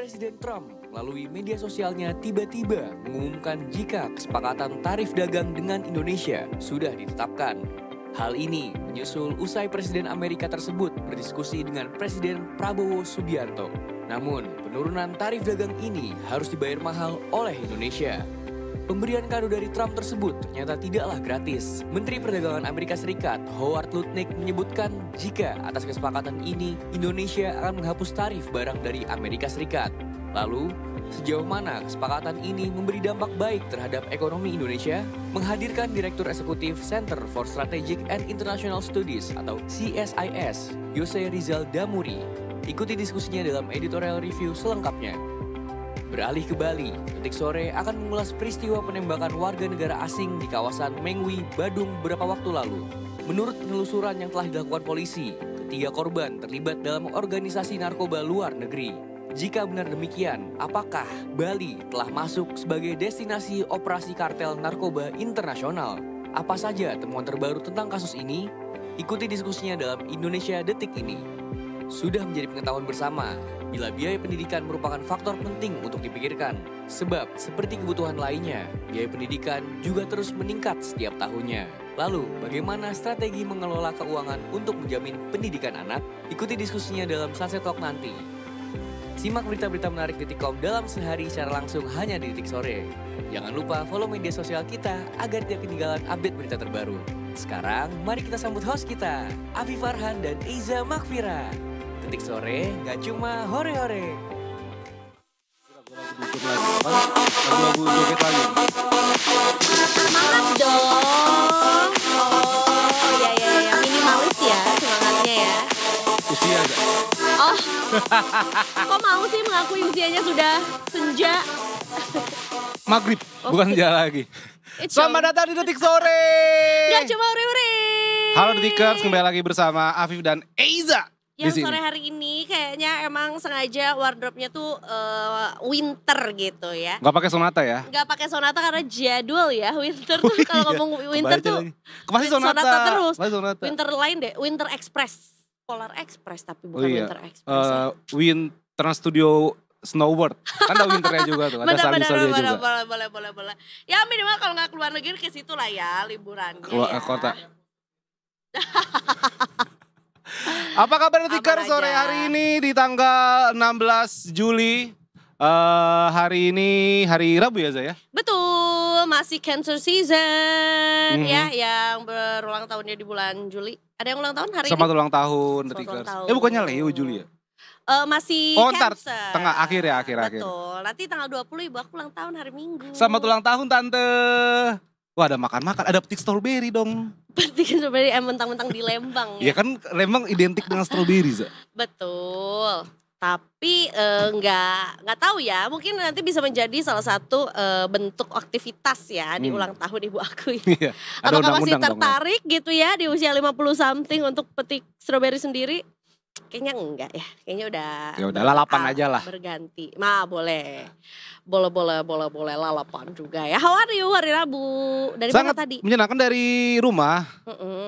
Presiden Trump melalui media sosialnya tiba-tiba mengumumkan jika kesepakatan tarif dagang dengan Indonesia sudah ditetapkan. Hal ini menyusul usai Presiden Amerika tersebut berdiskusi dengan Presiden Prabowo Subianto. Namun, penurunan tarif dagang ini harus dibayar mahal oleh Indonesia. Pemberian kado dari Trump tersebut ternyata tidaklah gratis. Menteri Perdagangan Amerika Serikat Howard Lutnick menyebutkan jika atas kesepakatan ini Indonesia akan menghapus tarif barang dari Amerika Serikat. Lalu, sejauh mana kesepakatan ini memberi dampak baik terhadap ekonomi Indonesia? Menghadirkan Direktur Eksekutif Center for Strategic and International Studies atau CSIS, Yose Rizal Damuri. Ikuti diskusinya dalam editorial review selengkapnya. Beralih ke Bali, Detik Sore akan mengulas peristiwa penembakan warga negara asing di kawasan Mengwi, Badung beberapa waktu lalu. Menurut penelusuran yang telah dilakukan polisi, ketiga korban terlibat dalam organisasi narkoba luar negeri. Jika benar demikian, apakah Bali telah masuk sebagai destinasi operasi kartel narkoba internasional? Apa saja temuan terbaru tentang kasus ini? Ikuti diskusinya dalam Indonesia Detik ini. Sudah menjadi pengetahuan bersama bila biaya pendidikan merupakan faktor penting untuk dipikirkan. Sebab seperti kebutuhan lainnya, biaya pendidikan juga terus meningkat setiap tahunnya. Lalu, bagaimana strategi mengelola keuangan untuk menjamin pendidikan anak? Ikuti diskusinya dalam Sunset Talk nanti. Simak berita-berita menarik Detikcom dalam sehari secara langsung hanya di Detik Sore. Jangan lupa follow media sosial kita agar tidak ketinggalan update berita terbaru. Sekarang, mari kita sambut host kita, Afi Farhan dan Eiza Makfira. Detik Sore gak cuma hore-hore. Lagu joget lagi. Semangat dong. Oh ya minimalis ya semangatnya ya. Usia aja. Oh, kok mau sih mengakui usianya sudah senja? Maghrib, bukan senja lagi. Selamat datang di Detik Sore. Gak cuma hore-hore. Halo Detikers, kembali lagi bersama Afif dan Eiza. Yang sore hari ini kayaknya emang sengaja wardrobe-nya tuh winter gitu ya. Gak pakai sonata ya? Gak pakai sonata karena jadul ya winter tuh. Kalau ngomong winter tuh pasti sonata terus. Pasti sonata. Winter lain deh, Winter Express. Polar Express tapi bukan Winter Express. Trans Studio Snowboard. Kan ada winternya juga tuh, ada salju-salju juga. Boleh. Ya minimal kalau gak keluar negeri ke situ lah ya liburannya. Keluar ya. kota. Apa kabar Detikers sore hari ini di tanggal 16 Juli? Hari ini hari Rabu ya Zaya? Betul, masih Cancer season ya yang berulang tahunnya di bulan Juli. Ada yang ulang tahun hari Selamat ini? ulang tahun Detikers. Bukannya Leo Juli ya? Masih Cancer. Tengah akhir ya, akhir. Betul, nanti tanggal 20 ibu aku ulang tahun hari Minggu. Selamat ulang tahun Tante. Wah ada makan-makan, ada petik strawberry dong. Petik strawberry mentang-mentang di Lembang ya. Iya kan Lembang identik dengan strawberry Za. Betul. Tapi nggak tahu ya, mungkin nanti bisa menjadi salah satu bentuk aktivitas ya di ulang tahun ibu aku ini. Iya, apakah masih tertarik gitu ya di usia 50 something untuk petik strawberry sendiri? Kayaknya enggak ya, kayaknya udah. Ya udah lalapan aja lah. Berganti, boleh lalapan juga ya. How are you hari Rabu? Dari Sangat mana tadi? Menyenangkan dari rumah.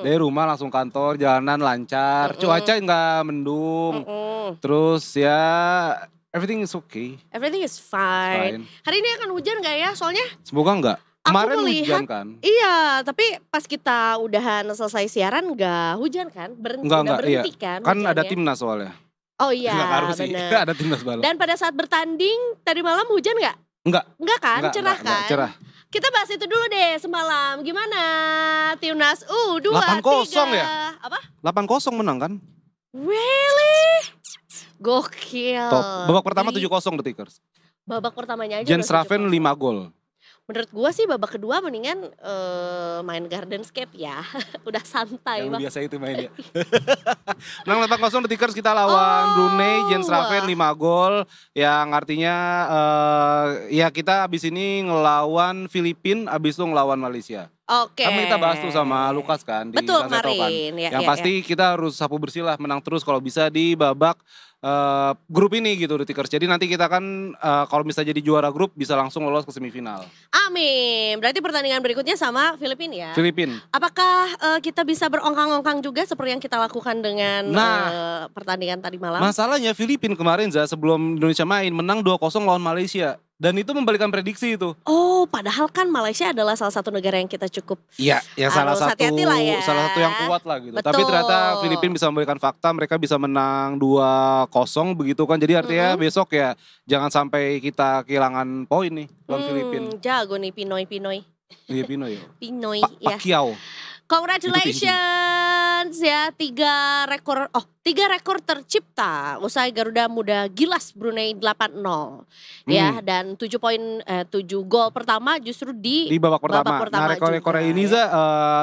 Dari rumah langsung kantor, jalanan lancar, cuaca nggak mendung. Terus ya everything is okay. Everything is fine. Hari ini akan hujan nggak ya? Soalnya semoga enggak. Kemarin hujan kan? Iya, tapi pas kita udahan selesai siaran nggak hujan kan? Berhenti iya. kan? Kan hujannya. ada timnas soalnya. Oh iya, benar. Ada timnas balap. Dan pada saat bertanding tadi malam hujan nggak? Enggak kan? Cerah kan? Cerah. Kita bahas itu dulu deh semalam. Gimana timnas U23? 8-0 ya? Apa? 8-0 menang kan? Really? Gokil. Top. Babak pertama 7-0 Detikers. Babak pertamanya aja Jens Raven 5 gol. Menurut gua sih babak kedua mendingan main Gardenscape ya. Udah santai. Yang biasa itu mainnya. Menang 8-0 Detikers, kita lawan Brunei. Jens Raven 5 gol. Yang artinya ya kita abis ini ngelawan Filipina, abis itu ngelawan Malaysia. Oke. Kan kita bahas tuh sama Lukas kan di Betul Gazeta kan. kemarin. Yang pasti kita harus sapu bersih lah, menang terus kalau bisa di babak grup ini gitu The Tickers. Jadi nanti kita kan kalau misalnya jadi juara grup bisa langsung lolos ke semifinal. Amin. Berarti pertandingan berikutnya sama Filipina ya? Filipina. Apakah kita bisa berongkang-ongkang juga seperti yang kita lakukan dengan pertandingan tadi malam? Masalahnya Filipina kemarin sebelum Indonesia main menang 2-0 lawan Malaysia. Dan itu membalikan prediksi itu. Oh, padahal kan Malaysia adalah salah satu negara yang kita cukup Iya, ya salah satu ya. salah satu yang kuat lah gitu. Betul. Tapi ternyata Filipina bisa memberikan fakta, mereka bisa menang 2-0 begitu kan. Jadi artinya besok ya jangan sampai kita kehilangan poin nih lawan Filipina. Jago nih Pinoy. Iya Pinoy. Pinoy ya. Pacquiao. Congratulations ya, 3 rekor tercipta usai Garuda Muda gilas Brunei 8-0 ya, dan 7 gol pertama justru di babak pertama. Nah rekor ini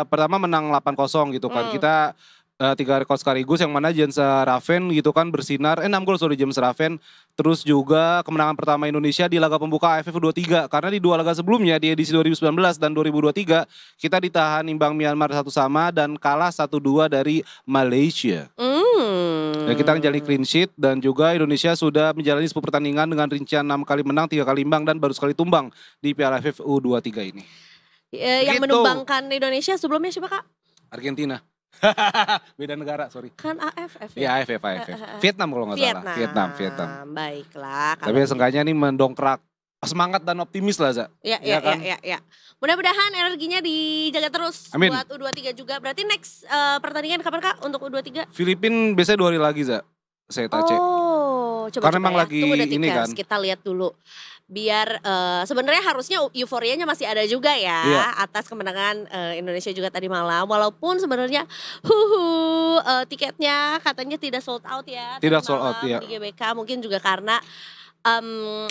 pertama menang 8-0 gitu kan. Kita 3 rekor sekaligus yang mana James Raven gitu kan bersinar 6 gol James Raven. Terus juga kemenangan pertama Indonesia di laga pembuka AFF U23 karena di 2 laga sebelumnya di edisi 2019 dan 2023 kita ditahan imbang Myanmar 1-1 dan kalah 1-2 dari Malaysia. Dan kita menjalani clean sheet dan juga Indonesia sudah menjalani 10 pertandingan dengan rincian 6 kali menang, 3 kali imbang dan baru sekali tumbang di Piala AFF U23 ini. Yang menumbangkan Indonesia sebelumnya siapa Kak? Argentina. Beda negara, sorry. Kan AFF ya? Iya, AFF. Vietnam kalau nggak salah. Vietnam. Baiklah. Tapi seenggaknya nih mendongkrak semangat dan optimis lah, Za. Iya. Mudah-mudahan energinya dijaga terus. Amin. Buat U23 juga. Berarti next pertandingan kapan Kak untuk U23? Filipina biasanya 2 hari lagi, Za. Saya cek. Oh, coba karena memang lagi ini kan. Kita lihat dulu. Biar sebenarnya harusnya euforianya masih ada juga ya atas kemenangan Indonesia juga tadi malam. Walaupun sebenarnya tiketnya katanya tidak sold out ya. Tidak sold out ya. Di GBK mungkin juga karena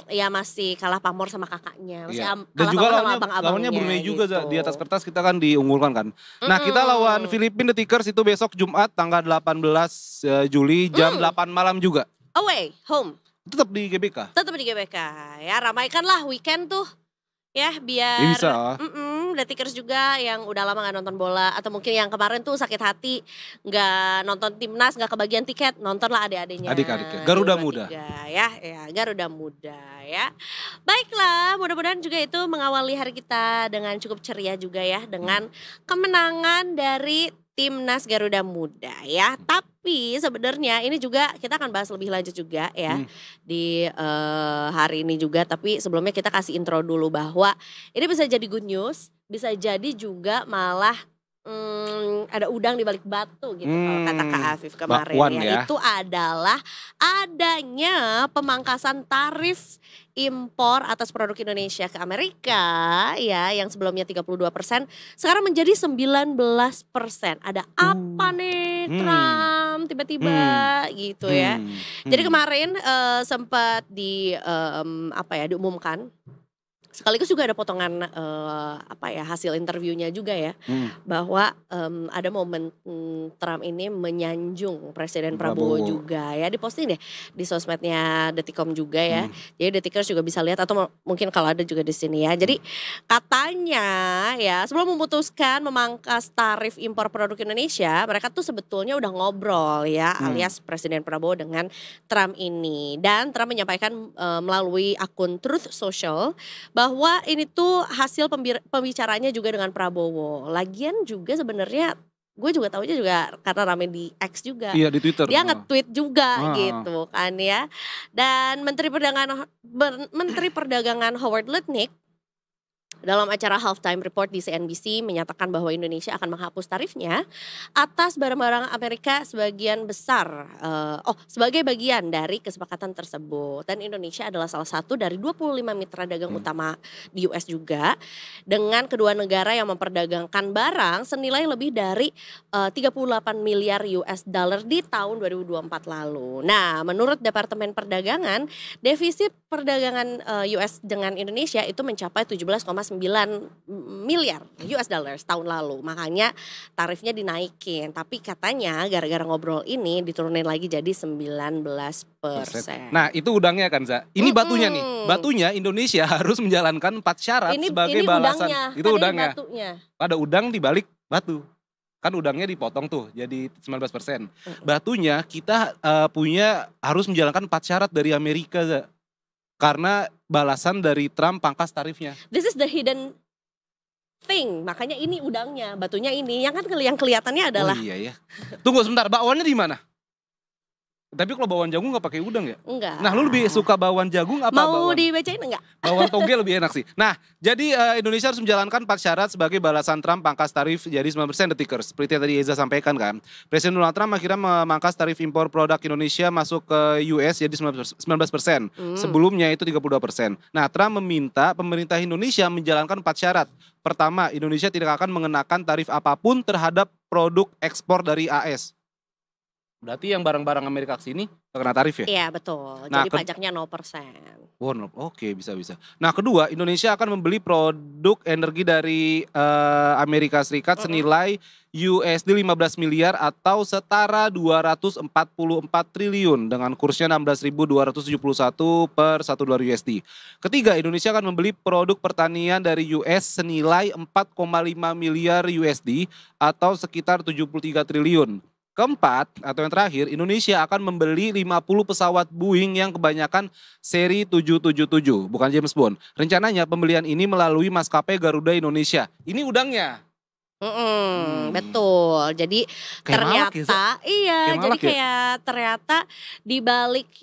ya masih kalah pamor sama kakaknya. Masih dan juga lawannya Brunei juga gitu. Di atas kertas kita kan diunggulkan kan. Nah kita lawan Filipina The Tickers itu besok Jumat tanggal 18 Juli jam 8 malam juga. Away, home. Tetap di GBK. Tetap di GBK ya, ramaikanlah weekend tuh ya biar bisa. The Tickers juga yang udah lama gak nonton bola atau mungkin yang kemarin tuh sakit hati gak nonton timnas, gak kebagian tiket, nontonlah adik-adiknya. Adik-adiknya Garuda Muda ya Garuda Muda ya. Baiklah, mudah-mudahan juga itu mengawali hari kita dengan cukup ceria juga ya dengan kemenangan dari Timnas Garuda Muda ya. Tapi sebenarnya ini juga kita akan bahas lebih lanjut juga ya di hari ini juga. Tapi sebelumnya kita kasih intro dulu bahwa ini bisa jadi good news, bisa jadi juga malah ada udang di balik batu gitu kalau kata Kak Afif kemarin ya. Itu adalah adanya pemangkasan tarif impor atas produk Indonesia ke Amerika ya, yang sebelumnya 32% sekarang menjadi 19%. Ada apa nih Trump tiba-tiba gitu ya. Jadi kemarin sempat diumumkan. Sekaligus juga ada potongan hasil interviewnya juga ya, bahwa ada momen Trump ini menyanjung Presiden Prabowo juga ya, diposting deh di sosmednya Detikcom juga ya. Jadi Detikers juga bisa lihat atau mungkin kalau ada juga di sini ya. Jadi katanya ya sebelum memutuskan memangkas tarif impor produk Indonesia, mereka tuh sebetulnya udah ngobrol ya alias Presiden Prabowo dengan Trump ini, dan Trump menyampaikan melalui akun Truth Social bahwa ini tuh hasil pembicaranya juga dengan Prabowo. Lagian juga sebenarnya gue juga taunya juga karena rame di X juga. Iya, di Twitter. Dia nge-tweet juga gitu kan ya. Dan Menteri Perdagangan Howard Lutnick dalam acara Halftime Report di CNBC menyatakan bahwa Indonesia akan menghapus tarifnya atas barang-barang Amerika sebagian besar sebagai bagian dari kesepakatan tersebut. Dan Indonesia adalah salah satu dari 25 mitra dagang utama di US juga, dengan kedua negara yang memperdagangkan barang senilai lebih dari 38 miliar US dollar di tahun 2024 lalu. Nah, menurut Departemen Perdagangan, defisit perdagangan US dengan Indonesia itu mencapai 17,9 miliar US dollars tahun lalu. Makanya tarifnya dinaikin. Tapi katanya gara-gara ngobrol ini diturunin lagi jadi 19%. Nah itu udangnya kan Za. Ini batunya nih. Batunya Indonesia harus menjalankan 4 syarat sebagai balasan. Udangnya. Itu udangnya. Batunya. Ada udang di balik batu. Kan udangnya dipotong tuh jadi 19%. Batunya kita harus menjalankan 4 syarat dari Amerika Za. Karena balasan dari Trump pangkas tarifnya. This is the hidden thing. Makanya ini udangnya, batunya ini. Yang kan yang kelihatannya adalah. Oh iya ya. Tunggu sebentar, bakwannya di mana? Tapi kalau bawang jagung gak pakai udang ya? Enggak. Nah lu lebih suka bawang jagung apa Mau bawang? dibacain enggak? Bawang toge lebih enak sih. Nah jadi Indonesia harus menjalankan 4 syarat sebagai balasan Trump pangkas tarif jadi 9% detikers. Seperti yang tadi Eza sampaikan kan. Presiden Donald Trump akhirnya memangkas tarif impor produk Indonesia masuk ke US jadi 19%. Sebelumnya itu 32%. Nah Trump meminta pemerintah Indonesia menjalankan 4 syarat. Pertama, Indonesia tidak akan mengenakan tarif apapun terhadap produk ekspor dari AS. Berarti yang barang-barang Amerika ke sini kena tarif ya? Iya betul, Nah, jadi pajaknya 0%. Oh, oke bisa. Nah kedua, Indonesia akan membeli produk energi dari Amerika Serikat senilai USD 15 miliar atau setara 244 triliun dengan kursnya 16.271 per 1 dolar USD. Ketiga, Indonesia akan membeli produk pertanian dari US senilai 4,5 miliar USD atau sekitar 73 triliun. Keempat, atau yang terakhir, Indonesia akan membeli 50 pesawat Boeing yang kebanyakan seri 777, bukan James Bond. Rencananya pembelian ini melalui maskapai Garuda Indonesia. Ini udangnya. Betul. Jadi Kayak ternyata ternyata di balik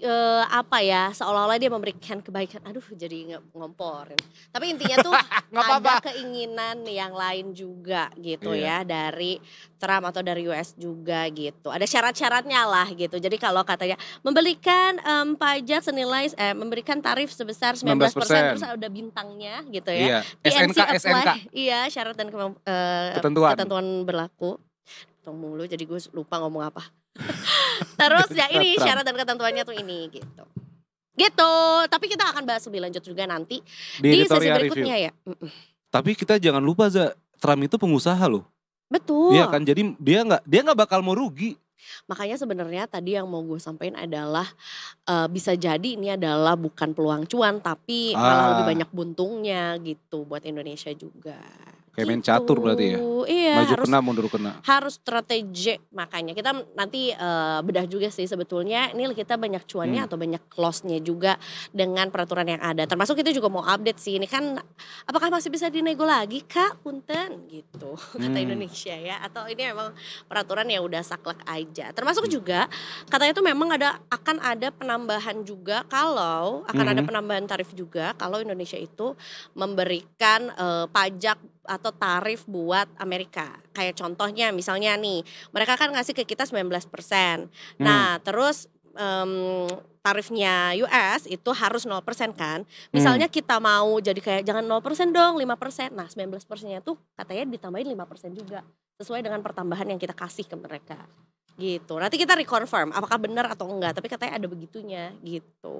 seolah-olah dia memberikan kebaikan. Aduh, jadi ngomporin. Tapi intinya tuh ada keinginan yang lain juga gitu ya dari Trump atau dari US juga gitu. Ada syarat-syaratnya lah gitu. Jadi kalau katanya memberikan pajak senilai memberikan tarif sebesar 19% terus ada bintangnya gitu ya. SNK. Iya, syarat dan ketentuan berlaku. Potong mulu jadi gue lupa ngomong apa. Terus ya ini syarat dan ketentuannya tuh ini gitu. Gitu. Tapi kita akan bahas lebih lanjut juga nanti di sesi berikutnya ya. Tapi kita jangan lupa Trump itu pengusaha loh. Betul. Iya kan, jadi dia nggak bakal mau rugi. Makanya sebenarnya tadi yang mau gue sampaikan adalah bisa jadi ini adalah bukan peluang cuan tapi malah lebih banyak buntungnya gitu buat Indonesia juga. Kayak main catur berarti ya? Iya, maju kena mundur kena. Harus strategi, makanya kita nanti bedah juga sih sebetulnya ini kita banyak cuannya atau banyak loss-nya juga dengan peraturan yang ada. Termasuk kita juga mau update sih, ini kan apakah masih bisa dinego lagi Kak Punten gitu kata Indonesia ya. Atau ini memang peraturan yang udah saklek aja. Termasuk juga katanya tuh memang akan ada penambahan juga ada penambahan tarif juga kalau Indonesia itu memberikan pajak atau tarif buat Amerika. Kayak contohnya misalnya nih, mereka kan ngasih ke kita 19%. Nah, terus tarifnya US itu harus 0% kan. Misalnya kita mau jadi kayak jangan 0% dong, 5%. Nah, 19%-nya tuh katanya ditambahin 5% juga. Sesuai dengan pertambahan yang kita kasih ke mereka. Gitu. Nanti kita reconfirm apakah benar atau enggak, tapi katanya ada begitunya gitu.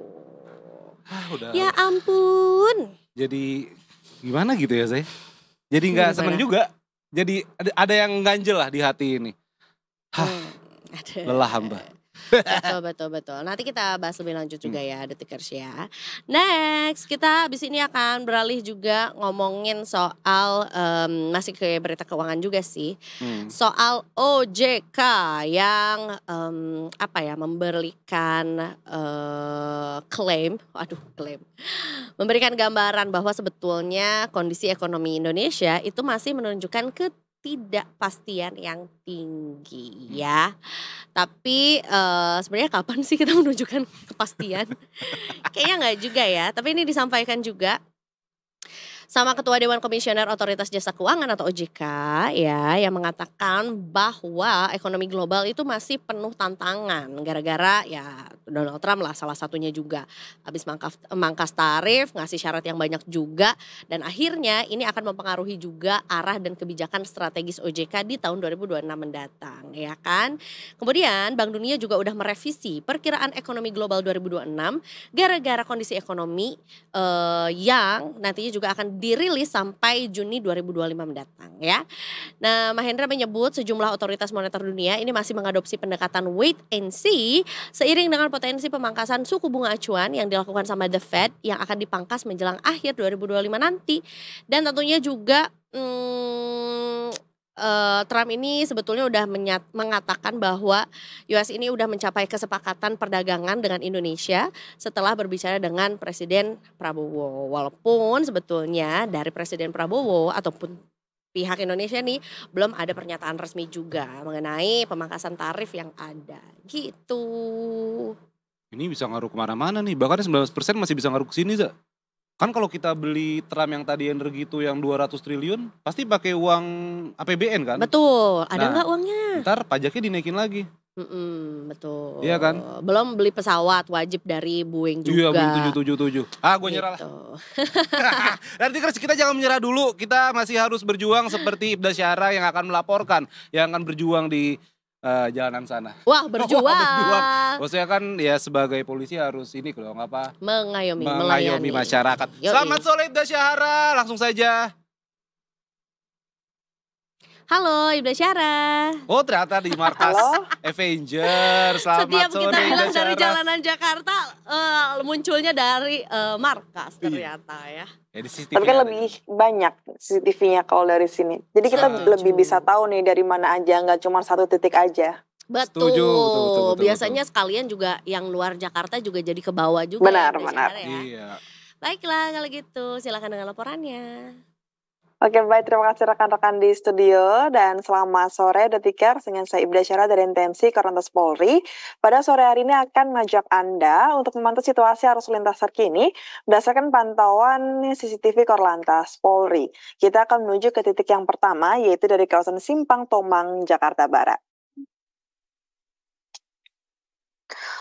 Ya ampun. Jadi gimana gitu ya saya? Jadi gak seneng juga. Jadi ada yang ganjel lah di hati ini. Lelah hamba. Betul. Nanti kita bahas lebih lanjut juga ya Detikers ya. Next kita abis ini akan beralih juga ngomongin soal masih ke berita keuangan juga sih. Soal OJK yang memberikan klaim. Memberikan gambaran bahwa sebetulnya kondisi ekonomi Indonesia itu masih menunjukkan ketidakpastian yang tinggi ya. Tapi sebenarnya kapan sih kita menunjukkan kepastian? Kayaknya enggak juga ya. Tapi ini disampaikan juga sama Ketua Dewan Komisioner Otoritas Jasa Keuangan atau OJK ya, yang mengatakan bahwa ekonomi global itu masih penuh tantangan gara-gara ya Donald Trump lah salah satunya juga habis mangkas tarif, ngasih syarat yang banyak juga, dan akhirnya ini akan mempengaruhi juga arah dan kebijakan strategis OJK di tahun 2026 mendatang ya kan. Kemudian Bank Dunia juga udah merevisi perkiraan ekonomi global 2026 gara-gara kondisi ekonomi yang nantinya juga akan dirilis sampai Juni 2025 mendatang ya. Nah, Mahendra menyebut sejumlah otoritas moneter dunia ini masih mengadopsi pendekatan wait and see seiring dengan potensi pemangkasan suku bunga acuan yang dilakukan sama The Fed yang akan dipangkas menjelang akhir 2025 nanti. Dan tentunya juga Trump ini sebetulnya udah mengatakan bahwa US ini udah mencapai kesepakatan perdagangan dengan Indonesia setelah berbicara dengan Presiden Prabowo. Walaupun sebetulnya dari Presiden Prabowo ataupun pihak Indonesia nih belum ada pernyataan resmi juga mengenai pemangkasan tarif yang ada gitu. Ini bisa ngaruh kemana-mana nih, bahkan 19% masih bisa ngaruh ke sini, Za. Kan kalau kita beli Trump yang tadi energi itu yang 200 triliun, pasti pakai uang APBN kan? Betul, ada Nah, nggak uangnya? Ntar pajaknya dinaikin lagi. Betul. Iya kan? Belum beli pesawat wajib dari Boeing juga. Iya, Boeing 777. Gue nyerah lah. Gitu. Nanti kita jangan menyerah dulu. Kita masih harus berjuang seperti Ibda Syara yang akan melaporkan, yang akan berjuang di jalanan sana. Wah, berjuang. Maksudnya kan ya sebagai polisi harus ini kalau apa? Mengayomi, mengayomi masyarakat. Yoi. Selamat sore Ibda Syahara, langsung saja. Halo Ibda Syara. Oh ternyata di markas Avengers. Selamat Setiap sore kita Ibda bilang dari Syahra. jalanan Jakarta munculnya dari markas ternyata ya. Ya, di CCTV Tapi kan ada lebih juga. banyak CCTV-nya kalau dari sini. Jadi kita Setuju. lebih bisa tahu nih dari mana aja, nggak cuma satu titik aja. Betul. Betul. Biasanya sekalian juga yang luar Jakarta juga jadi ke bawah juga. Benar, ya, Ibda benar. Syahra ya. Iya. Baiklah kalau gitu silakan dengan laporannya. Oke, baik, terima kasih rekan-rekan di studio dan selamat sore Detikers dengan saya Ibda Syara dari NTMC Korlantas Polri. Pada sore hari ini akan mengajak Anda untuk memantau situasi arus lintas terkini berdasarkan pantauan CCTV Korlantas Polri. Kita akan menuju ke titik yang pertama yaitu dari kawasan Simpang Tomang, Jakarta Barat.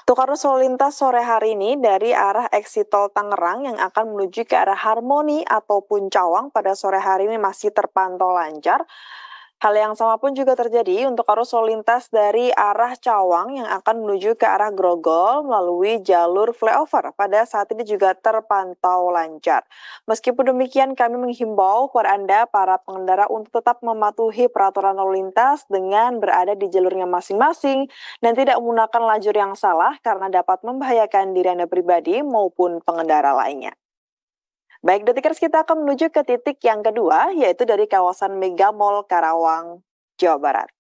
Untuk arus lalu lintas sore hari ini dari arah exit tol Tangerang yang akan menuju ke arah Harmoni ataupun Cawang pada sore hari ini masih terpantau lancar. Hal yang sama pun juga terjadi untuk arus lalu lintas dari arah Cawang yang akan menuju ke arah Grogol melalui jalur flyover. Pada saat ini juga terpantau lancar. Meskipun demikian kami menghimbau kepada Anda para pengendara untuk tetap mematuhi peraturan lalu lintas dengan berada di jalurnya masing-masing dan tidak menggunakan lajur yang salah karena dapat membahayakan diri Anda pribadi maupun pengendara lainnya. Baik, Detikers, kita akan menuju ke titik yang kedua, yaitu dari kawasan Mega Mall Karawang, Jawa Barat.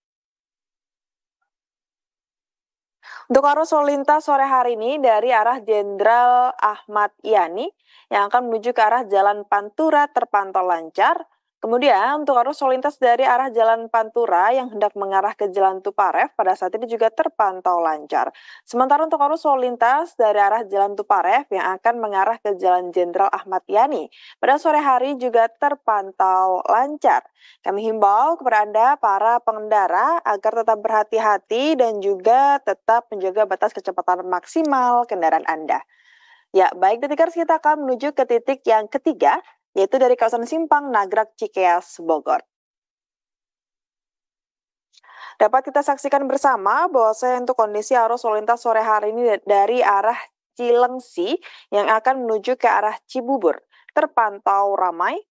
Untuk arus lalu lintas sore hari ini dari arah Jenderal Ahmad Yani yang akan menuju ke arah Jalan Pantura terpantau lancar. Kemudian untuk arus lalu lintas dari arah Jalan Pantura yang hendak mengarah ke Jalan Tuparev pada saat ini juga terpantau lancar. Sementara untuk arus lalu lintas dari arah Jalan Tuparev yang akan mengarah ke Jalan Jenderal Ahmad Yani pada sore hari juga terpantau lancar. Kami himbau kepada Anda para pengendara agar tetap berhati-hati dan juga tetap menjaga batas kecepatan maksimal kendaraan Anda. Ya, baik Detikers, kita akan menuju ke titik yang ketiga, yaitu dari kawasan Simpang Nagrag Cikeas, Bogor. Dapat kita saksikan bersama bahwasanya untuk kondisi arus lalu lintas sore hari ini dari arah Cilengsi yang akan menuju ke arah Cibubur terpantau ramai.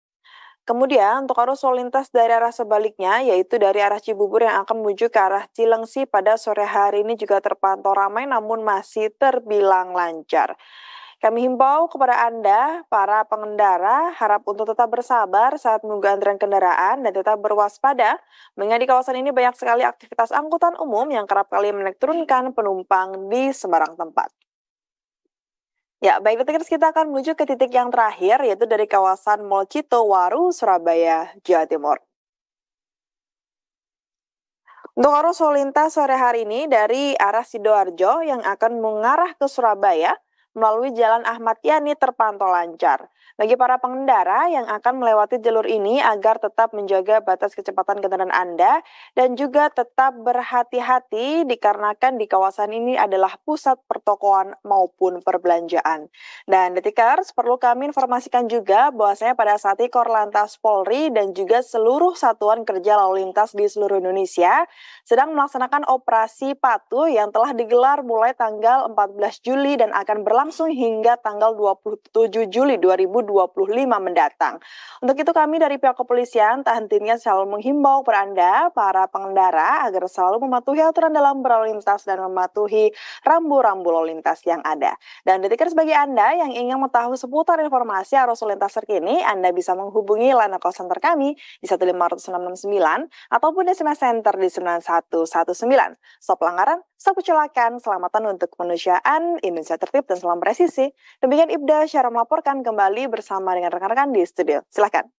Kemudian untuk arus lalu lintas dari arah sebaliknya yaitu dari arah Cibubur yang akan menuju ke arah Cilengsi pada sore hari ini juga terpantau ramai namun masih terbilang lancar. Kami himbau kepada Anda, para pengendara, harap untuk tetap bersabar saat menunggu antrian kendaraan dan tetap berwaspada, mengingat di kawasan ini banyak sekali aktivitas angkutan umum yang kerap kali menaik turunkan penumpang di sembarang tempat. Ya, baik Detikers, kita akan menuju ke titik yang terakhir, yaitu dari kawasan Mall Citowaru, Surabaya, Jawa Timur. Untuk arus lalu lintas sore hari ini dari arah Sidoarjo yang akan mengarah ke Surabaya, melalui Jalan Ahmad Yani terpantau lancar. Bagi para pengendara yang akan melewati jalur ini agar tetap menjaga batas kecepatan kendaraan Anda dan juga tetap berhati-hati dikarenakan di kawasan ini adalah pusat pertokoan maupun perbelanjaan. Dan Detikers, perlu kami informasikan juga bahwasanya pada saat ini Korlantas Polri dan juga seluruh satuan kerja lalu lintas di seluruh Indonesia sedang melaksanakan operasi patuh yang telah digelar mulai tanggal 14 Juli dan akan berlangsung berlangsung hingga tanggal 27 Juli 2025 mendatang. Untuk itu kami dari pihak kepolisian tak hentinya selalu menghimbau kepada Anda, para pengendara, agar selalu mematuhi aturan dalam berlalu lintas dan mematuhi rambu-rambu lalu lintas yang ada. Dan Detikers, bagi Anda yang ingin mengetahui seputar informasi arus lalu lintas terkini, Anda bisa menghubungi line call center kami di 15669 ataupun SMS Center di 9119. Stop pelanggaran, stop kecelakaan, selamatan untuk kemanusiaan, Indonesia tertib dan selalu presisi. Demikian Ibda Syara melaporkan, kembali bersama dengan rekan-rekan di studio. Silakan.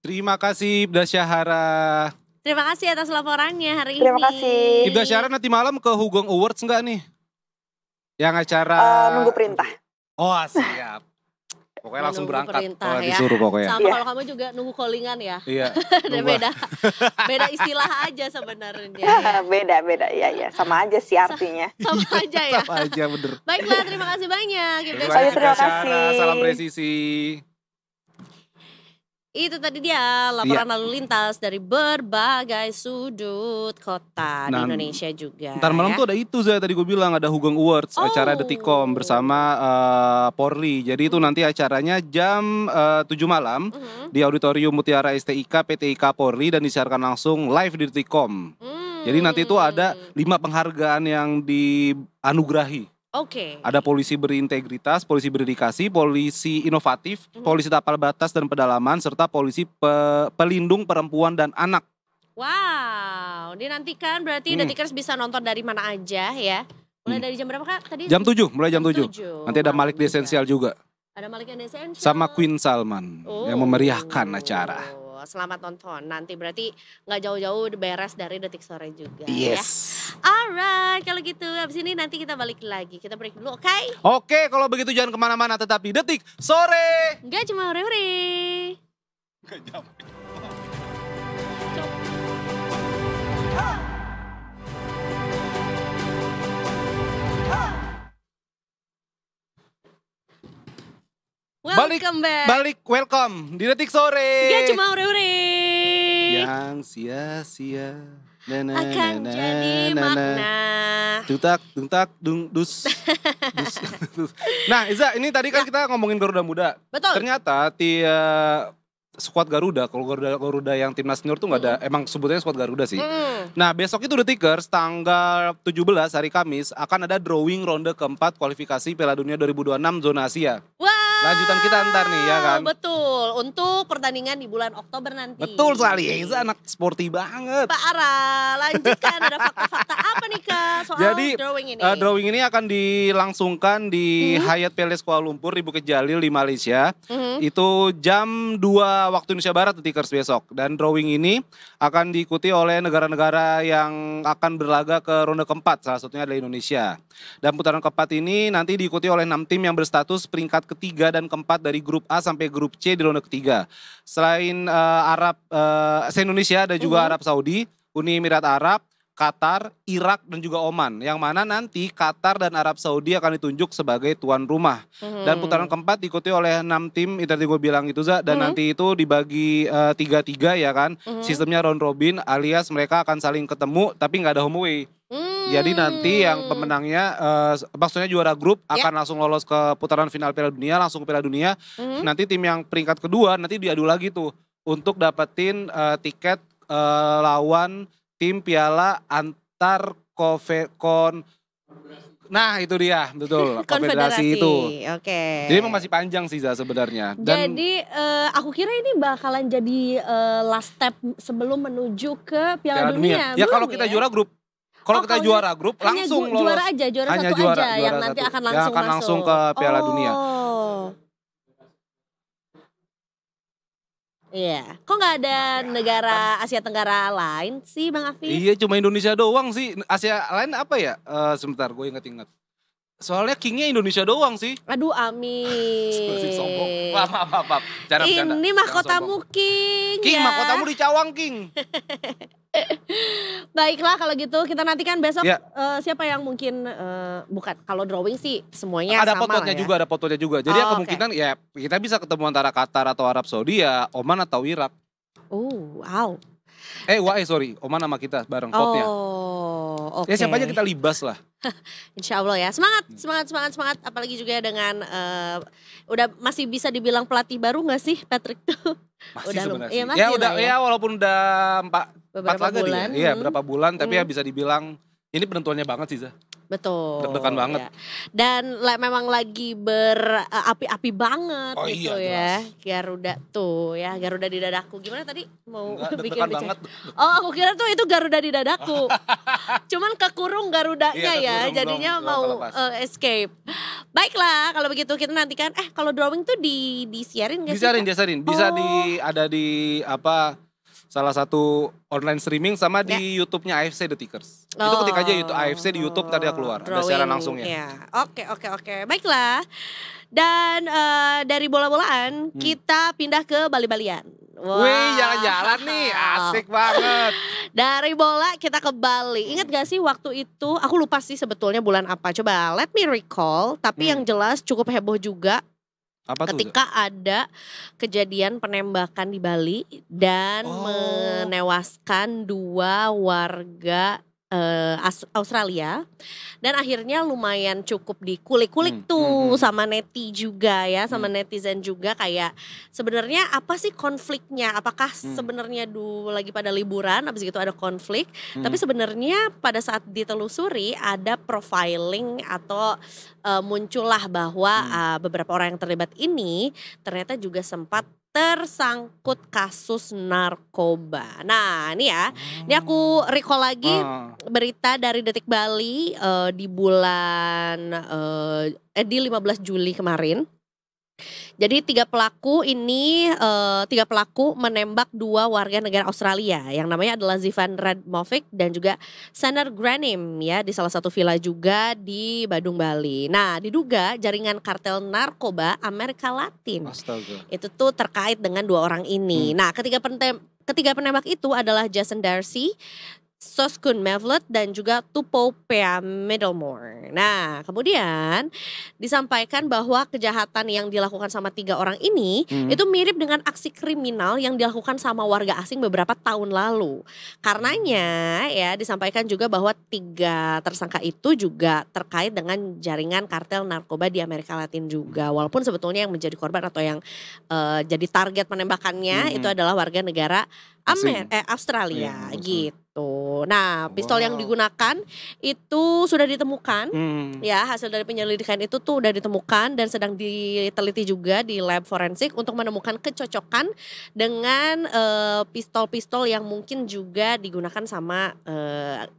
Terima kasih Ibda Syahara. Terima kasih atas laporannya hari ini. Terima kasih. Ibda Syahara nanti malam ke Hugeng Awards enggak nih? Yang acara... Nunggu perintah. Oh siap. Pokoknya langsung Nunggu berangkat perintah kalau ya. disuruh pokoknya. Sama Iya. kalau kamu juga nunggu callingan ya. Iya. Dan beda istilah aja sebenarnya. Beda, iya, sama aja sih artinya. Sama aja ya. Sama aja bener. Baiklah, terima kasih banyak Ibda Terima Syahara. kasih Ibda Terima Syahara. kasih. Salam presisi. Itu tadi dia laporan lalu lintas dari berbagai sudut kota di Nah, Indonesia juga. Ntar malam ya. tuh ada itu Zah, tadi gue bilang ada Hugeng Awards, acara Detikom bersama Polri. Jadi itu nanti acaranya jam 7 malam di Auditorium Mutiara STIK PTIK Polri dan disiarkan langsung live di Detikom. Jadi nanti itu ada 5 penghargaan yang dianugerahi. Oke. Ada polisi berintegritas, polisi berdedikasi, polisi inovatif, polisi tapal batas dan pedalaman, serta polisi pelindung perempuan dan anak. Wow, dinantikan berarti Detikers bisa nonton dari mana aja ya. Mulai dari jam berapa Kak tadi? Jam 7, mulai jam 7. 7. Nanti ada Malik The Essential juga. Ada Malik The Essential. Sama Queen Salman yang memeriahkan acara. Selamat nonton. Nanti berarti nggak jauh-jauh beres dari Detik Sore juga Yes. ya. Alright, kalau gitu abis ini nanti kita balik lagi. Kita break dulu, oke? Oke, kalau begitu jangan kemana-mana, tetap di Detik Sore. Nggak cuma ore-ore. Welcome back. Balik, welcome di Detik Sore. Nggak cuma ore-ore. Yang sia-sia Akan jadi makna. Tutak, dung, dus. Nah, Iza, ini tadi kan kita ngomongin Garuda Muda. Betul. Ternyata skuad Garuda, kalau Garuda yang timnas senior tuh nggak ada, emang sebutnya skuad Garuda sih. Nah, besok itu Detikers tanggal 17 hari Kamis akan ada drawing ronde keempat kualifikasi Piala Dunia 2026 zona Asia. Wah. Lanjutan kita ntar nih ya kan. Betul, untuk pertandingan di bulan Oktober nanti. Betul sekali, Iza anak sporty banget. Pak Ara, lanjutkan ada fakta-fakta apa nih Kak soal Jadi drawing ini? drawing ini akan dilangsungkan di Hyatt Palace Kuala Lumpur di Bukit Jalil di Malaysia. Itu jam 2 waktu Indonesia Barat Detikers besok. Dan drawing ini akan diikuti oleh negara-negara yang akan berlaga ke ronde keempat, salah satunya adalah Indonesia. Dan putaran keempat ini nanti diikuti oleh 6 tim yang berstatus peringkat ketiga dan keempat dari grup A sampai grup C di ronde ketiga. Selain Indonesia ada juga Arab Saudi, Uni Emirat Arab, Qatar, Irak dan juga Oman. Yang mana nanti Qatar dan Arab Saudi akan ditunjuk sebagai tuan rumah. Dan putaran keempat diikuti oleh 6 tim, itu tadi gue bilang itu Za. Dan nanti itu dibagi 3-3 ya kan. Sistemnya round robin alias mereka akan saling ketemu tapi nggak ada home away. Jadi nanti yang pemenangnya, maksudnya juara grup akan langsung lolos ke putaran final Piala Dunia, langsung ke Piala Dunia. Nanti tim yang peringkat kedua nanti diadu lagi tuh untuk dapetin tiket lawan tim piala antar Nah itu dia, betul. Konfederasi itu. Oke. Jadi emang masih panjang sih Za sebenarnya. Jadi aku kira ini bakalan jadi last step sebelum menuju ke Piala Dunia. Ya Belum kalau kita juara grup. Kalau kita kalau juara grup hanya langsung lolos. juara aja, Hanya satu juara, aja yang juara nanti satu. akan Yang langsung akan langsung masuk. ke Piala Dunia. Iya, kok nggak ada negara Asia Tenggara lain sih Bang Afif? Iya cuma Indonesia doang sih. Asia lain apa ya? Sebentar gue inget-inget. Soalnya kingnya Indonesia doang sih. Aduh amin. Sombong. Maaf. Bercanda. Ini mahkotamu King King, ya. mahkotamu di Cawang King. Baiklah kalau gitu kita nantikan besok Ya. siapa yang mungkin bukan kalau drawing sih semuanya Ada sama fotonya lah ya. juga, ada fotonya juga. Jadi Oh, kemungkinan ya kita bisa ketemu antara Qatar atau Arab Saudi ya, Oman atau Irak. Oh, wow. Sorry, Oman sama kita bareng potnya. Oh. oke. Ya siapa aja kita libas lah. Insya Allah ya. Semangat. Apalagi juga dengan udah masih bisa dibilang pelatih baru nggak sih Patrick tuh? Masih Udah sebenarnya iya, sih. masih Ya lah udah ya. ya walaupun udah 4 Beberapa laga bulan. dia. Iya, berapa bulan tapi ya bisa dibilang ini penentuannya banget sih, Zah. Betul. Deg-degan banget. Ya. Dan memang lagi berapi-api banget Oh gitu iya, ya. Garuda tuh ya, Garuda di dadaku. Gimana tadi mau Enggak, bikin deg-degan bicara? banget. Oh, aku kira tuh itu Garuda di dadaku. Cuman kekurung Garudanya Iya, ya, kekurung, jadinya belum mau kelepas. escape. Baiklah, kalau begitu kita nantikan. Kalau drawing tuh disiarin nggak sih? Kak? Disarin. Bisa Oh. ada di salah satu online streaming sama di YouTube-nya AFC The Tickers. Itu ketik aja YouTube AFC di YouTube ntar dia keluar. Ada siaran langsungnya. Ya. Oke. Baiklah. Dan dari bola-bolaan kita pindah ke Bali-Balian. Wow. Wih, jalan-jalan nih, asik banget. Dari bola kita ke Bali. Ingat gak sih waktu itu? Aku lupa sih sebetulnya bulan apa. Coba let me recall. Tapi yang jelas cukup heboh juga. Apa tuh? Ketika ada kejadian penembakan di Bali dan menewaskan 2 warga Australia, dan akhirnya lumayan cukup dikulik-kulik tuh sama neti juga ya, sama netizen juga, kayak sebenarnya apa sih konfliknya? Apakah sebenarnya dulu lagi pada liburan habis gitu ada konflik, tapi sebenarnya pada saat ditelusuri ada profiling atau muncullah bahwa beberapa orang yang terlibat ini ternyata juga sempat tersangkut kasus narkoba. Nah ini ya, ini aku recall lagi berita dari Detik Bali di bulan di 15 Juli kemarin. Jadi 3 pelaku menembak 2 warga negara Australia yang namanya adalah Zivan Radmovic dan juga Saner Granim ya, di salah satu villa juga di Badung, Bali. Nah diduga jaringan kartel narkoba Amerika Latin. Astaga. Itu tuh terkait dengan 2 orang ini. Nah ketiga penembak itu adalah Jason Darcy, Soskun Mevlut dan juga Tupo Pea Middlemore. Nah kemudian disampaikan bahwa kejahatan yang dilakukan sama 3 orang ini itu mirip dengan aksi kriminal yang dilakukan sama warga asing beberapa tahun lalu. Karenanya ya disampaikan juga bahwa 3 tersangka itu juga terkait dengan jaringan kartel narkoba di Amerika Latin juga. Walaupun sebetulnya yang menjadi korban atau yang jadi target penembakannya itu adalah warga negara Australia gitu. Nah, pistol yang digunakan itu sudah ditemukan, ya hasil dari penyelidikan itu tuh udah ditemukan dan sedang diteliti juga di lab forensik untuk menemukan kecocokan dengan pistol-pistol yang mungkin juga digunakan sama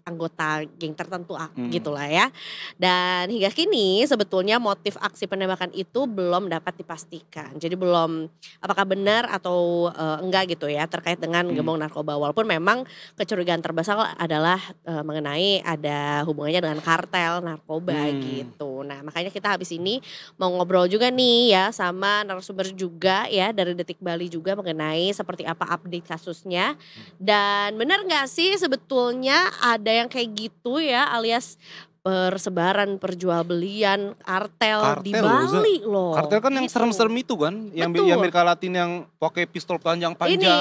anggota geng tertentu gitulah ya. Dan hingga kini sebetulnya motif aksi penembakan itu belum dapat dipastikan. Jadi belum apakah benar atau enggak gitu ya terkait dengan gembong narkoba. Walaupun memang kecurigaan terbesar adalah mengenai ada hubungannya dengan kartel narkoba gitu. Nah makanya kita habis ini mau ngobrol juga nih ya sama narasumber juga ya dari Detik Bali juga mengenai seperti apa update kasusnya. Dan benar gak sih sebetulnya ada yang kayak gitu ya, alias persebaran perjualbelian kartel di Bali loh. Kartel kan yang serem-serem itu kan, yang di Amerika Latin yang pakai pistol panjang-panjang. Ini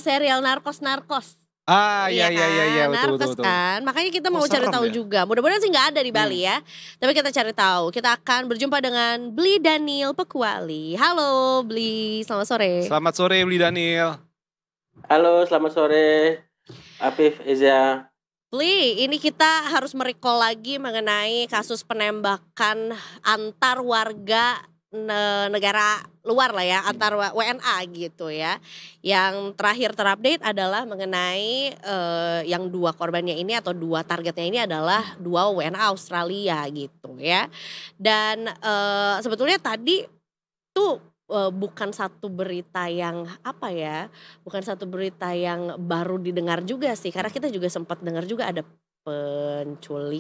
serial narkos. Iya, narkos betul. Kan. Makanya kita mau cari tahu juga. Mudah-mudahan sih nggak ada di Bali ya. Tapi kita cari tahu. Kita akan berjumpa dengan Bli Daniel Pekuali. Halo Bli, selamat sore. Selamat sore Bli Daniel. Halo, selamat sore. Afif, Eza. Bli, ini kita harus merecall lagi mengenai kasus penembakan antar warga negara luar lah ya, antar WNA gitu ya. Yang terakhir terupdate adalah mengenai yang 2 korbannya ini atau 2 targetnya ini adalah 2 WNA Australia gitu ya. Dan sebetulnya tadi tuh bukan satu berita yang bukan satu berita yang baru didengar juga sih, karena kita juga sempat dengar juga ada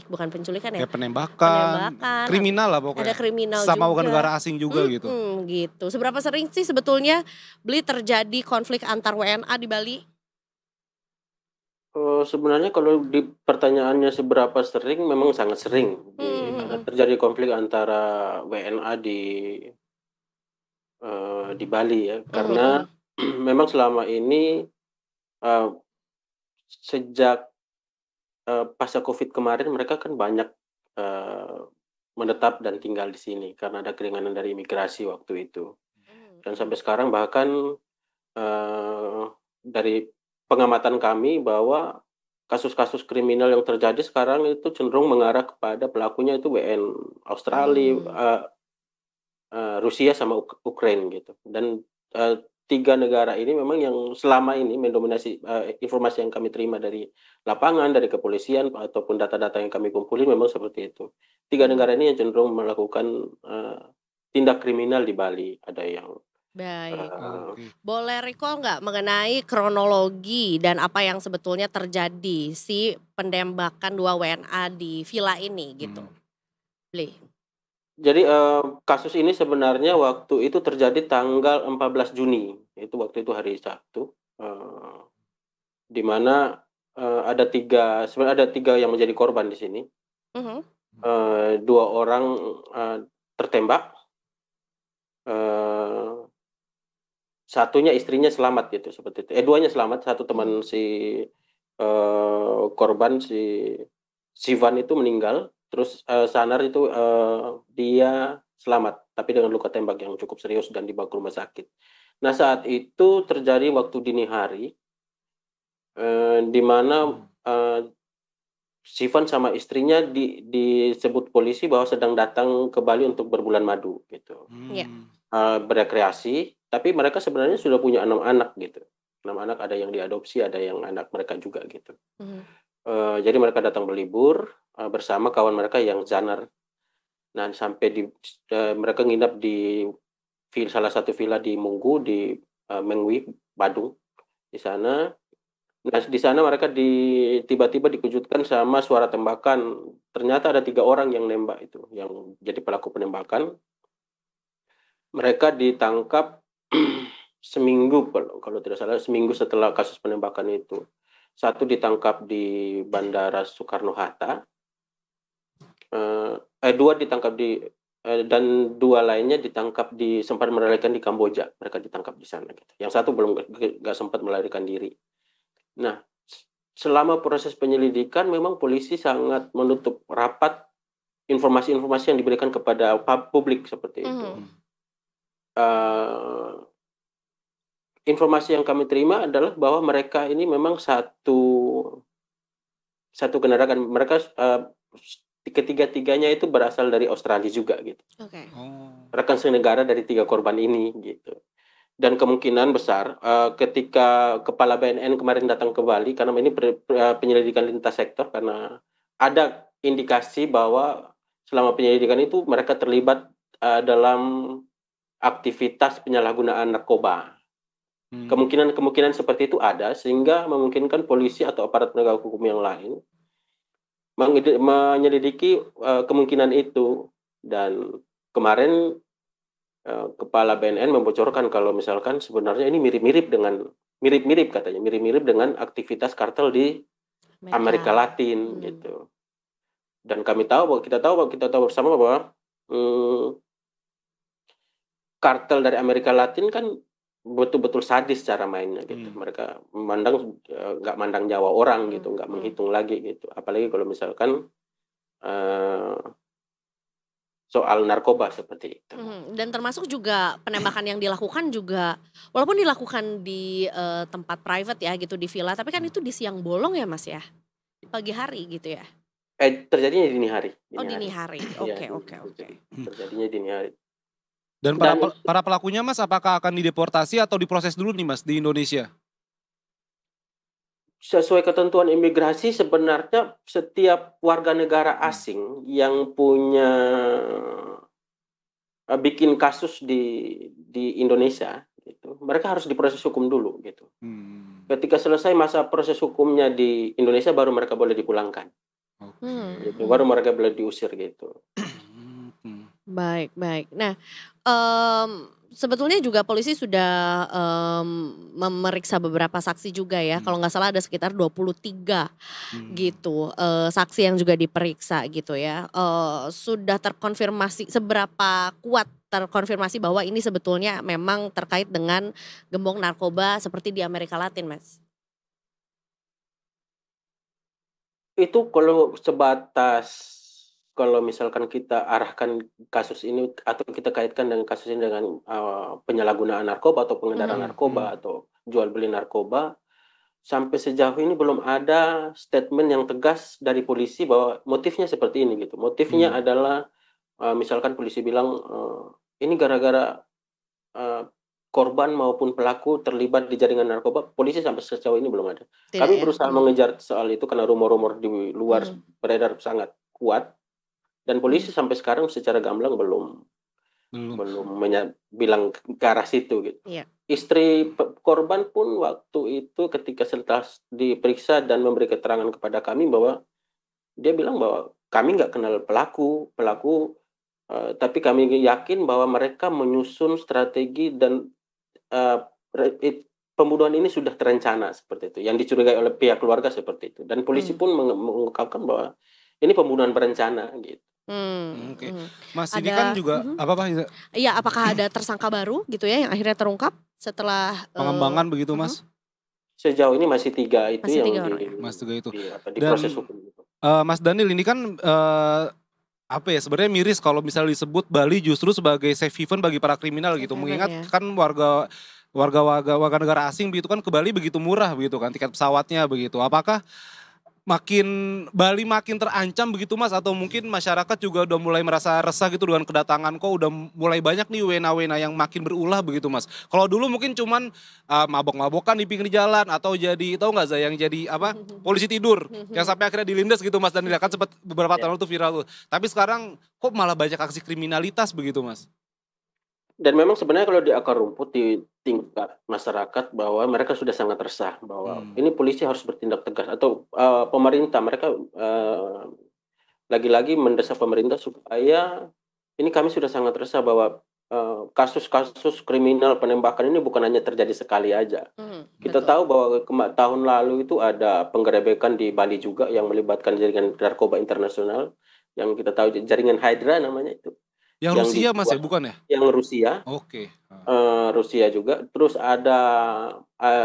bukan penculikan ya, penembakan, kriminal lah pokoknya. Ada kriminal sama juga. warga negara asing juga gitu. Gitu. Seberapa sering sih sebetulnya Bli terjadi konflik antar WNA di Bali? Sebenarnya kalau di pertanyaannya seberapa sering, memang sangat sering terjadi konflik antara WNA di Bali ya, karena memang selama ini sejak pasca Covid kemarin mereka kan banyak menetap dan tinggal di sini karena ada keringanan dari imigrasi waktu itu. Dan sampai sekarang bahkan dari pengamatan kami bahwa kasus-kasus kriminal yang terjadi sekarang itu cenderung mengarah kepada pelakunya itu WN Australia, Rusia sama Ukraina gitu. Dan 3 negara ini memang yang selama ini mendominasi informasi yang kami terima dari lapangan, dari kepolisian ataupun data-data yang kami kumpulin memang seperti itu. 3 negara ini yang cenderung melakukan tindak kriminal di Bali. Ada yang Baik. Oke. Boleh recall nggak mengenai kronologi dan apa yang sebetulnya terjadi si penembakan 2 WNA di villa ini gitu? Boleh. Jadi kasus ini sebenarnya waktu itu terjadi tanggal 14 Juni. Itu waktu itu hari Sabtu. Di mana sebenarnya ada 3 yang menjadi korban di sini. 2 orang tertembak. Satunya istrinya selamat gitu seperti itu. 2-nya selamat, satu teman si korban si Sivan itu meninggal, terus Sanar itu dia selamat tapi dengan luka tembak yang cukup serius dan dibawa ke rumah sakit. Nah, saat itu terjadi waktu dini hari di mana Sivan sama istrinya disebut polisi bahwa sedang datang ke Bali untuk berbulan madu gitu. Iya. Berekreasi, tapi mereka sebenarnya sudah punya 6 anak gitu. 6 anak, ada yang diadopsi, ada yang anak mereka juga gitu. Jadi mereka datang berlibur bersama kawan mereka yang Zanar. Nah, sampai mereka nginap di salah satu villa di Munggu di Mengwi, Badung. Di sana. Nah, di sana mereka tiba-tiba dikejutkan sama suara tembakan. Ternyata ada 3 orang yang nembak itu, yang jadi pelaku penembakan. Mereka ditangkap seminggu kalau tidak salah, seminggu setelah kasus penembakan itu. Satu ditangkap di Bandara Soekarno-Hatta, 2 ditangkap dan 2 lainnya ditangkap sempat melarikan di Kamboja. Mereka ditangkap di sana gitu. Yang satu belum nggak sempat melarikan diri. Nah, selama proses penyelidikan memang polisi sangat menutup rapat informasi-informasi yang diberikan kepada publik seperti itu. Informasi yang kami terima adalah bahwa mereka ini memang satu kendaraan. Mereka ketiga-tiganya itu berasal dari Australia juga gitu. Rekan senegara dari 3 korban ini gitu. Dan kemungkinan besar ketika Kepala BNN kemarin datang ke Bali, karena ini penyelidikan lintas sektor, karena ada indikasi bahwa selama penyelidikan itu mereka terlibat dalam aktivitas penyalahgunaan narkoba. Kemungkinan seperti itu ada, sehingga memungkinkan polisi atau aparat penegak hukum yang lain menyelidiki kemungkinan itu. Dan kemarin Kepala BNN membocorkan kalau misalkan sebenarnya ini mirip-mirip dengan aktivitas kartel di Amerika Latin gitu. Dan kita tahu bersama bahwa kartel dari Amerika Latin kan betul-betul sadis cara mainnya gitu. Mereka nggak mandang nyawa orang gitu, nggak menghitung lagi gitu. Apalagi kalau misalkan soal narkoba seperti itu. Dan termasuk juga penembakan yang dilakukan juga, walaupun dilakukan di tempat private ya gitu, di villa, tapi kan itu di siang bolong ya Mas ya? Pagi hari gitu ya? Terjadinya dini hari. Dini hari. Oke. Terjadinya dini hari. Dan para pelakunya Mas, apakah akan dideportasi atau diproses dulu nih Mas di Indonesia? Sesuai ketentuan imigrasi sebenarnya setiap warga negara asing yang punya bikin kasus di Indonesia gitu, mereka harus diproses hukum dulu gitu. Ketika selesai masa proses hukumnya di Indonesia baru mereka boleh dipulangkan. Gitu, baru mereka boleh diusir gitu. Baik. Nah, sebetulnya juga polisi sudah memeriksa beberapa saksi juga ya. Kalau nggak salah ada sekitar 23 gitu saksi yang juga diperiksa gitu ya. Sudah terkonfirmasi, seberapa kuat terkonfirmasi bahwa ini sebetulnya memang terkait dengan gembong narkoba seperti di Amerika Latin, Mas? Itu kalau misalkan kita arahkan kasus ini atau kita kaitkan dengan kasus ini dengan penyalahgunaan narkoba atau pengedaraan narkoba atau jual beli narkoba, sampai sejauh ini belum ada statement yang tegas dari polisi bahwa motifnya seperti ini gitu. Motifnya adalah misalkan polisi bilang ini gara-gara korban maupun pelaku terlibat di jaringan narkoba, polisi sampai sejauh ini belum ada. Kami berusaha mengejar soal itu karena rumor-rumor di luar beredar sangat kuat, dan polisi sampai sekarang secara gamblang belum bilang ke arah situ gitu. Istri korban pun waktu itu ketika setelah diperiksa dan memberi keterangan kepada kami bahwa dia bilang bahwa kami nggak kenal pelaku, tapi kami yakin bahwa mereka menyusun strategi dan pembunuhan ini sudah terencana seperti itu, yang dicurigai oleh pihak keluarga seperti itu, dan polisi pun mengungkapkan bahwa ini pembunuhan berencana gitu. Oke. Mas ini kan juga apa? Iya, apakah ada tersangka baru gitu ya yang akhirnya terungkap setelah pengembangan begitu, Mas? Sejauh ini masih 3 itu masih yang 3 itu. Di proses hukum itu. Mas Daniel, ini kan apa ya, sebenarnya miris kalau misalnya disebut Bali justru sebagai safe haven bagi para kriminal gitu. Mengingat kan warga negara asing begitu kan ke Bali begitu murah begitu kan tiket pesawatnya begitu. Apakah Bali makin terancam begitu, Mas, atau mungkin masyarakat juga udah mulai merasa resah gitu dengan kedatangan kok udah mulai banyak nih wena-wena yang makin berulah begitu, Mas. Kalau dulu mungkin cuman mabok-mabokan di pinggir jalan atau jadi tahu nggak Zay yang jadi polisi tidur yang sampai akhirnya dilindas gitu, Mas, dan kan sempat beberapa tahun itu viral tuh. Tapi sekarang kok malah banyak aksi kriminalitas begitu, Mas. Dan memang sebenarnya kalau di akar rumput di tingkat masyarakat bahwa mereka sudah sangat resah bahwa ini polisi harus bertindak tegas atau pemerintah mereka lagi-lagi mendesak pemerintah supaya ini kami sudah sangat resah bahwa kasus-kasus kriminal penembakan ini bukan hanya terjadi sekali aja. Kita tahu bahwa tahun lalu itu ada penggerebekan di Bali juga yang melibatkan jaringan narkoba internasional yang kita tahu jaringan Hydra namanya itu. Yang Rusia, Mas, ya, bukan ya? Yang Rusia. Oke. Rusia juga. Terus ada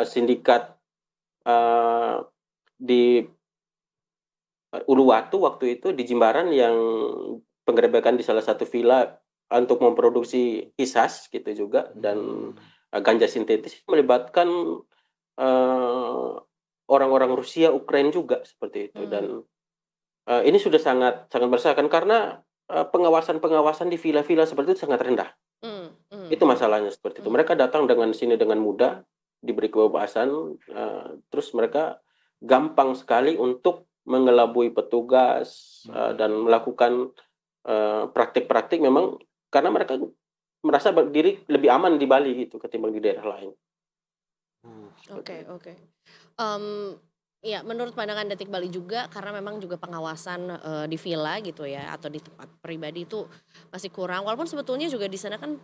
sindikat di Uluwatu waktu itu di Jimbaran yang penggerebekan di salah satu villa untuk memproduksi hisas gitu juga dan ganja sintetis melibatkan orang-orang Rusia, Ukraina juga seperti itu. Dan ini sudah sangat meresahkan karena pengawasan di villa-villa seperti itu sangat rendah. Itu masalahnya seperti itu. Mereka datang dengan mudah, diberi kebebasan, terus mereka gampang sekali untuk mengelabui petugas dan melakukan praktik-praktik memang karena mereka merasa diri lebih aman di Bali gitu ketimbang di daerah lain. Oke. Ya, menurut pandangan Detik Bali juga karena memang juga pengawasan di villa gitu ya atau di tempat pribadi itu masih kurang. Walaupun sebetulnya juga di sana kan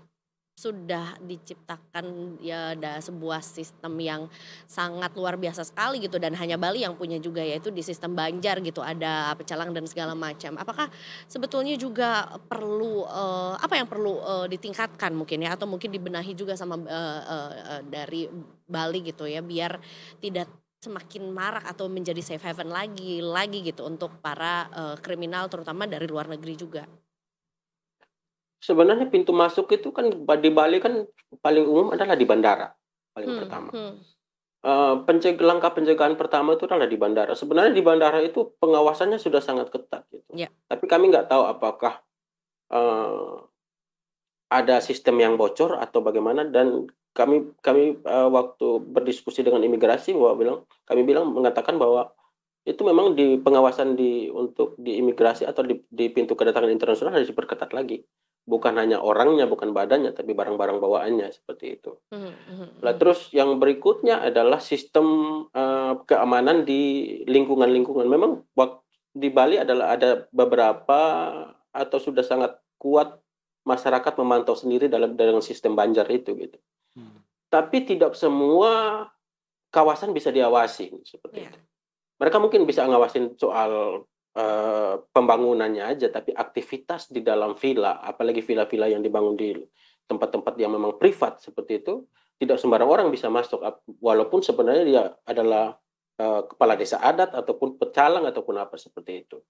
sudah diciptakan ya ada sebuah sistem yang sangat luar biasa sekali gitu dan hanya Bali yang punya juga yaitu di sistem Banjar gitu ada pecalang dan segala macam. Apakah sebetulnya juga perlu apa yang perlu ditingkatkan mungkin ya atau mungkin dibenahi juga sama dari Bali gitu ya biar tidak semakin marak atau menjadi safe haven lagi gitu untuk para kriminal terutama dari luar negeri juga. Sebenarnya pintu masuk itu kan di Bali kan paling umum adalah di bandara paling pertama. Langkah pencegahan pertama itu adalah di bandara. Sebenarnya di bandara itu pengawasannya sudah sangat ketat gitu. Tapi kami nggak tahu apakah ada sistem yang bocor atau bagaimana dan kami waktu berdiskusi dengan imigrasi kami mengatakan bahwa itu memang di pengawasan untuk di imigrasi atau di pintu kedatangan internasional harus diperketat lagi. Bukan hanya orangnya, bukan badannya, tapi barang-barang bawaannya seperti itu. Nah, terus yang berikutnya adalah sistem keamanan di lingkungan-lingkungan. Memang di Bali ada beberapa atau sudah sangat kuat masyarakat memantau sendiri dalam sistem Banjar itu gitu. Tapi tidak semua kawasan bisa diawasi seperti itu. Mereka mungkin bisa ngawasin soal pembangunannya aja, tapi aktivitas di dalam villa, apalagi villa-villa yang dibangun di tempat-tempat yang memang privat seperti itu, tidak sembarang orang bisa masuk. Walaupun sebenarnya dia adalah kepala desa adat ataupun pecalang ataupun apa seperti itu.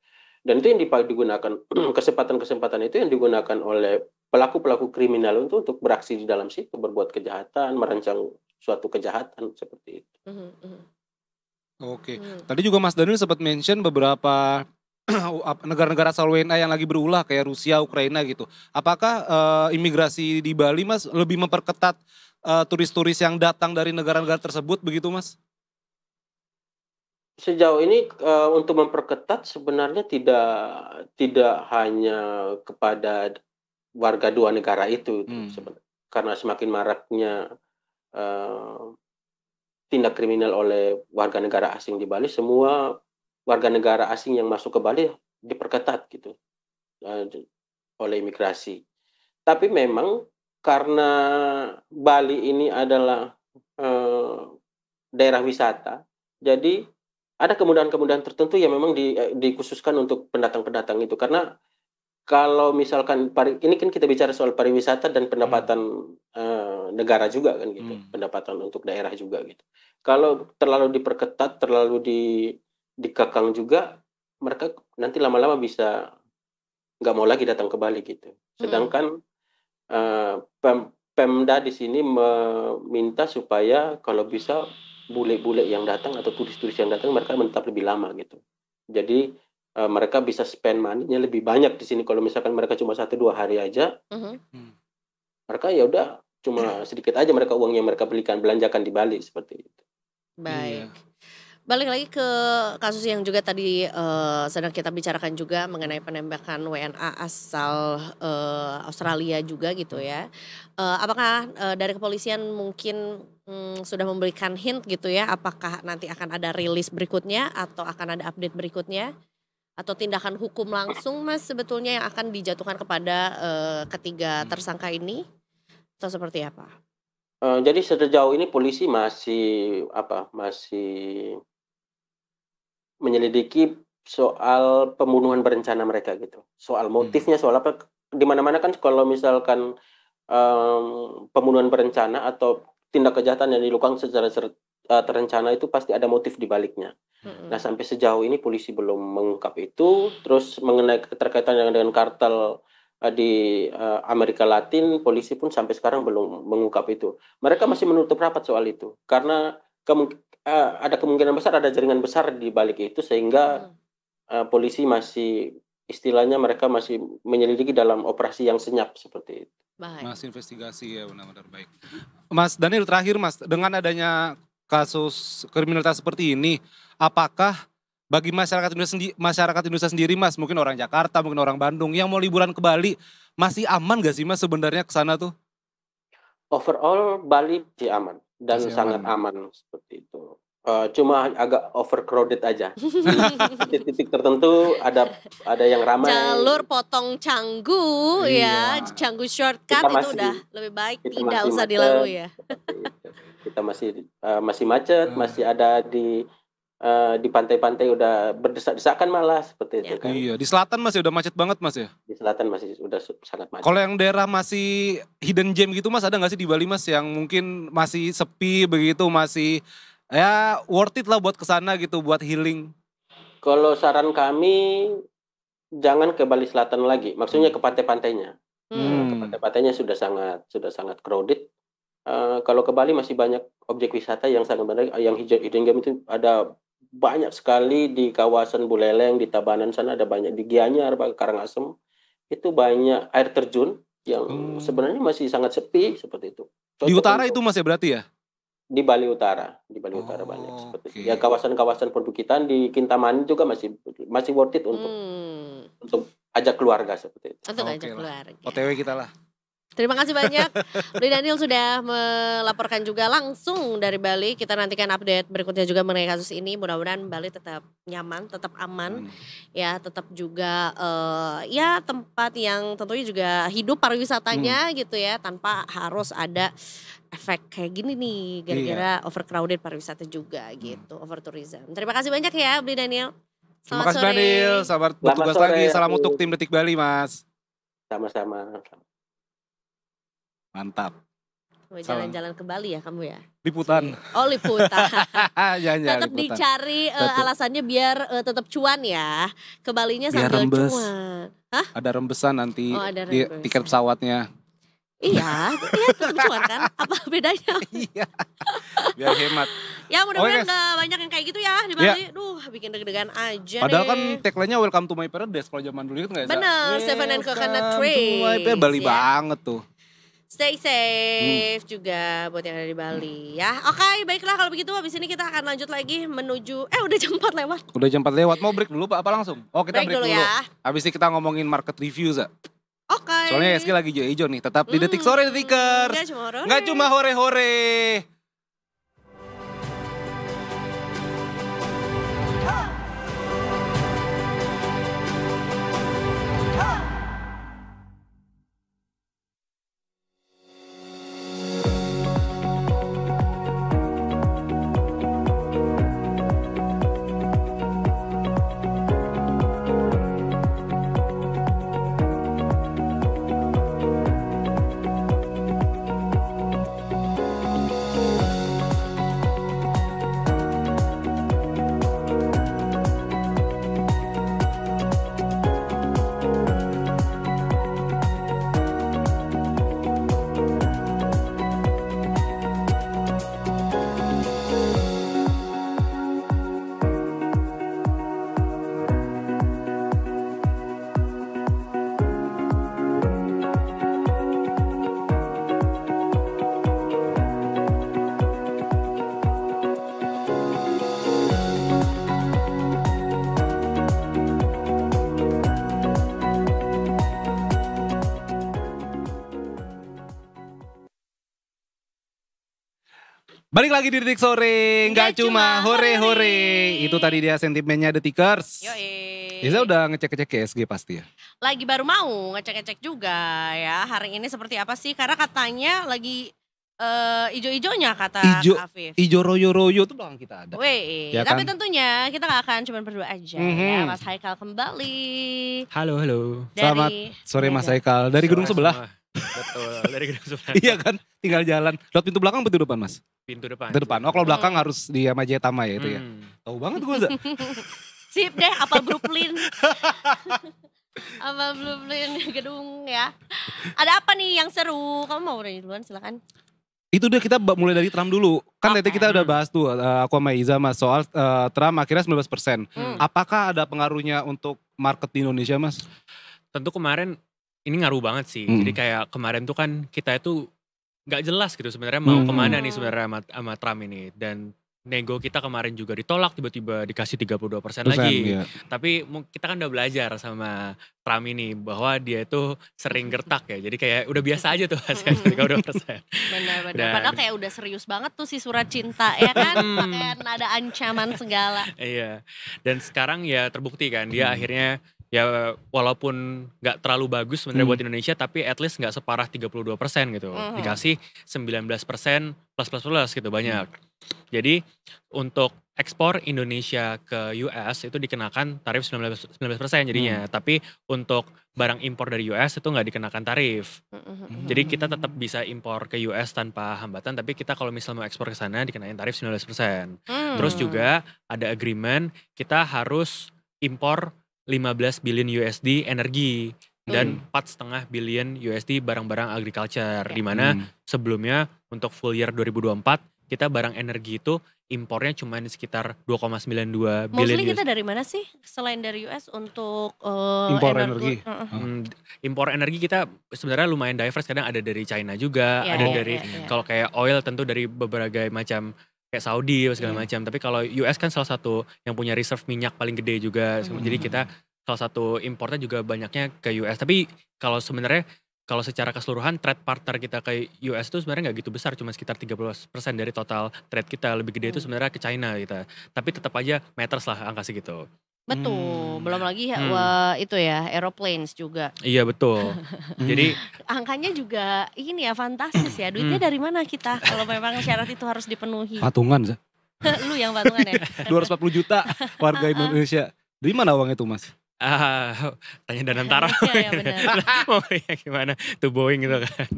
Dan itu yang digunakan kesempatan-kesempatan itu yang digunakan oleh pelaku-pelaku kriminal untuk beraksi di dalam situ, berbuat kejahatan, merancang suatu kejahatan seperti itu. Oke. Tadi juga Mas Daniel sempat mention beberapa negara-negara asal WNA yang lagi berulah kayak Rusia, Ukraina gitu. Apakah imigrasi di Bali Mas lebih memperketat turis-turis yang datang dari negara-negara tersebut begitu Mas? Sejauh ini untuk memperketat sebenarnya tidak hanya kepada warga dua negara itu, karena semakin maraknya tindak kriminal oleh warga negara asing di Bali, semua warga negara asing yang masuk ke Bali diperketat gitu oleh imigrasi. Tapi memang karena Bali ini adalah daerah wisata, jadi ada kemudahan-kemudahan tertentu yang memang dikhususkan untuk pendatang-pendatang itu. Karena kalau misalkan ini kan kita bicara soal pariwisata dan pendapatan negara juga kan gitu, pendapatan untuk daerah juga gitu. Kalau terlalu diperketat, terlalu dikekang juga, mereka nanti lama-lama bisa nggak mau lagi datang ke Bali gitu. Sedangkan Pemda di sini meminta supaya kalau bisa bule-bule yang datang atau turis-turis yang datang mereka menetap lebih lama gitu. Jadi mereka bisa spend money-nya lebih banyak di sini. Kalau misalkan mereka cuma 1-2 hari aja, mereka ya udah cuma sedikit aja mereka uang yang mereka belanjakan di Bali seperti itu. Baik. Balik lagi ke kasus yang juga tadi sedang kita bicarakan juga mengenai penembakan WNA asal Australia juga gitu ya. Apakah dari kepolisian mungkin sudah memberikan hint gitu ya, apakah nanti akan ada rilis berikutnya atau akan ada update berikutnya? Atau tindakan hukum langsung Mas sebetulnya yang akan dijatuhkan kepada ketiga tersangka ini? Atau seperti apa? Jadi sejauh ini polisi masih menyelidiki soal pembunuhan berencana mereka gitu. Soal motifnya, soal apa, di mana-mana kan kalau misalkan pembunuhan berencana atau tindak kejahatan yang dilakukan secara terencana itu pasti ada motif di baliknya. Nah, sampai sejauh ini polisi belum mengungkap itu. Terus mengenai keterkaitan dengan kartel di Amerika Latin, polisi pun sampai sekarang belum mengungkap itu. Mereka masih menutup rapat soal itu karena ada kemungkinan besar ada jaringan besar di balik itu sehingga polisi masih istilahnya mereka masih menyelidiki dalam operasi yang senyap seperti itu. Baik. Masih investigasi ya, benar-benar baik. Mas Daniel, terakhir Mas, dengan adanya kasus kriminalitas seperti ini, apakah bagi masyarakat Indonesia sendiri Mas, mungkin orang Jakarta, mungkin orang Bandung yang mau liburan ke Bali, masih aman gak sih Mas sebenarnya ke sana tuh? Overall Bali masih aman dan Masih sangat aman. aman seperti itu. Cuma agak overcrowded aja. Di titik tertentu ada yang ramai. Jalur potong Canggu ya, Iya. Canggu shortcut Kita itu udah lebih baik kita tidak masih usah macet, dilalui ya. seperti itu. Kita masih macet, masih ada di pantai-pantai udah berdesak-desakan malah seperti itu kan. Iya, di selatan masih udah macet banget Mas ya? Di selatan masih udah sangat macet. Kalau yang daerah masih hidden gem gitu Mas, ada gak sih di Bali Mas yang mungkin masih sepi begitu, masih ya worth it lah buat kesana gitu, buat healing? Kalau saran kami jangan ke Bali Selatan lagi, maksudnya ke pantai-pantainya. Ke pantai-pantainya sudah sangat crowded. Kalau ke Bali masih banyak objek wisata yang sangat menarik, yang hidden gem itu ada banyak sekali di kawasan Buleleng, di Tabanan sana ada banyak, di Gianyar, Karangasem itu banyak air terjun yang sebenarnya masih sangat sepi seperti itu. Di utara itu Mas ya berarti ya? Di Bali Utara banyak seperti itu. Ya kawasan-kawasan perbukitan di Kintamani juga masih worth it untuk ajak keluarga seperti itu. Untuk ajak keluarga. OTW kita lah. Terima kasih banyak Bli Daniel sudah melaporkan juga langsung dari Bali. Kita nantikan update berikutnya juga mengenai kasus ini. Mudah-mudahan Bali tetap nyaman, tetap aman, ya tetap juga ya tempat yang tentunya juga hidup pariwisatanya gitu ya, tanpa harus ada efek kayak gini nih gara-gara overcrowded pariwisata juga gitu, overtourism. Terima kasih banyak ya Bli Daniel. Terima kasih Daniel, selamat bertugas lagi. Salam untuk tim Detik Bali Mas. Sama-sama. Mantap. Mau jalan-jalan ke Bali ya kamu ya? Liputan. Oh liputan. Jangan Tetap liputan. dicari alasannya biar tetap cuan ya. Ke Balinya Biar sambil rembes. cuan. Ada rembesan nanti Oh, ada di rembes. tiket pesawatnya. Iya, tetap cuan kan? Apa bedanya? Iya. Biar hemat. Ya mudah-mudahan Oke. gak banyak yang kayak gitu ya di Bali. Duh, bikin deg-degan aja Padahal kan nih. tagline-nya Welcome to my paradise kalau zaman dulu itu nggak bisa. Bener, Seven and Coconut Trees, Bali ya. banget tuh. Stay safe juga buat yang ada di Bali ya. Oke, baiklah kalau begitu habis ini kita akan lanjut lagi menuju udah jam 4 lewat. Udah jam 4 lewat, mau break dulu Pak apa langsung? Oh kita break dulu. ya. Habis ini kita ngomongin market review Za. Oke. Soalnya SG lagi hijau-hijau nih, tetap di Detik Sore Detikers. Nggak cuma hore-hore. Balik lagi di Detik Sore, nggak cuma hore-hore. Itu tadi dia sentimennya Detikers. Yoi. Iza udah ngecek-ngecek KSG pasti ya? Lagi baru mau ngecek-ngecek juga ya. Hari ini seperti apa sih? Karena katanya lagi ijo-ijonya kata Afif. Ijo royo-royo tuh belakang kita ada. Weh, Ya tapi kan? tentunya kita gak akan cuma berdua aja ya. Mas Haikal kembali. Halo. Selamat sore Mas Haikal, dari gedung Sore sebelah. semua. Betul, dari gedung sebelah. Iya kan, tinggal jalan. Lewat pintu belakang pintu depan Mas? Pintu depan. Pintu depan, oh kalau belakang harus di Majatama ya itu ya. Tahu banget gue Za. Sip deh, apa Brooklyn. Apa Brooklyn gedung ya. Ada apa nih yang seru? Kamu mau nanya duluan silakan. Itu udah kita mulai dari Trump dulu. Kan tadi kita udah bahas tuh, aku sama Iza Mas, soal Trump akhirnya 19%. Apakah ada pengaruhnya untuk market di Indonesia Mas? Tentu kemarin ini ngaruh banget sih. Jadi kayak kemarin tuh kan kita itu nggak jelas gitu sebenarnya mau kemana nih sebenarnya sama Trump ini. Dan nego kita kemarin juga ditolak, tiba-tiba dikasih 32% lagi. Iya. Tapi kita kan udah belajar sama Trump ini bahwa dia itu sering gertak ya. Jadi kayak udah biasa aja tuh hasilnya 32%. Benar-benar. Dan- Padahal kayak udah serius banget tuh si surat cinta ya kan. Pakai nada ancaman segala. Iya. Dan sekarang ya terbukti kan dia akhirnya ya walaupun nggak terlalu bagus sebenarnya buat Indonesia, tapi at least nggak separah 32% gitu. Dikasih 19% plus gitu banyak. Jadi untuk ekspor Indonesia ke US itu dikenakan tarif 19% jadinya. Tapi untuk barang impor dari US itu nggak dikenakan tarif. Jadi kita tetap bisa impor ke US tanpa hambatan, tapi kita kalau misalnya mau ekspor ke sana dikenain tarif 19%. Terus juga ada agreement kita harus impor 15 billion USD energi dan 4,5 billion USD barang-barang agriculture. Di mana sebelumnya untuk full year 2024 kita barang energi itu impornya cuma di sekitar 2,92 billion Mostly USD. kita dari mana sih selain dari US untuk Impor energi. Impor energi kita sebenarnya lumayan diverse, kadang ada dari China juga, Iya, ada iya, dari iya. kalau kayak oil tentu dari beberapa macam kayak Saudi segala macam. Tapi kalau US kan salah satu yang punya reserve minyak paling gede juga. Jadi kita salah satu impornya juga banyaknya ke US. Tapi kalau sebenarnya kalau secara keseluruhan trade partner kita ke US itu sebenarnya nggak gitu besar, cuma sekitar 30% dari total trade kita. Lebih gede itu sebenarnya ke China kita. Tapi tetap aja matters lah angka segitu. Betul, belum lagi itu ya aeroplanes juga. Iya betul. Jadi Angkanya juga ini ya fantastis ya. Duitnya dari mana kita kalau memang syarat itu harus dipenuhi? Patungan Za. Lu yang patungan ya. 240 juta warga Indonesia. Dari mana uang itu Mas? Tanya Danantara Iya benar. mau ya gimana tuh Boeing gitu kan.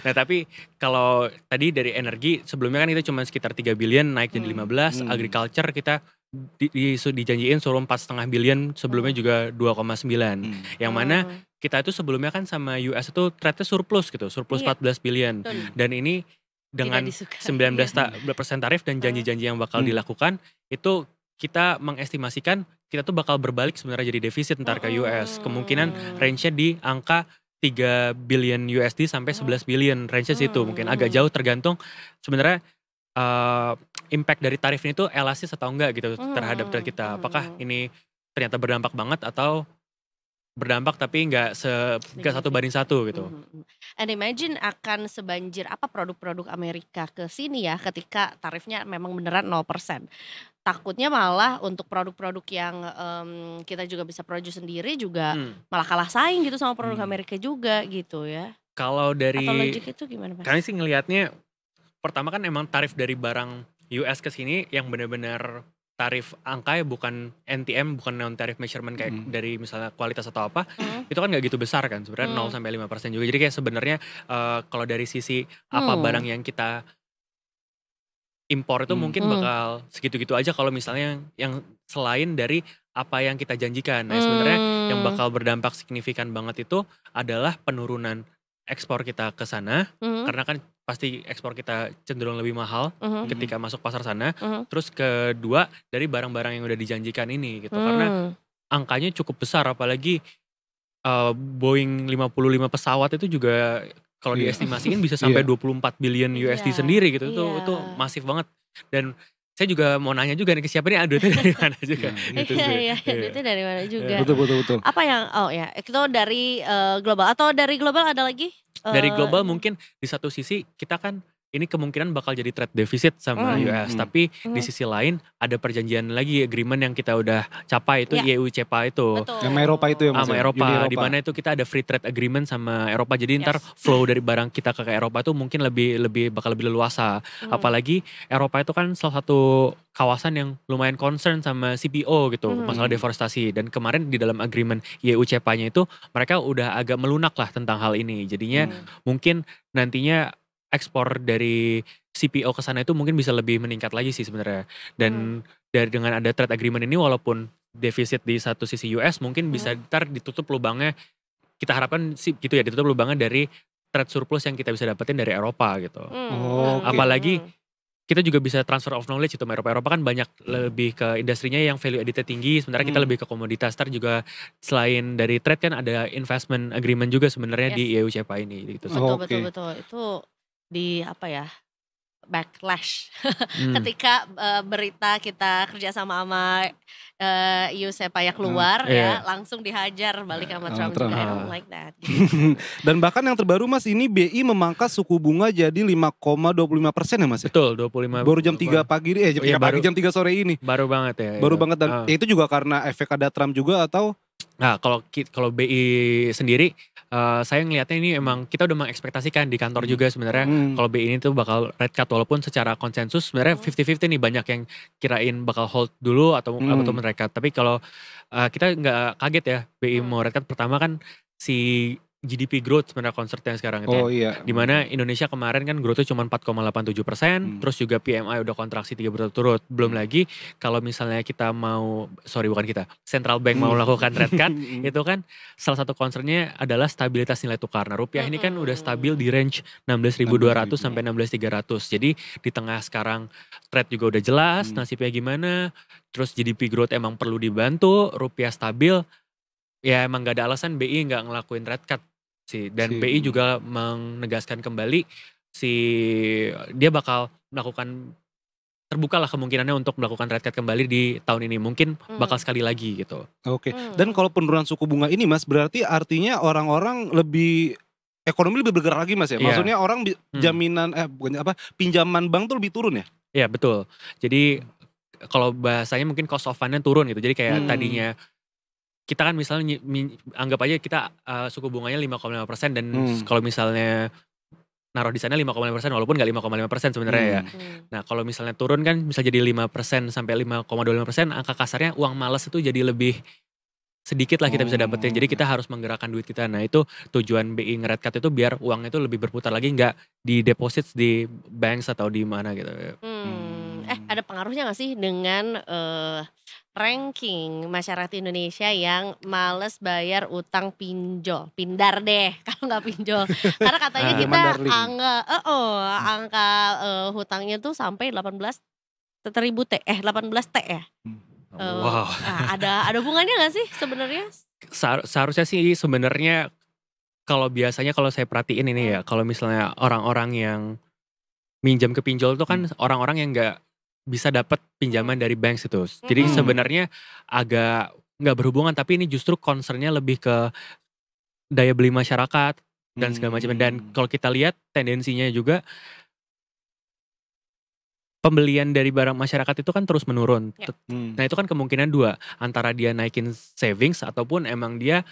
Nah tapi kalau tadi dari energi sebelumnya kan itu cuma sekitar 3 billion naik jadi 15, agriculture kita dijanjiin suruh 4,5 billion, sebelumnya juga 2,9. Yang mana kita itu sebelumnya kan sama US itu trade-nya surplus gitu, surplus 14 billion. Dan ini dengan 19% tarif dan janji-janji yang bakal dilakukan, itu kita mengestimasikan kita tuh bakal berbalik sebenarnya jadi defisit ntar ke US. Kemungkinan range-nya di angka 3 billion USD sampai 11 billion, range-nya situ. Mungkin agak jauh tergantung sebenarnya impact dari tarif ini tuh elastis atau enggak gitu terhadap trade kita. Apakah ini ternyata berdampak banget atau berdampak tapi nggak satu banding satu gitu. And imagine akan sebanjir apa produk-produk Amerika ke sini ya ketika tarifnya memang beneran 0%. Takutnya malah untuk produk-produk yang kita juga bisa produce sendiri juga malah kalah saing gitu sama produk Amerika juga gitu ya. Kalau dari atau logik itu gimana Mas? Kami sih ngelihatnya pertama kan emang tarif dari barang US ke sini yang benar-benar tarif angka ya, bukan NTM, bukan non tarif measurement kayak dari misalnya kualitas atau apa, itu kan nggak gitu besar kan sebenarnya 0-5% juga. Jadi kayak sebenarnya kalau dari sisi apa barang yang kita impor itu mungkin bakal segitu-gitu aja kalau misalnya yang selain dari apa yang kita janjikan. Nah sebenarnya yang bakal berdampak signifikan banget itu adalah penurunan ekspor kita ke sana, karena kan pasti ekspor kita cenderung lebih mahal ketika masuk pasar sana. Terus kedua dari barang-barang yang udah dijanjikan ini gitu, karena angkanya cukup besar, apalagi Boeing 55 pesawat itu juga kalau diestimasikan bisa sampai 24 billion USD sendiri gitu. Itu masif banget. Dan saya juga mau nanya juga nih ke siapa nih, duitnya dari mana juga. Gitu Iya, duitnya dari mana juga. Betul. Apa yang, itu dari global atau dari global ada lagi? Dari global mungkin di satu sisi kita kan ini kemungkinan bakal jadi trade deficit sama US. Tapi di sisi lain ada perjanjian lagi, agreement yang kita udah capai itu EU CEPA itu. Betul. Yang Eropa itu ya Mas? Sama Eropa, di mana itu kita ada free trade agreement sama Eropa. Jadi ntar flow dari barang kita ke Eropa itu mungkin bakal lebih leluasa. Apalagi Eropa itu kan salah satu kawasan yang lumayan concern sama CPO gitu, masalah deforestasi. Dan kemarin di dalam agreement EU CEPA-nya itu mereka udah agak melunak lah tentang hal ini. Jadinya mungkin nantinya ekspor dari CPO ke sana itu mungkin bisa lebih meningkat lagi sih sebenarnya. Dan dengan ada trade agreement ini, walaupun defisit di satu sisi US, mungkin bisa ntar ditutup lubangnya. Kita harapkan sih gitu ya, ditutup lubangnya dari trade surplus yang kita bisa dapetin dari Eropa gitu. Apalagi kita juga bisa transfer of knowledge itu. Eropa kan banyak lebih ke industrinya yang value added tinggi, sementara kita lebih ke komoditas. Ntar juga selain dari trade kan ada investment agreement juga sebenarnya di EU CEPA ini gitu. Betul. Itu di apa ya, backlash ketika berita kita kerja sama EU CEPA ya keluar ya, langsung dihajar balik sama Trump juga. I don't like that. Dan bahkan yang terbaru Mas, ini BI memangkas suku bunga jadi 5,25% ya Mas? Betul, 25. Baru jam 3 pagi jam 3 sore ini. Baru banget ya. Baru banget, dan itu juga karena efek ada Trump juga atau? Nah kalau BI sendiri, saya ngelihatnya ini emang kita udah mengekspektasikan di kantor juga sebenarnya kalau BI ini tuh bakal rate cut, walaupun secara konsensus sebenarnya 50-50 nih, banyak yang kirain bakal hold dulu atau mereka. Tapi kalau kita nggak kaget ya BI mau rate cut. Pertama kan si GDP growth sebenarnya concernnya sekarang itu. Dimana Indonesia kemarin kan growth-nya cuma 4,87%, terus juga PMI udah kontraksi 3 berturut-turut. Belum lagi kalau misalnya kita Central Bank mau melakukan rate cut, itu kan salah satu concernnya adalah stabilitas nilai tukar. Nah rupiah ini kan udah stabil di range 16.200 sampai 16.300. Jadi di tengah sekarang trade juga udah jelas nasibnya gimana, terus GDP growth emang perlu dibantu, rupiah stabil, ya emang gak ada alasan BI gak ngelakuin rate cut sih. Dan BI juga menegaskan kembali dia bakal melakukan, terbuka lah kemungkinannya untuk melakukan rate cut kembali di tahun ini. Mungkin bakal sekali lagi gitu. Dan kalau penurunan suku bunga ini Mas, berarti artinya orang-orang ekonomi lebih bergerak lagi Mas ya? Maksudnya orang pinjaman bank tuh lebih turun ya? Iya betul. Jadi kalau bahasanya mungkin cost of fund-nya turun gitu. Jadi kayak tadinya kita kan misalnya anggap aja kita suku bunganya 5,5% dan kalau misalnya naruh di sana 5,5% walaupun gak 5,5% sebenarnya ya. Nah kalau misalnya turun kan bisa jadi 5% sampai 5,25%, angka kasarnya uang malas itu jadi lebih sedikit lah kita bisa dapetin. Jadi kita harus menggerakkan duit kita. Nah itu tujuan BI nge-red card itu biar uangnya itu lebih berputar lagi, nggak di deposit di banks atau di mana gitu. Ada pengaruhnya gak sih dengan ranking masyarakat Indonesia yang males bayar utang pinjol? Pindar deh kalau nggak pinjol. Karena katanya kita angka hutangnya tuh sampai 18 T ya. Wow. Ada hubungannya gak sih sebenarnya? Seharusnya sih sebenarnya kalau biasanya kalau saya perhatiin ini ya, kalau misalnya orang-orang yang minjam ke pinjol itu kan orang-orang yang nggak bisa dapat pinjaman dari bank itu. Jadi sebenarnya agak nggak berhubungan, tapi ini justru concernnya lebih ke daya beli masyarakat dan segala macam. Dan kalau kita lihat tendensinya juga pembelian dari barang masyarakat itu kan terus menurun. Nah itu kan kemungkinan dua, antara dia naikin savings ataupun emang dia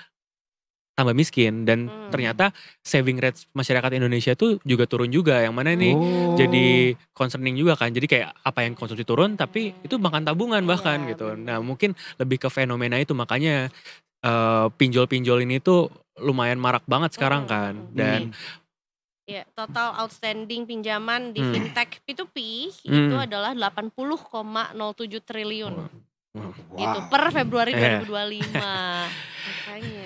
tambah miskin. Dan ternyata saving rate masyarakat Indonesia itu juga turun juga, yang mana ini jadi concerning juga kan. Jadi kayak apa yang konsumsi turun tapi itu makan tabungan bahkan gitu. Nah mungkin lebih ke fenomena itu, makanya pinjol-pinjol ini tuh lumayan marak banget sekarang kan. Dan ya, total outstanding pinjaman di fintech P2P itu adalah 80,07 triliun. Gitu per Februari 2025. Makanya.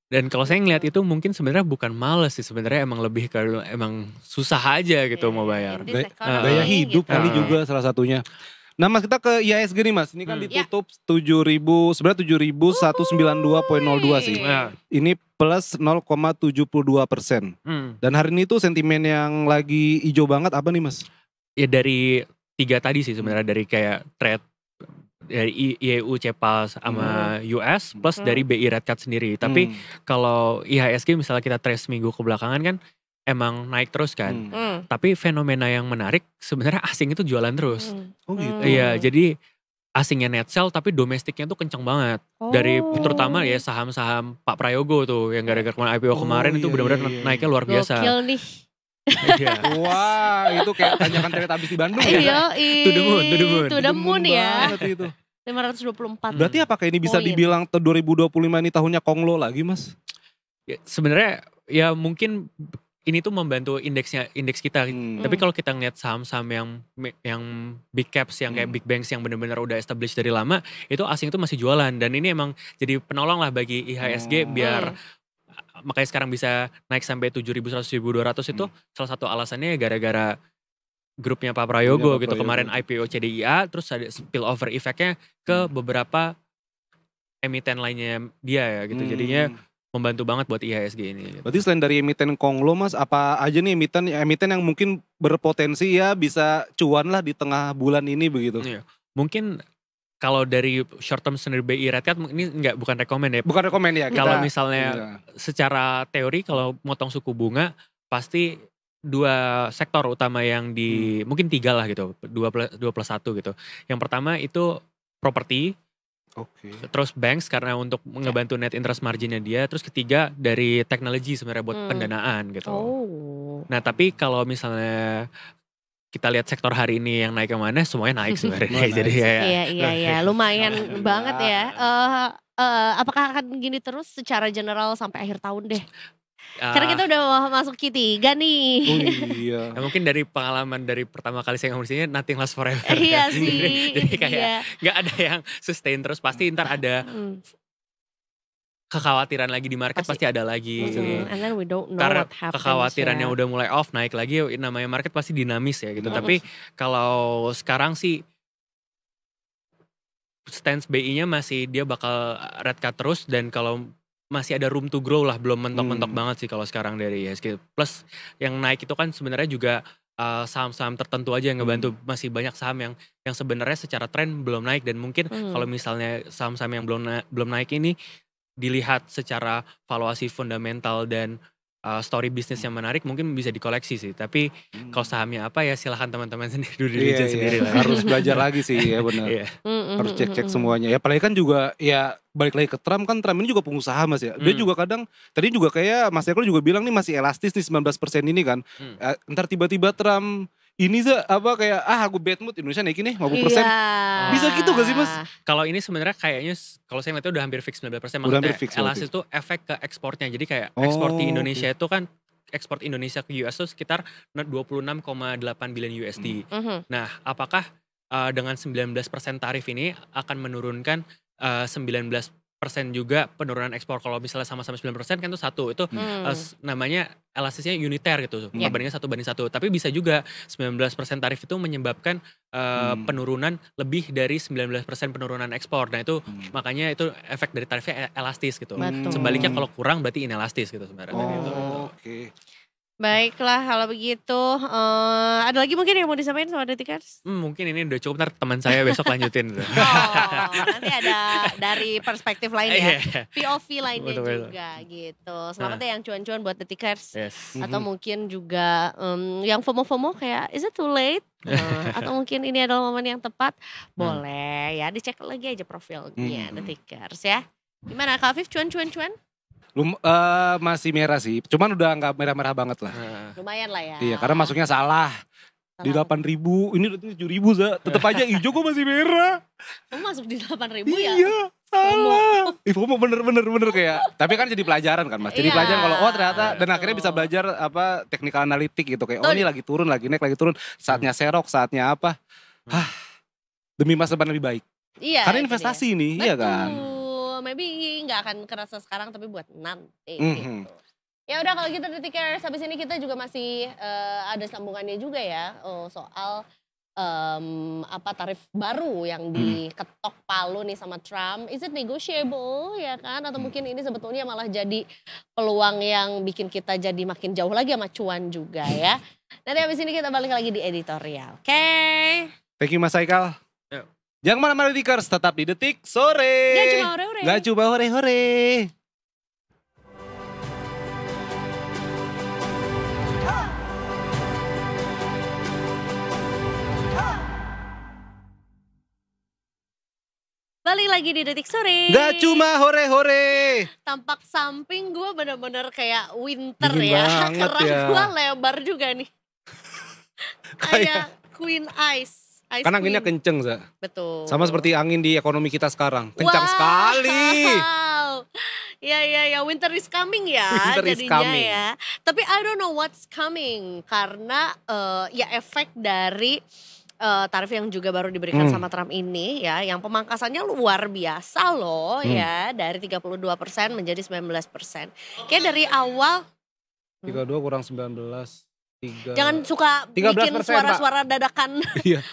Dan kalau saya ngeliat itu mungkin sebenarnya bukan males sih, sebenarnya emang lebih ke emang susah aja gitu mau bayar. Daya hidup kali juga salah satunya. Nah Mas, kita ke IHSG nih Mas. Ini kan ditutup 7.192.02 sih. Ini plus 0,72%. Dan hari ini tuh sentimen yang lagi hijau banget apa nih Mas? Ya dari 3 tadi sih sebenarnya, dari kayak trade dari IEU CEPAL sama US plus dari BI Red Card sendiri. Tapi kalau IHSG misalnya kita trace minggu kebelakangan kan emang naik terus kan. Tapi fenomena yang menarik sebenarnya asing itu jualan terus. Oh gitu. Iya, jadi asingnya net sell tapi domestiknya tuh kenceng banget. Dari terutama ya saham-saham Pak Prayogo tuh yang gara-gara IPO kemarin itu benar-benar naiknya luar biasa. Gokil nih. Wah, itu kayak tanjakan trade habis di Bandung ya. Iya, To the moon ya. Itu. 524. Berarti apakah ini bisa dibilang 2025 ini tahunnya Konglo lagi Mas? Ya, sebenarnya ya mungkin ini tuh membantu indeks kita. Tapi kalau kita ngeliat saham-saham yang big caps, yang kayak big banks yang benar-benar udah established dari lama, itu asing itu masih jualan. Dan ini emang jadi penolong lah bagi IHSG biar makanya sekarang bisa naik sampai 7.100, 7.200 itu salah satu alasannya gara-gara grupnya Pak Prayogo gitu. Kemarin IPO CDIA, terus ada spillover effect-nya ke beberapa emiten lainnya dia ya gitu. Jadinya membantu banget buat IHSG ini. Berarti selain dari emiten Konglo Mas, apa aja nih emiten yang mungkin berpotensi ya bisa cuan lah di tengah bulan ini begitu? Iya. Mungkin kalau dari short term sendiri BI Red Card ini bukan rekomend ya. Bukan rekomend ya. Kalau misalnya secara teori kalau motong suku bunga pasti 2 sektor utama yang mungkin 3 lah gitu, 2+1 gitu. Yang pertama itu properti. Terus banks karena untuk ngebantu net interest marginnya dia. Terus ketiga dari teknologi sebenarnya buat pendanaan gitu. Nah tapi kalau misalnya kita lihat sektor hari ini yang naik kemana, semuanya naik sebenarnya. Jadi Iya, lumayan banget ya. Apakah akan gini terus secara general sampai akhir tahun deh? Karena kita udah mau masuk Q3 nih. Oh iya. Ya, mungkin dari pengalaman dari pertama kali saya ngomong di sini, nothing lasts forever. Iya sih. Jadi kayak nggak ada yang sustain terus, pasti ntar ada kekhawatiran lagi di market, pasti ada lagi. And then we don't know Karena what happens. kekhawatiran yang udah mulai off, naik lagi, namanya market pasti dinamis ya gitu. Tapi kalau sekarang sih stance BI-nya masih dia bakal red card terus, dan kalau masih ada room to grow lah, belum mentok-mentok banget sih kalau sekarang dari IHSG. Plus yang naik itu kan sebenarnya juga saham-saham tertentu aja yang ngebantu. Masih banyak saham yang sebenarnya secara tren belum naik, dan mungkin kalau misalnya saham-saham yang belum naik ini dilihat secara valuasi fundamental dan story bisnis yang menarik, mungkin bisa dikoleksi sih. Tapi kalau sahamnya apa ya silahkan teman-teman sendiri sendiri lah. Harus belajar lagi sih ya benar. Harus cek-cek semuanya. Ya apalagi kan juga ya balik lagi ke Trump, kan Trump ini juga pengusaha Mas ya. Dia juga kadang tadi juga kayak Mas Eko juga bilang nih masih elastis nih 19% ini kan. Ntar tiba-tiba Trump ini apa kayak gue bad mood Indonesia naikin nih 50%. Iya. Bisa gitu gak sih Mas? Kalau ini sebenarnya kayaknya kalau saya ngeliatnya udah hampir fix 19%. Udah hampir Maksudnya fix elastis itu efek ke ekspornya. Jadi kayak ekspor di Indonesia itu kan ekspor Indonesia ke US itu sekitar 26,8 billion USD. Nah, apakah dengan 19% tarif ini akan menurunkan 19% juga penurunan ekspor? Kalau misalnya sama-sama 9% kan itu satu. Itu namanya elastisnya uniter gitu. Perbandingan 1:1. Tapi bisa juga 19% tarif itu menyebabkan penurunan lebih dari 19% penurunan ekspor. Nah itu makanya itu efek dari tarifnya elastis gitu. Sebaliknya kalau kurang berarti inelastis gitu sebenarnya. Gitu. Oke. Baiklah kalau begitu. Ada lagi mungkin yang mau disampaikan sama Detikers? Mungkin ini udah cukup, ntar teman saya besok lanjutin. Nanti ada dari perspektif lain ya. POV lainnya Betul. juga gitu. Selamat ya yang cuan-cuan buat Detikers. Yes. Atau mungkin juga yang FOMO-FOMO kayak is it too late? Atau mungkin ini adalah momen yang tepat. Boleh ya dicek lagi aja profilnya Detikers ya. Gimana Kak Afif, cuan? Masih merah sih, cuman udah nggak merah-merah banget lah. Lumayan lah ya. Iya, karena masuknya salah. Di 8.000, ini udah 7.000 tetep aja hijau kok masih merah. Kamu masuk di 8.000 ya? Iya, salah. FOMO bener kayak. Tapi kan jadi pelajaran kan Mas. Jadi Iya. pelajaran kalau ternyata dan akhirnya bisa belajar apa teknikal analitik gitu kayak ini lagi turun, lagi naik, lagi turun. Saatnya serok, saatnya apa? Demi masa depan lebih baik. Iya. Karena investasi ini, iya kan. Maybe nggak akan kerasa sekarang tapi buat nanti gitu. Ya udah kalau gitu Detikers, habis ini kita juga masih ada sambungannya juga ya soal tarif baru yang diketok palu nih sama Trump. Is it negotiable ya kan? Atau mungkin ini sebetulnya malah jadi peluang yang bikin kita jadi makin jauh lagi sama cuan juga ya. Nanti habis ini kita balik lagi di editorial. Oke. Thank you Mas Haikal. Jangan mana-mana Detikers, tetap di Detik Sore. Gak cuma hore-hore. Gak cuma hore-hore. Balik lagi di Detik Sore. Gak cuma hore-hore. Tampak samping gue bener-bener kayak winter Dingin ya. banget Kerah ya. gue lebar juga nih. Kayak Queen Ice. Karena anginnya kenceng, Za. Betul. Sama seperti angin di ekonomi kita sekarang. Kencang sekali. Ya, winter is coming ya. Winter is jadinya coming. ya. Tapi I don't know what's coming. Karena ya efek dari tarif yang juga baru diberikan sama Trump ini ya. Yang pemangkasannya luar biasa loh ya. Dari 32% menjadi 19%. Kayak dari awal. 32 kurang 19. Jangan suka 13%, bikin suara-suara dadakan. Iya.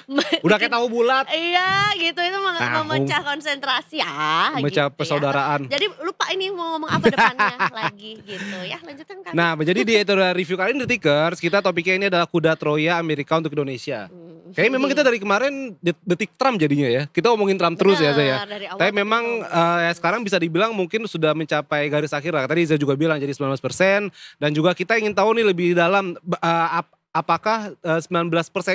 Udah kayak tahu bulat. Iya gitu, itu memecah konsentrasi ya. Memecah gitu persaudaraan. Ya. Jadi lupa ini mau ngomong apa depannya lagi gitu ya. Lanjutkan Kak. Nah jadi di editorial review kali ini Detikers, kita topiknya ini adalah kuda Troya Amerika untuk Indonesia. Kayaknya memang kita dari kemarin detik Trump jadinya ya. Kita ngomongin Trump terus ya Zaya. Tapi memang sekarang bisa dibilang mungkin sudah mencapai garis akhir lah. Tadi Zaya juga bilang jadi 19%. Dan juga kita ingin tahu nih lebih dalam apakah 19%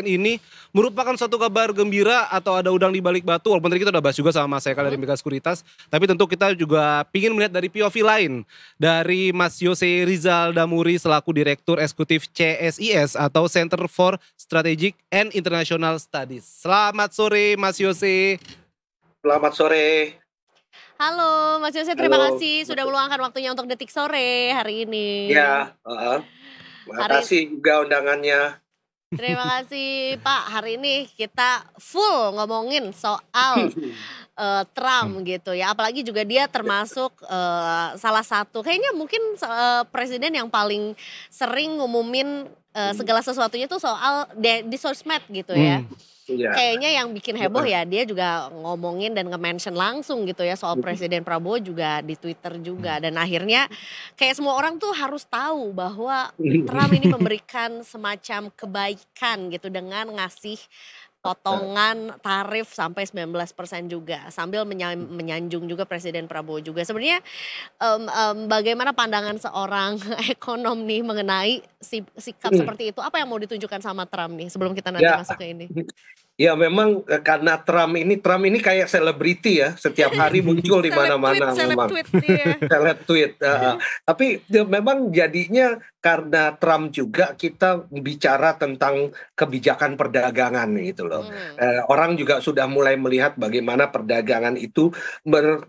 ini merupakan suatu kabar gembira atau ada udang di balik batu. Walaupun tadi kita udah bahas juga sama Mas Eka dari Mega Sekuritas. Tapi tentu kita juga ingin melihat dari POV lain. Dari Mas Yose Rizal Damuri selaku Direktur Eksekutif CSIS atau Center for Strategic and International Studies. Selamat sore Mas Yose. Selamat sore. Halo Mas Yose, terima kasih sudah meluangkan waktunya untuk Detik Sore hari ini. Ya, terima kasih juga undangannya. Terima kasih Pak, hari ini kita full ngomongin soal Trump gitu ya. Apalagi juga dia termasuk salah satu, kayaknya mungkin presiden yang paling sering ngumumin segala sesuatunya tuh soal di sosmed gitu ya. Iya. Kayaknya yang bikin heboh ya dia juga ngomongin dan nge-mention langsung gitu ya soal Presiden Prabowo juga di Twitter juga. Dan akhirnya kayak semua orang tuh harus tahu bahwa Trump ini memberikan semacam kebaikan gitu dengan ngasih potongan tarif sampai 19% juga sambil menyanjung juga Presiden Prabowo juga. Sebenarnya bagaimana pandangan seorang ekonom nih mengenai sikap seperti itu? Apa yang mau ditunjukkan sama Trump nih sebelum kita nanti masuk ke ini? Ya memang karena Trump ini kayak selebriti ya, setiap hari muncul di mana-mana memang. Seleb tweet. Tapi memang jadinya karena Trump juga kita bicara tentang kebijakan perdagangan gitu loh. Orang juga sudah mulai melihat bagaimana perdagangan itu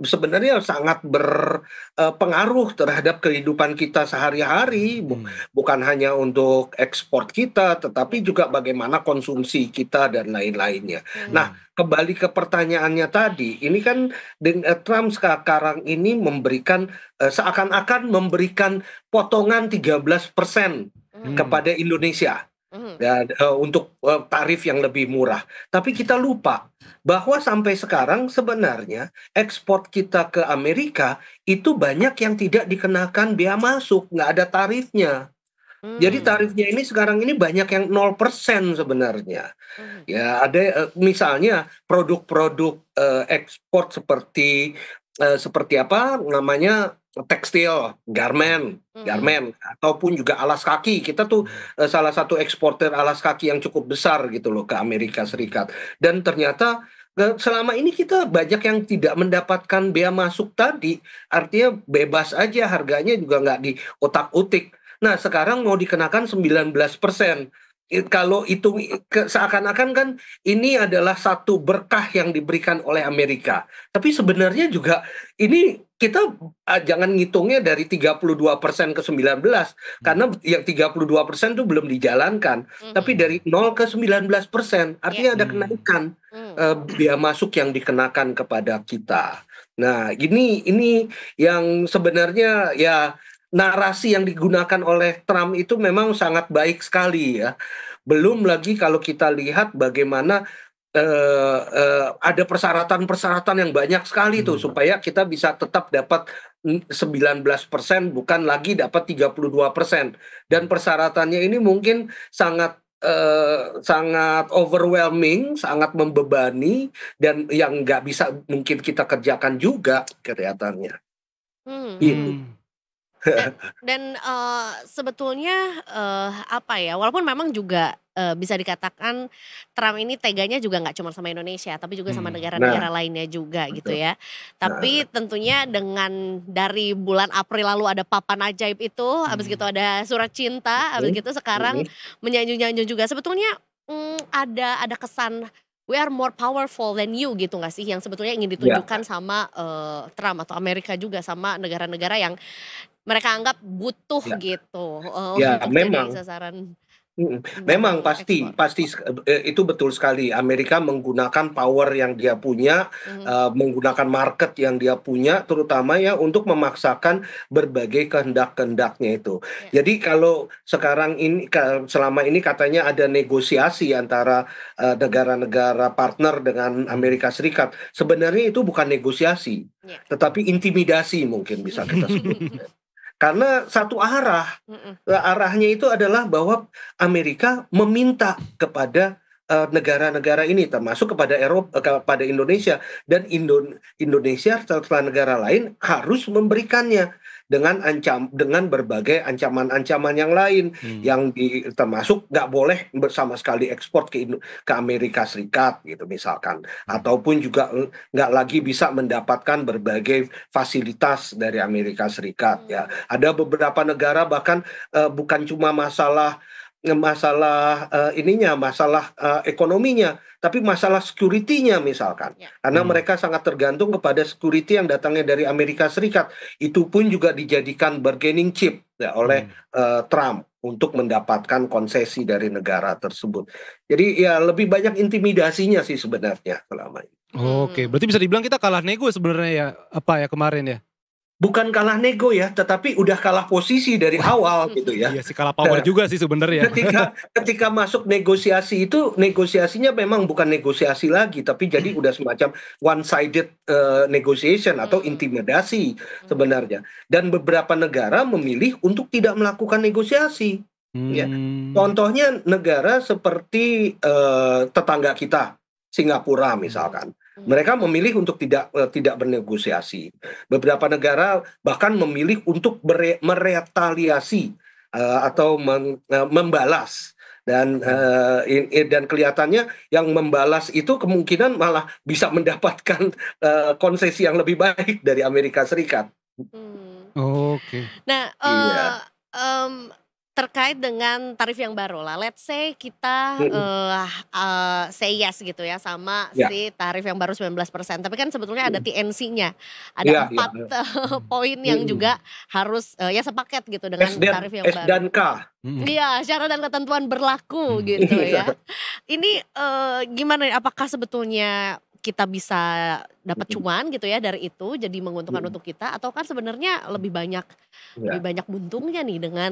sebenarnya sangat berpengaruh terhadap kehidupan kita sehari-hari, bukan hanya untuk ekspor kita, tetapi juga bagaimana konsumsi kita dan lain-lainnya. Nah, kembali ke pertanyaannya tadi, ini kan Trump sekarang ini memberikan seakan-akan memberikan potongan 13% kepada Indonesia dan untuk tarif yang lebih murah. Tapi kita lupa bahwa sampai sekarang sebenarnya ekspor kita ke Amerika itu banyak yang tidak dikenakan bea masuk, nggak ada tarifnya. Jadi tarifnya ini sekarang ini banyak yang 0% sebenarnya. Ya, ada misalnya produk-produk ekspor seperti apa namanya, tekstil, garment ataupun juga alas kaki. Kita tuh salah satu eksportir alas kaki yang cukup besar gitu loh ke Amerika Serikat. Dan ternyata selama ini kita banyak yang tidak mendapatkan bea masuk tadi, artinya bebas aja, harganya juga nggak diotak-utik. Nah, sekarang mau dikenakan 19%. Kalau itu seakan-akan kan ini adalah satu berkah yang diberikan oleh Amerika. Tapi sebenarnya juga ini kita jangan ngitungnya dari 32% ke 19, karena yang 32% itu belum dijalankan. Tapi dari 0 ke 19%, artinya ada kenaikan biaya masuk yang dikenakan kepada kita. Nah, ini yang sebenarnya ya narasi yang digunakan oleh Trump itu memang sangat baik sekali ya. Belum lagi kalau kita lihat bagaimana ada persyaratan-persyaratan yang banyak sekali tuh supaya kita bisa tetap dapat 19%, bukan lagi dapat 32%. Dan persyaratannya ini mungkin sangat overwhelming, sangat membebani, dan yang nggak bisa mungkin kita kerjakan juga kelihatannya. Gitu. Dan sebetulnya apa ya, walaupun memang juga bisa dikatakan Trump ini teganya juga nggak cuma sama Indonesia, tapi juga sama negara-negara lainnya juga gitu ya. Tapi tentunya dengan dari bulan April lalu ada papan ajaib itu, habis gitu ada surat cinta, habis gitu sekarang menyanjung-nyanjung juga. Sebetulnya ada kesan we are more powerful than you gitu nggak sih, yang sebetulnya ingin ditunjukkan sama Trump atau Amerika juga sama negara-negara yang mereka anggap butuh gitu untuk memang. jadi sasaran. Memang pasti itu betul sekali. Amerika menggunakan power yang dia punya, menggunakan market yang dia punya, terutama ya untuk memaksakan berbagai kehendak-kehendaknya itu. Jadi kalau sekarang ini, selama ini katanya ada negosiasi antara negara-negara partner dengan Amerika Serikat, sebenarnya itu bukan negosiasi, tetapi intimidasi mungkin bisa kita sebut. Karena satu arah, arahnya itu adalah bahwa Amerika meminta kepada negara-negara ini, termasuk kepada kepada Indonesia, dan Indonesia serta negara lain harus memberikannya dengan berbagai ancaman-ancaman yang lain, yang termasuk nggak boleh sama sekali ekspor ke Amerika Serikat gitu misalkan, ataupun juga nggak lagi bisa mendapatkan berbagai fasilitas dari Amerika Serikat ya. Ada beberapa negara bahkan bukan cuma masalah ekonominya, tapi masalah security-nya misalkan. Karena mereka sangat tergantung kepada security yang datangnya dari Amerika Serikat. Itu pun juga dijadikan bargaining chip ya, oleh Trump untuk mendapatkan konsesi dari negara tersebut. Jadi ya lebih banyak intimidasinya sih sebenarnya selama ini. Oke, berarti bisa dibilang kita kalah nego sebenarnya ya, kemarin ya? Bukan kalah nego ya, tetapi udah kalah posisi dari awal gitu ya. Iya sih, kalah power juga sih sebenarnya. Ketika masuk negosiasi itu, negosiasinya memang bukan negosiasi lagi, tapi jadi udah semacam one-sided negotiation atau intimidasi sebenarnya. Dan beberapa negara memilih untuk tidak melakukan negosiasi. Ya. Contohnya negara seperti tetangga kita, Singapura misalkan. Mereka memilih untuk tidak bernegosiasi. Beberapa negara bahkan memilih untuk meretaliasi atau membalas. Dan kelihatannya yang membalas itu kemungkinan malah bisa mendapatkan konsesi yang lebih baik dari Amerika Serikat. Oke. Nah, terkait dengan tarif yang baru lah. Let's say kita say yes gitu ya sama Ya, si tarif yang baru 19%. Tapi kan sebetulnya ada TNC-nya. ya, Ada ya. 4 poin yang juga harus ya sepaket gitu dengan tarif yang S baru. dan K. Iya, syarat dan ketentuan berlaku gitu ya. Ini gimana nih, apakah sebetulnya kita bisa dapat cuan gitu ya dari itu, jadi menguntungkan untuk kita, atau kan sebenarnya lebih banyak Ya. buntungnya nih dengan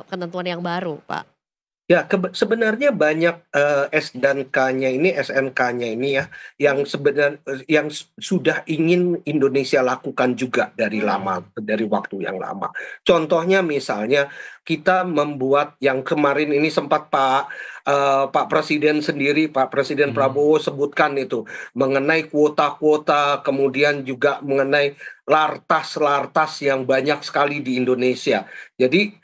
ketentuan yang baru, Pak? Ya, sebenarnya banyak S dan K-nya ini, SNK-nya ini ya, yang yang sudah ingin Indonesia lakukan juga dari lama, dari waktu yang lama. Contohnya misalnya kita membuat yang kemarin ini sempat Pak Presiden sendiri, Pak Presiden Prabowo sebutkan itu mengenai kuota-kuota, kemudian juga mengenai lartas-lartas yang banyak sekali di Indonesia. Jadi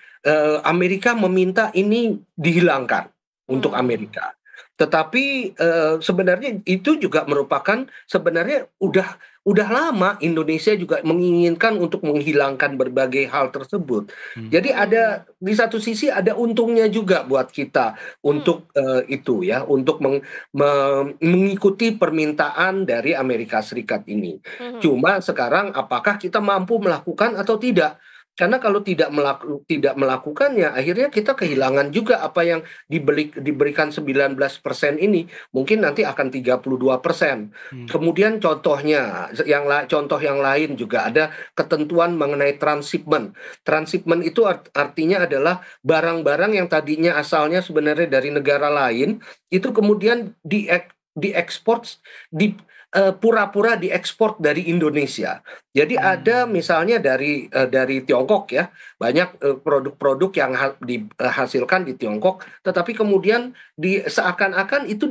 Amerika meminta ini dihilangkan untuk Amerika. Tetapi sebenarnya itu juga merupakan sebenarnya udah lama Indonesia juga menginginkan untuk menghilangkan berbagai hal tersebut. Jadi ada di satu sisi ada untungnya juga buat kita untuk itu ya, untuk mengikuti permintaan dari Amerika Serikat ini. Cuma sekarang apakah kita mampu melakukan atau tidak? Karena kalau tidak melakukannya, akhirnya kita kehilangan juga apa yang diberikan 19% ini, mungkin nanti akan 32%. Kemudian contoh yang lain juga ada ketentuan mengenai transshipment. Transshipment itu artinya adalah barang-barang yang tadinya asalnya sebenarnya dari negara lain, itu kemudian diekspor, pura-pura diekspor dari Indonesia. Jadi ada misalnya dari Tiongkok ya, banyak produk-produk yang dihasilkan di Tiongkok, tetapi kemudian seakan-akan itu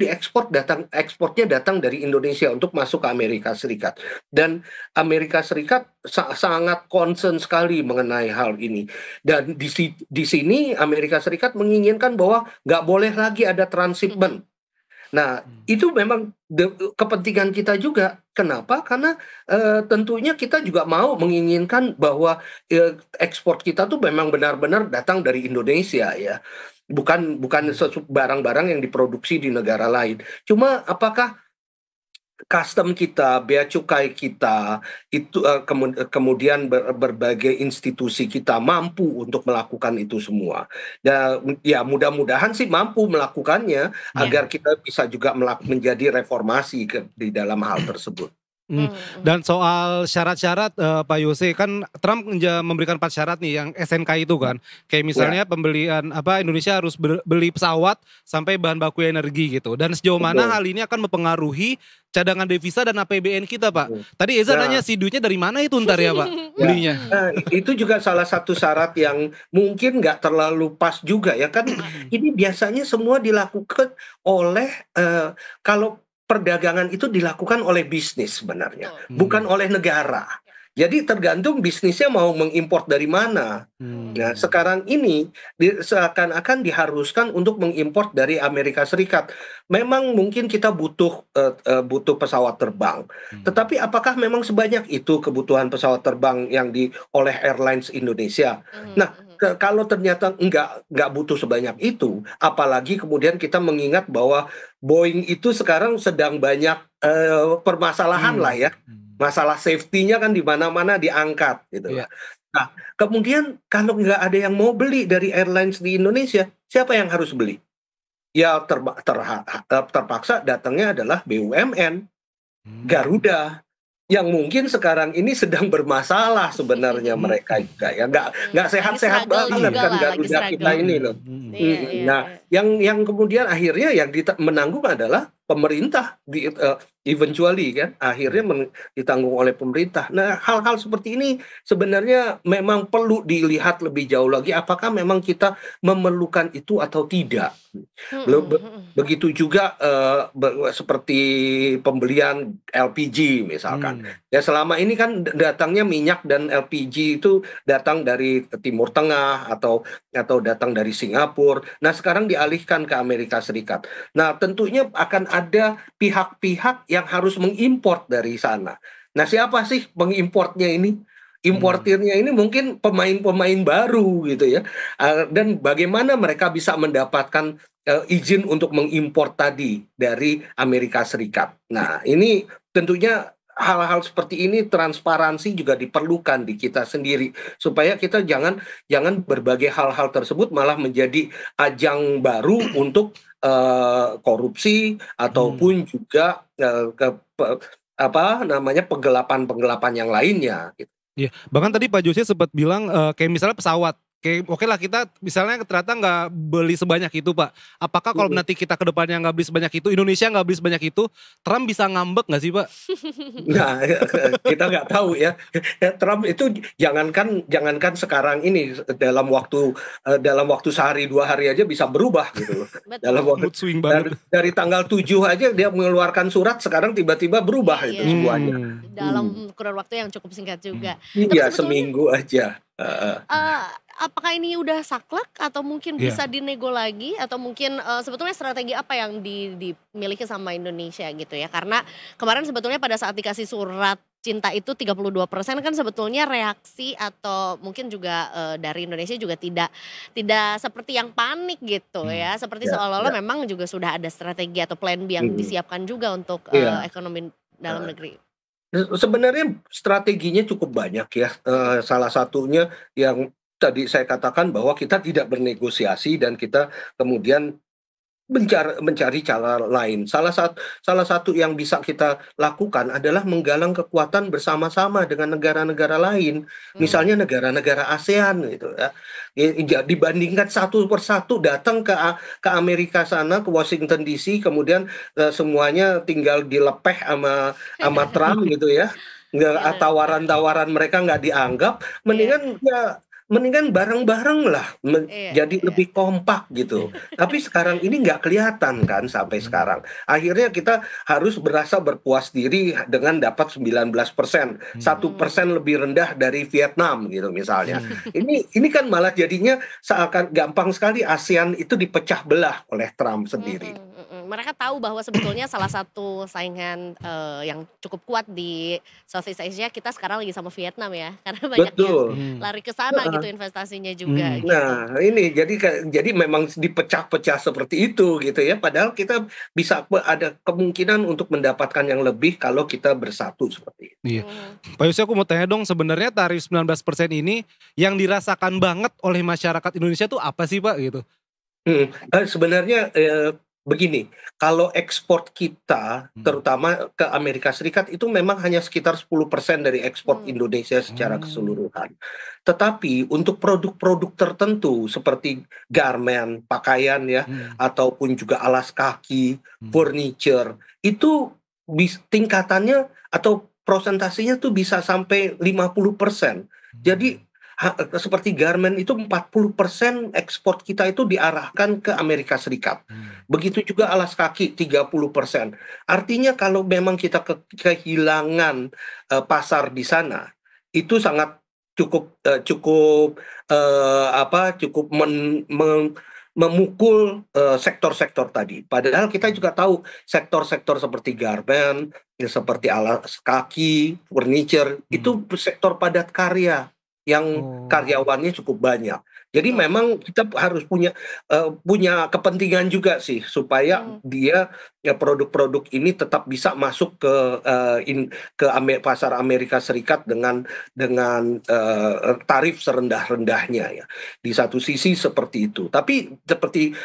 ekspornya datang dari Indonesia untuk masuk ke Amerika Serikat. Dan Amerika Serikat sangat concern sekali mengenai hal ini. Dan di sini Amerika Serikat menginginkan bahwa nggak boleh lagi ada transshipment. Nah, itu memang kepentingan kita juga. Kenapa? Karena tentunya kita juga mau menginginkan bahwa ekspor kita tuh memang benar-benar datang dari Indonesia ya. Bukan barang-barang yang diproduksi di negara lain. Cuma apakah custom kita, bea cukai kita, itu kemudian berbagai institusi kita mampu untuk melakukan itu semua. Dan ya mudah-mudahan sih mampu melakukannya agar kita bisa juga menjadi reformasi di dalam hal tersebut. Dan soal syarat-syarat Pak Yose, kan Trump memberikan 4 syarat nih yang SNK itu kan. Kayak misalnya pembelian Indonesia harus beli pesawat sampai bahan baku energi gitu. Dan sejauh mana hal ini akan mempengaruhi cadangan devisa dan APBN kita, Pak. Tadi Eza nanya si duitnya dari mana itu ntar ya, Pak, belinya. Itu juga salah satu syarat yang mungkin nggak terlalu pas juga ya kan. Ini biasanya semua dilakukan oleh kalau perdagangan itu dilakukan oleh bisnis sebenarnya, bukan oleh negara. Jadi tergantung bisnisnya mau mengimpor dari mana. Nah, sekarang ini seakan-akan diharuskan untuk mengimpor dari Amerika Serikat. Memang mungkin kita butuh pesawat terbang. Tetapi apakah memang sebanyak itu kebutuhan pesawat terbang yang oleh airlines Indonesia? Nah, kalau ternyata nggak butuh sebanyak itu, apalagi kemudian kita mengingat bahwa Boeing itu sekarang sedang banyak permasalahan lah ya. Masalah safety-nya kan di mana-mana diangkat gitu ya. Nah, kemudian kalau nggak ada yang mau beli dari airlines di Indonesia, siapa yang harus beli? Ya terpaksa datangnya adalah BUMN, Garuda, yang mungkin sekarang ini sedang bermasalah sebenarnya mereka juga ya, nggak sehat-sehat banget kan Garuda kita ini loh. Nah, yang kemudian akhirnya yang menanggung adalah pemerintah eventually kan akhirnya ditanggung oleh pemerintah. Nah, hal-hal seperti ini sebenarnya memang perlu dilihat lebih jauh lagi apakah memang kita memerlukan itu atau tidak. Begitu juga seperti pembelian LPG misalkan. Ya selama ini kan datangnya minyak dan LPG itu datang dari Timur Tengah atau datang dari Singapura. Nah, sekarang dialihkan ke Amerika Serikat. Nah, tentunya akan ada pihak-pihak yang harus mengimpor dari sana. Nah, siapa sih pengimportnya ini? Importirnya ini mungkin pemain-pemain baru gitu ya. Dan bagaimana mereka bisa mendapatkan izin untuk mengimpor tadi dari Amerika Serikat. Nah, ini tentunya hal-hal seperti ini transparansi juga diperlukan di kita sendiri supaya kita jangan berbagai hal-hal tersebut malah menjadi ajang baru untuk korupsi ataupun juga penggelapan yang lainnya gitu. Iya, bahkan tadi Pak Jose sempat bilang kayak misalnya pesawat. Kayak oke lah kita misalnya ternyata nggak beli sebanyak itu Pak. Apakah kalau nanti kita ke depannya nggak beli sebanyak itu, Indonesia nggak beli sebanyak itu, Trump bisa ngambek nggak sih Pak? Nah, kita nggak tahu ya. Trump itu jangankan sekarang ini dalam waktu sehari 2 hari aja bisa berubah gitu loh. Dalam waktu Mood swing banget. dari tanggal 7 aja dia mengeluarkan surat, sekarang tiba-tiba berubah itu semuanya. Dalam kurun waktu yang cukup singkat juga. Iya, seminggu aja. Apakah ini udah saklek atau mungkin bisa dinego lagi atau mungkin sebetulnya strategi apa yang dimiliki sama Indonesia gitu ya? Karena kemarin sebetulnya pada saat dikasih surat cinta itu 32% kan sebetulnya reaksi atau mungkin juga dari Indonesia juga tidak seperti yang panik gitu ya. Seperti seolah-olah memang juga sudah ada strategi atau plan B yang disiapkan juga untuk ekonomi dalam negeri. Sebenarnya strateginya cukup banyak ya. Salah satunya yang tadi saya katakan bahwa kita tidak bernegosiasi dan kita kemudian mencari cara lain. Salah satu yang bisa kita lakukan adalah menggalang kekuatan bersama-sama dengan negara-negara lain, misalnya negara-negara ASEAN gitu ya. Dibandingkan satu persatu datang ke Amerika sana, ke Washington DC, kemudian semuanya tinggal dilepeh sama Trump gitu ya. Tawaran-tawaran mereka nggak dianggap, mendingan bareng-bareng lah, jadi lebih kompak gitu. Tapi sekarang ini nggak kelihatan kan sampai sekarang. Akhirnya kita harus berasa berpuas diri dengan dapat 19%, 1% lebih rendah dari Vietnam gitu misalnya. Ini kan malah jadinya seakan gampang sekali ASEAN itu dipecah belah oleh Trump sendiri. Mereka tahu bahwa sebetulnya salah satu saingan yang cukup kuat di Southeast Asia kita sekarang lagi sama Vietnam ya, karena banyak yang lari ke sana gitu investasinya juga. Gitu. Nah ini jadi memang dipecah-pecah seperti itu gitu ya. Padahal kita bisa ada kemungkinan untuk mendapatkan yang lebih kalau kita bersatu seperti itu. Iya. Pak Yose, aku mau tanya dong, sebenarnya tarif 19% ini yang dirasakan banget oleh masyarakat Indonesia tuh apa sih Pak gitu? Sebenarnya begini, kalau ekspor kita terutama ke Amerika Serikat itu memang hanya sekitar 10% dari ekspor Indonesia secara keseluruhan. Tetapi untuk produk-produk tertentu seperti garment, pakaian ya, ataupun juga alas kaki, furniture, itu tingkatannya atau prosentasenya tuh bisa sampai 50%. Jadi seperti garment itu 40% ekspor kita itu diarahkan ke Amerika Serikat. Begitu juga alas kaki 30%. Artinya kalau memang kita kehilangan pasar di sana, itu sangat cukup memukul sektor-sektor tadi. Padahal kita juga tahu sektor-sektor seperti garment, seperti alas kaki, furniture, itu sektor padat karya yang karyawannya cukup banyak. Jadi memang kita harus punya kepentingan juga sih supaya produk-produk ini tetap bisa masuk ke pasar Amerika Serikat dengan tarif serendah-rendahnya ya. Di satu sisi seperti itu. Tapi seperti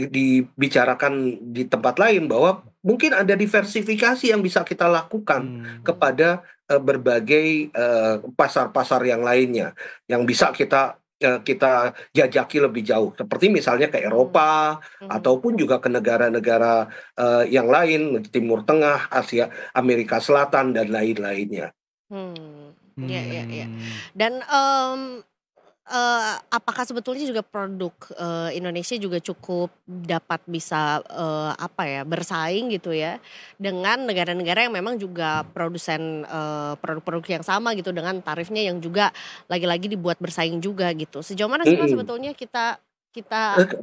dibicarakan di tempat lain bahwa mungkin ada diversifikasi yang bisa kita lakukan kepada berbagai pasar-pasar yang lainnya yang bisa kita jajaki lebih jauh, seperti misalnya ke Eropa ataupun juga ke negara-negara yang lain, Timur Tengah, Asia, Amerika Selatan dan lain-lainnya. Iya. Dan apakah sebetulnya juga produk Indonesia juga cukup dapat bisa bersaing gitu ya dengan negara-negara yang memang juga produsen produk-produk yang sama gitu dengan tarifnya yang juga lagi-lagi dibuat bersaing juga gitu. Sejauh mana sih Mas sebetulnya kita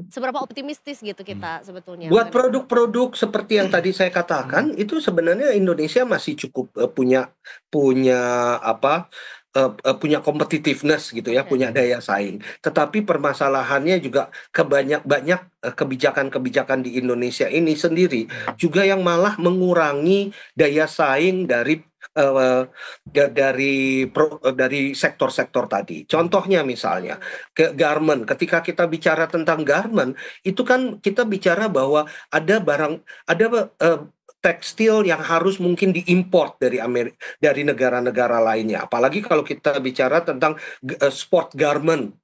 seberapa optimistis gitu kita sebetulnya? Buat produk-produk seperti yang tadi saya katakan itu sebenarnya Indonesia masih cukup punya punya competitiveness gitu ya, punya daya saing. Tetapi permasalahannya juga banyak kebijakan-kebijakan di Indonesia ini sendiri juga yang malah mengurangi daya saing dari sektor-sektor tadi. Contohnya misalnya ke garment. Ketika kita bicara tentang garment, itu kan kita bicara bahwa ada tekstil yang harus mungkin diimport dari negara-negara lainnya. Apalagi kalau kita bicara tentang sport garment,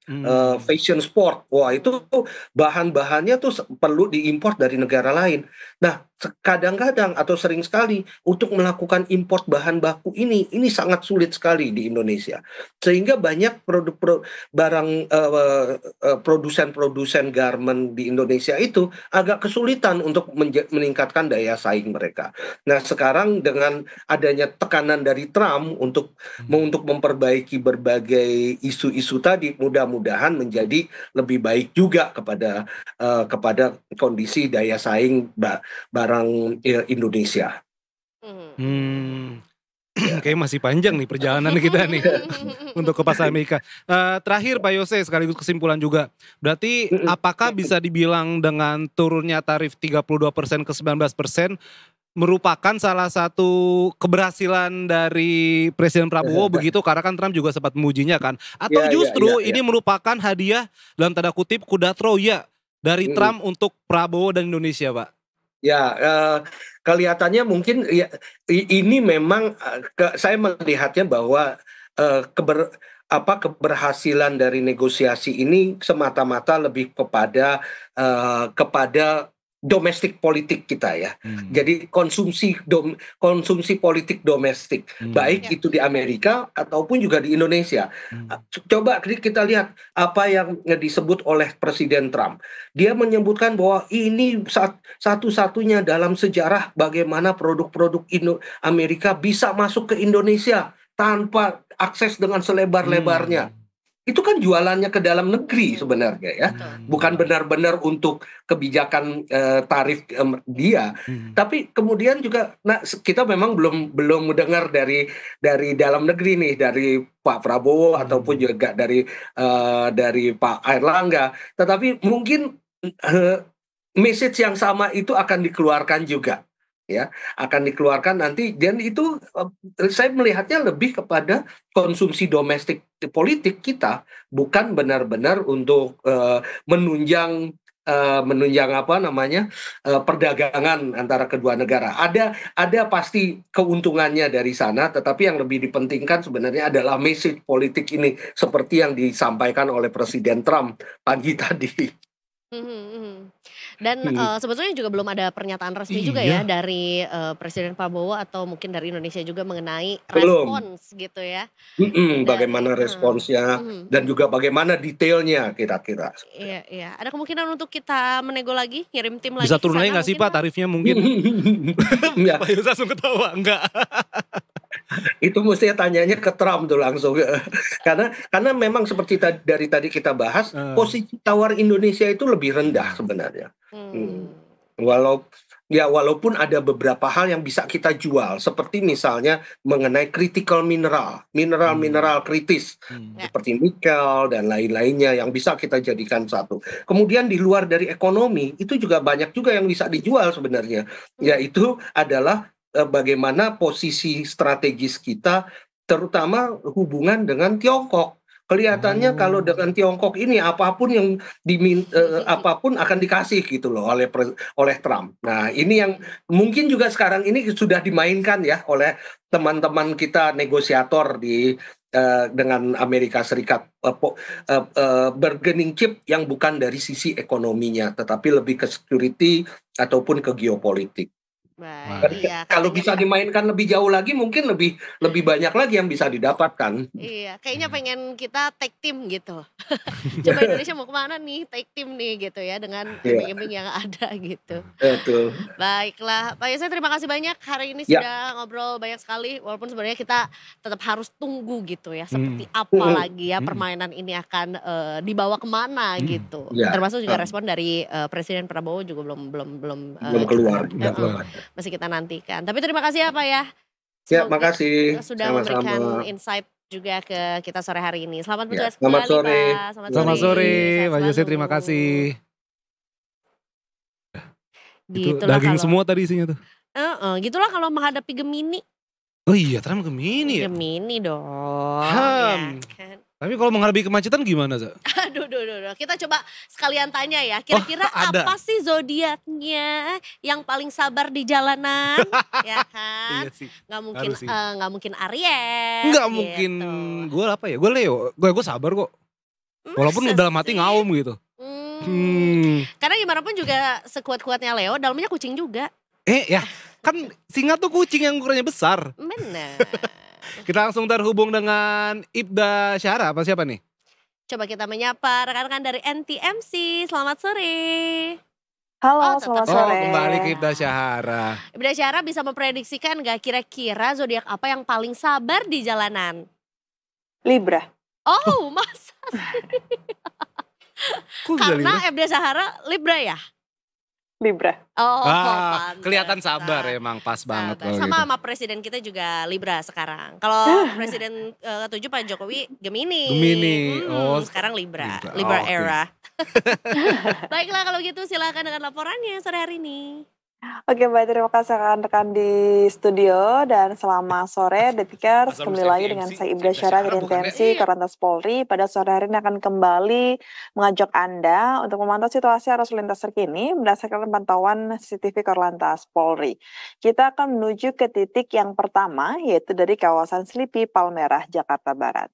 fashion sport. Wah, itu bahan-bahannya tuh perlu diimport dari negara lain. Nah, kadang-kadang atau sering sekali untuk melakukan import bahan baku ini sangat sulit sekali di Indonesia. Sehingga banyak produsen-produsen garment di Indonesia itu agak kesulitan untuk meningkatkan daya saing mereka. Nah, sekarang dengan adanya tekanan dari Trump untuk memperbaiki berbagai isu-isu tadi, mudah-mudahan menjadi lebih baik juga kepada kondisi daya saing barang Indonesia. Kayaknya masih panjang nih perjalanan kita nih untuk ke pasar Amerika. Terakhir Pak Yose, sekaligus kesimpulan juga. Berarti apakah bisa dibilang dengan turunnya tarif 32% ke 19% merupakan salah satu keberhasilan dari Presiden Prabowo begitu, karena kan Trump juga sempat memujinya kan? Atau justru ini merupakan hadiah dalam tanda kutip kuda Troya dari Trump untuk Prabowo dan Indonesia, Pak? Ya, kelihatannya mungkin ya, ini memang saya melihatnya bahwa keberhasilan dari negosiasi ini semata-mata lebih kepada domestik politik kita ya. Jadi konsumsi politik domestik, baik itu di Amerika ataupun juga di Indonesia. Coba kita lihat apa yang disebut oleh Presiden Trump. Dia menyebutkan bahwa ini satu-satunya dalam sejarah bagaimana produk-produk Amerika bisa masuk ke Indonesia tanpa akses dengan selebar-lebarnya. Itu kan jualannya ke dalam negeri sebenarnya ya, bukan benar-benar untuk kebijakan tarif dia. Tapi kemudian juga, kita memang belum mendengar dari dalam negeri nih, dari Pak Prabowo ataupun juga dari Pak Airlangga. Tetapi mungkin message yang sama itu akan dikeluarkan juga. Ya, akan dikeluarkan nanti, dan itu saya melihatnya lebih kepada konsumsi domestik politik kita, bukan benar-benar untuk menunjang perdagangan antara kedua negara. Ada pasti keuntungannya dari sana, tetapi yang lebih dipentingkan sebenarnya adalah message politik ini, seperti yang disampaikan oleh Presiden Trump pagi tadi. Dan sebetulnya juga belum ada pernyataan resmi juga ya dari Presiden Prabowo atau mungkin dari Indonesia juga mengenai respons gitu ya. Bagaimana responsnya dan juga bagaimana detailnya kira-kira. Iya. Ada kemungkinan untuk kita menego lagi, ngirim tim lagi. Bisa turun lagi nggak sih Pak tarifnya mungkin? Pak Yose langsung ketawa, enggak. Itu mestinya tanyanya ke Trump tuh langsung. Karena memang seperti dari tadi kita bahas, posisi tawar Indonesia itu lebih rendah sebenarnya. Walaupun ada beberapa hal yang bisa kita jual, seperti misalnya mengenai critical mineral kritis, seperti nikel dan lain-lainnya yang bisa kita jadikan satu. Kemudian di luar dari ekonomi, itu juga banyak juga yang bisa dijual sebenarnya, yaitu adalah bagaimana posisi strategis kita, terutama hubungan dengan Tiongkok. Kelihatannya kalau dengan Tiongkok ini apapun yang apapun akan dikasih gitu loh oleh Trump. Nah, ini yang mungkin juga sekarang ini sudah dimainkan ya oleh teman-teman kita negosiator dengan Amerika Serikat, bargaining chip yang bukan dari sisi ekonominya, tetapi lebih ke security ataupun ke geopolitik. Kalau bisa dimainkan lebih jauh lagi, mungkin lebih banyak lagi yang bisa didapatkan. Iya, kayaknya pengen kita take team gitu. Coba Indonesia mau kemana nih, take team nih gitu ya, dengan iming-iming yang ada gitu. Betul. Baiklah, Pak Yose, terima kasih banyak hari ini sudah ngobrol banyak sekali. Walaupun sebenarnya kita tetap harus tunggu gitu ya, seperti apa lagi ya permainan ini akan dibawa kemana gitu. Termasuk juga respon dari Presiden Prabowo juga belum keluar. Masih kita nantikan. Tapi terima kasih ya Pak ya. Ya, makasih. Sudah memberikan insight juga ke kita sore hari ini. Selamat Ya, bertugas selamat kembali sore. Pak. Selamat Selamat sore, sehat Pak Jose, selalu. terima kasih. Itu Gitulah daging kalau semua tadi isinya tuh. gitulah kalau menghadapi Gemini. Oh iya, ternyata Gemini ya. Gemini dong, ya kan. Tapi kalau menghadapi kemacetan gimana, Za? Aduh, kita coba sekalian tanya ya. Kira-kira ada. apa sih zodiaknya yang paling sabar di jalanan, ya kan? Iya sih. Nggak mungkin, Harus sih. nggak mungkin Aries. Enggak gitu. mungkin. Gue apa ya? Gue Leo. Gue sabar kok. Walaupun Masa dalam hati sih? ngaum gitu. Karena gimana pun juga sekuat-kuatnya Leo, dalamnya kucing juga. Ya kan singa tuh kucing yang ukurannya besar. Benar. Kita langsung terhubung dengan Ibda Syahra. Apa siapa nih? Coba kita menyapa rekan-rekan dari NTMC. Selamat sore. Halo, tetap selamat Oh, sore. kembali ke Ibda Syahra. Ibda Syahra bisa memprediksikan gak kira-kira zodiak apa yang paling sabar di jalanan? Libra. Oh, masa sih? Kok bisa Karena Libra? Ibda Syahra Libra ya? Libra. Oh, Ah, kelihatan pantesan. sabar emang, pas banget Sabar. kalau Sama gitu. sama presiden kita juga Libra sekarang. Kalau presiden ke-7 Pak Jokowi Gemini. Gemini. Oh, sekarang Libra. Libra. Libra Oh, oke. era. Baiklah kalau gitu silakan dengan laporannya sore hari ini. Oke, baik, terima kasih rekan-rekan di studio dan selamat sore Detikers. Asal Kembali lulus lagi NTMC, dengan saya Ibda Ibda Syara Syahra dari bukan, NTMC Iya. Korlantas Polri. Pada sore hari ini akan kembali mengajak Anda untuk memantau situasi arus lintas terkini berdasarkan pantauan CCTV Korlantas Polri. Kita akan menuju ke titik yang pertama, yaitu dari kawasan Selipi, Palmerah, Jakarta Barat.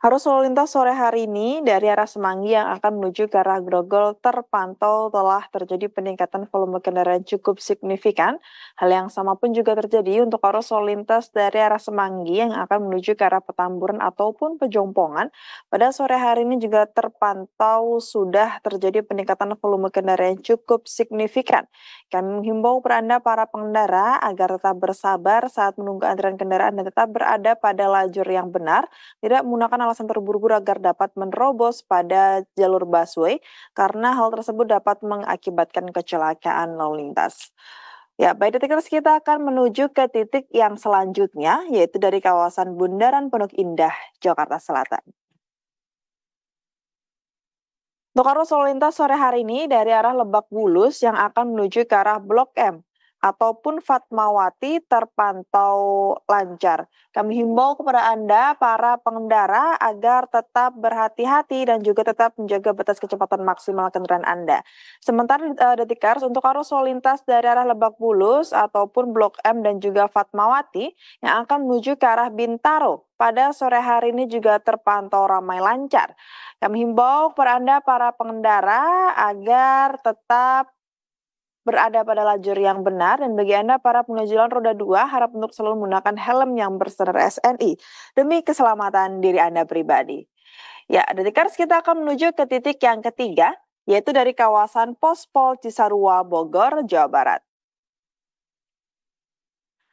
Arus lalu lintas sore hari ini dari arah Semanggi yang akan menuju ke arah Grogol terpantau telah terjadi peningkatan volume kendaraan cukup signifikan. Hal yang sama pun juga terjadi untuk arus lalu lintas dari arah Semanggi yang akan menuju ke arah Petamburan ataupun Pejompongan. Pada sore hari ini juga terpantau sudah terjadi peningkatan volume kendaraan cukup signifikan. Kami menghimbau kepada Anda para pengendara agar tetap bersabar saat menunggu antrian kendaraan dan tetap berada pada lajur yang benar, tidak menggunakan alasan terburu-buru agar dapat menerobos pada jalur busway karena hal tersebut dapat mengakibatkan kecelakaan lalu lintas. Ya, baik Detikers, kita akan menuju ke titik yang selanjutnya yaitu dari kawasan Bundaran Pondok Indah, Jakarta Selatan. Untuk arus lalu lintas sore hari ini dari arah Lebak Bulus yang akan menuju ke arah Blok M ataupun Fatmawati terpantau lancar. Kami himbau kepada Anda para pengendara agar tetap berhati-hati dan juga tetap menjaga batas kecepatan maksimal kendaraan Anda. Sementara Detikers, untuk arus lalu lintas dari arah Lebak Bulus ataupun Blok M dan juga Fatmawati yang akan menuju ke arah Bintaro pada sore hari ini juga terpantau ramai lancar. Kami himbau kepada Anda para pengendara agar tetap berada pada lajur yang benar, dan bagi Anda para pengguna jalan roda 2 harap untuk selalu menggunakan helm yang berstandar SNI demi keselamatan diri Anda pribadi. Ya, Detikers, kita akan menuju ke titik yang ketiga yaitu dari kawasan Pospol Cisarua, Bogor, Jawa Barat.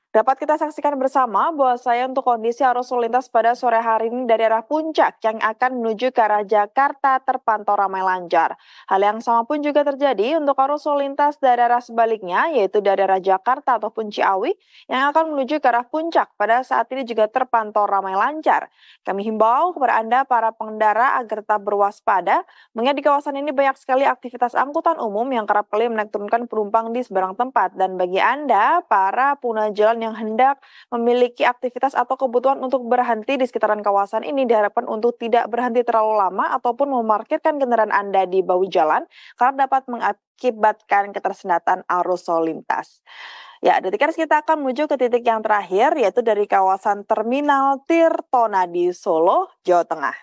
Dapat kita saksikan bersama bahwasanya untuk kondisi arus lalu lintas pada sore hari ini dari arah Puncak yang akan menuju ke arah Jakarta terpantau ramai lancar. Hal yang sama pun juga terjadi untuk arus lalu lintas dari arah sebaliknya yaitu dari arah Jakarta ataupun Ciawi yang akan menuju ke arah Puncak pada saat ini juga terpantau ramai lancar. Kami himbau kepada Anda para pengendara agar tetap berwaspada mengingat di kawasan ini banyak sekali aktivitas angkutan umum yang kerap kali menaik turunkan penumpang di seberang tempat, dan bagi Anda para pengguna jalan yang hendak memiliki aktivitas atau kebutuhan untuk berhenti di sekitaran kawasan ini diharapkan untuk tidak berhenti terlalu lama ataupun memarkirkan kendaraan Anda di bahu jalan karena dapat mengakibatkan ketersendatan arus lalu lintas. Ya, Detikers, kita akan menuju ke titik yang terakhir yaitu dari kawasan Terminal Tirtonadi Solo, Jawa Tengah.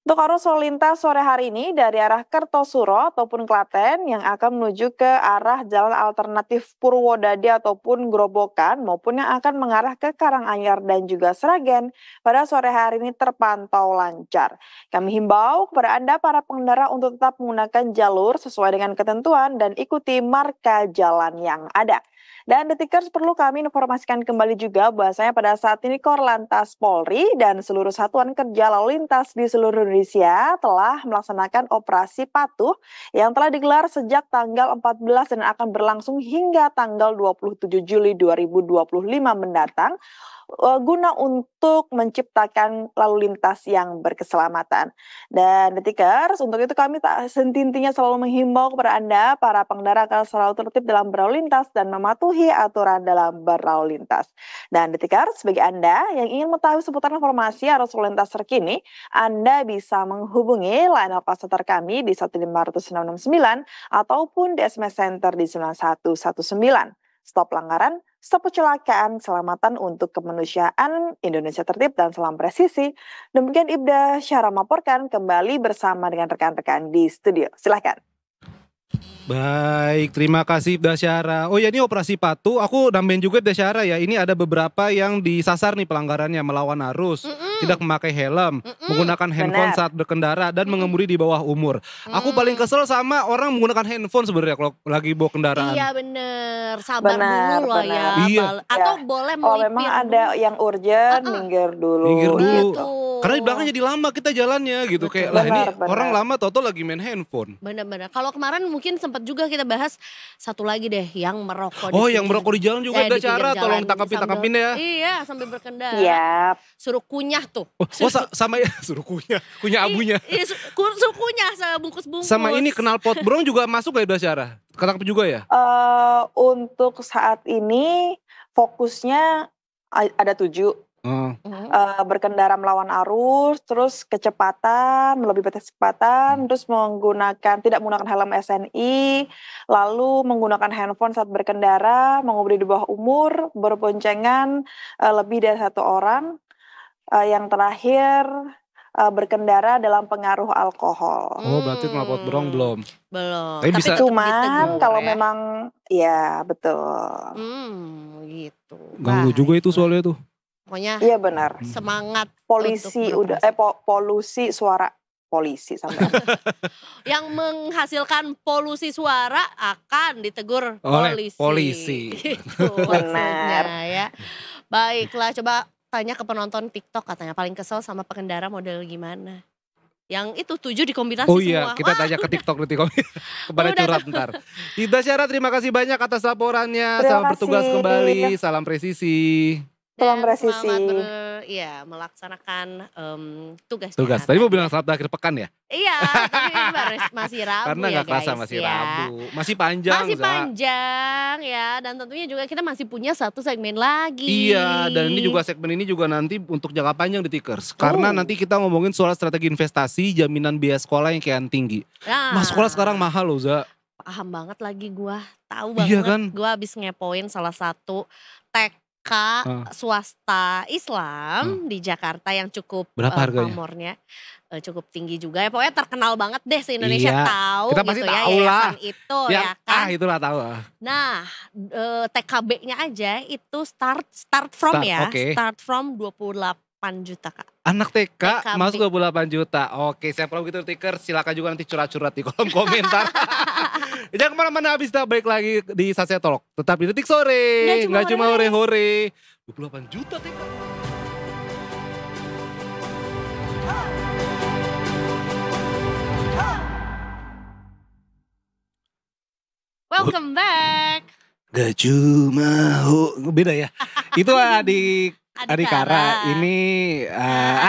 Untuk arus lalu lintas sore hari ini dari arah Kertosuro ataupun Klaten yang akan menuju ke arah jalan alternatif Purwodadi ataupun Grobogan maupun yang akan mengarah ke Karanganyar dan juga Sragen pada sore hari ini terpantau lancar. Kami himbau kepada Anda para pengendara untuk tetap menggunakan jalur sesuai dengan ketentuan dan ikuti marka jalan yang ada. Dan Detikers perlu kami informasikan kembali juga bahwasanya pada saat ini Korlantas Polri dan seluruh satuan kerja lalu lintas di seluruh Indonesia telah melaksanakan operasi patuh yang telah digelar sejak tanggal 14 dan akan berlangsung hingga tanggal 27 Juli 2025 mendatang guna untuk menciptakan lalu lintas yang berkeselamatan. Dan Detikers, untuk itu kami tak senti-hentinya selalu menghimbau kepada Anda, para pengendara agar selalu tertib dalam berlalu lintas dan mematuhi aturan dalam berlalu lintas. Dan Detikers, bagi Anda yang ingin mengetahui seputar informasi arus lalu lintas terkini, Anda bisa menghubungi line call center kami di 15669 ataupun di SMS Center di 9119. Stop pelanggaran, stop kecelakaan, selamatan untuk kemanusiaan, Indonesia tertib dan salam presisi. Demikian Ibda Syara melaporkan kembali bersama dengan rekan-rekan di studio. Silahkan. Baik, terima kasih Ibda Syara. Oh ya, ini operasi patuh, aku nambahin juga Ibda Syara ya. Ini ada beberapa yang disasar nih pelanggarannya, melawan arus, tidak memakai helm, menggunakan handphone saat berkendara dan mengemudi di bawah umur. Aku paling kesel sama orang menggunakan handphone sebenarnya kalau lagi bawa kendaraan. Iya bener, sabar Benar, dulu loh benar. ya. Iya. Atau Ya. boleh Oh melipir memang dulu. ada yang urgent, minggir dulu. Minggir dulu. Gitu. Karena di belakang jadi lama kita jalannya gitu. Betul. Kayak lah ini Benar, benar. orang lama tau-tau lagi main handphone. Bener-bener. Kalau kemarin mungkin sempat juga kita bahas satu lagi deh yang merokok. Oh, yang merokok di jalan juga Ibda di pinggir Syara, jalan tolong tangkapin ya. Iya, sambil berkendara. Yap. Suruh kunyah tuh. Oh, sama ya suruh kunyah abunya. Iya, suruh kunyah sebungkus-bungkus. Sama ini knalpot brong juga masuk gak Ibda Syara? Ketangkep juga ya? Untuk saat ini fokusnya ada 7. Oh. Berkendara melawan arus, terus kecepatan, melebihi batas kecepatan, terus tidak menggunakan helm SNI, lalu menggunakan handphone saat berkendara, mengemudi di bawah umur, berboncengan lebih dari 1 orang, yang terakhir berkendara dalam pengaruh alkohol. Oh, berarti knalpot brong belum. Belum. Tapi bisa- tetap Cuman ditegur kalau ya. memang ya betul. Gitu. Ganggu Baik. juga itu soalnya tuh. Pokoknya Iya benar. semangat Polisi untuk udah polusi suara polisi sampai yang menghasilkan polusi suara akan ditegur Oleh polisi. polisi. Gitu maksudnya ya. Baiklah, coba tanya ke penonton TikTok katanya paling kesel sama pengendara model gimana. Yang itu 7 dikombinasi Oh semua. iya, kita Wah, tanya ke TikTok nanti kepada Udah. curhat ntar. Ibda Syara, terima kasih banyak atas laporannya. Terima Selamat bertugas kasih. kembali. Salam presisi. dan Salam presisi. selamat melaksanakan tugasnya. Tugas. Tadi mau bilang selamat akhir pekan ya? Iya, tapi ini masih Rabu Karena ya nggak kerasa guys masih ya. Rabu. Masih panjang. Masih Za. panjang ya, dan tentunya juga kita masih punya satu segmen lagi. Iya, dan ini juga segmen ini juga nanti untuk jangka panjang di Tikers. Karena Oh. nanti kita ngomongin soal strategi investasi, jaminan biaya sekolah yang kian tinggi. Nah, Mas sekolah sekarang mahal loh, Za. paham banget lagi gua. Tahu banget. Iya kan? Gua habis ngepoin salah satu TK swasta Islam di Jakarta yang cukup Berapa harganya? pamornya cukup tinggi juga ya. Pokoknya terkenal banget deh se-Indonesia Iya, tahu kita gitu pasti ya tahu yayasan lah. itu ya kan. Itulah tahu. Nah, TKB-nya aja itu start from Start, ya. oke. Start from 28 juta Kak. Anak TK TKB. masuk 28 juta. Oke, siap kalau gitu Tikers. Silakan juga nanti curhat-curhat di kolom komentar. Jangan kemana-mana, habis kita balik lagi di Sasya Talk. Tetap di Detik Sore. Nggak cuma hore-hore. 28 juta TK. Welcome back. Gak cuma beda ya. Itu adik Adikara, ini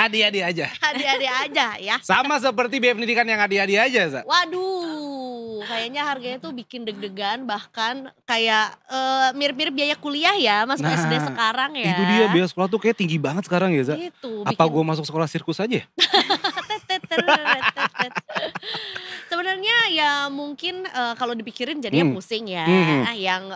adi-adi aja. Adi-adi aja ya. Sama seperti biaya pendidikan yang adi-adi aja, Za. Waduh, kayaknya harganya tuh bikin deg-degan, bahkan kayak mirip-mirip biaya kuliah ya Mas Nah, SD sekarang ya. Itu dia, biaya sekolah tuh kayak tinggi banget sekarang ya, Za. Gitu, Apa gue masuk sekolah sirkus aja? Sebenarnya ya mungkin kalau dipikirin jadinya pusing ya. Yang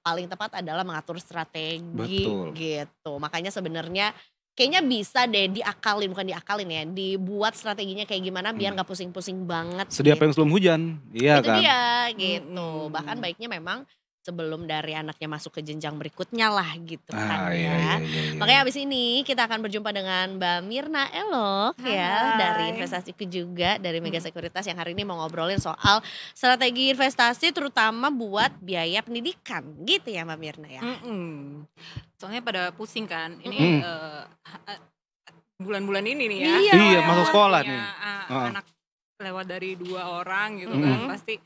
paling tepat adalah mengatur strategi. Betul. Gitu. Makanya sebenarnya kayaknya bisa deh diakalin, bukan diakalin ya, dibuat strateginya kayak gimana biar nggak pusing-pusing banget. Sedia gitu. payung sebelum hujan, iya Itu kan? dia gitu. Bahkan baiknya memang sebelum dari anaknya masuk ke jenjang berikutnya lah gitu kan Iya. Makanya abis ini kita akan berjumpa dengan Mbak Mirna Elok ya dari Hai. Investasiku juga dari Mega Sekuritas yang hari ini mau ngobrolin soal strategi investasi terutama buat biaya pendidikan gitu ya Mbak Mirna ya. Soalnya pada pusing kan ini bulan-bulan ini nih ya. Iya, masuk sekolah punya, nih. Anak lewat dari 2 orang gitu kan pasti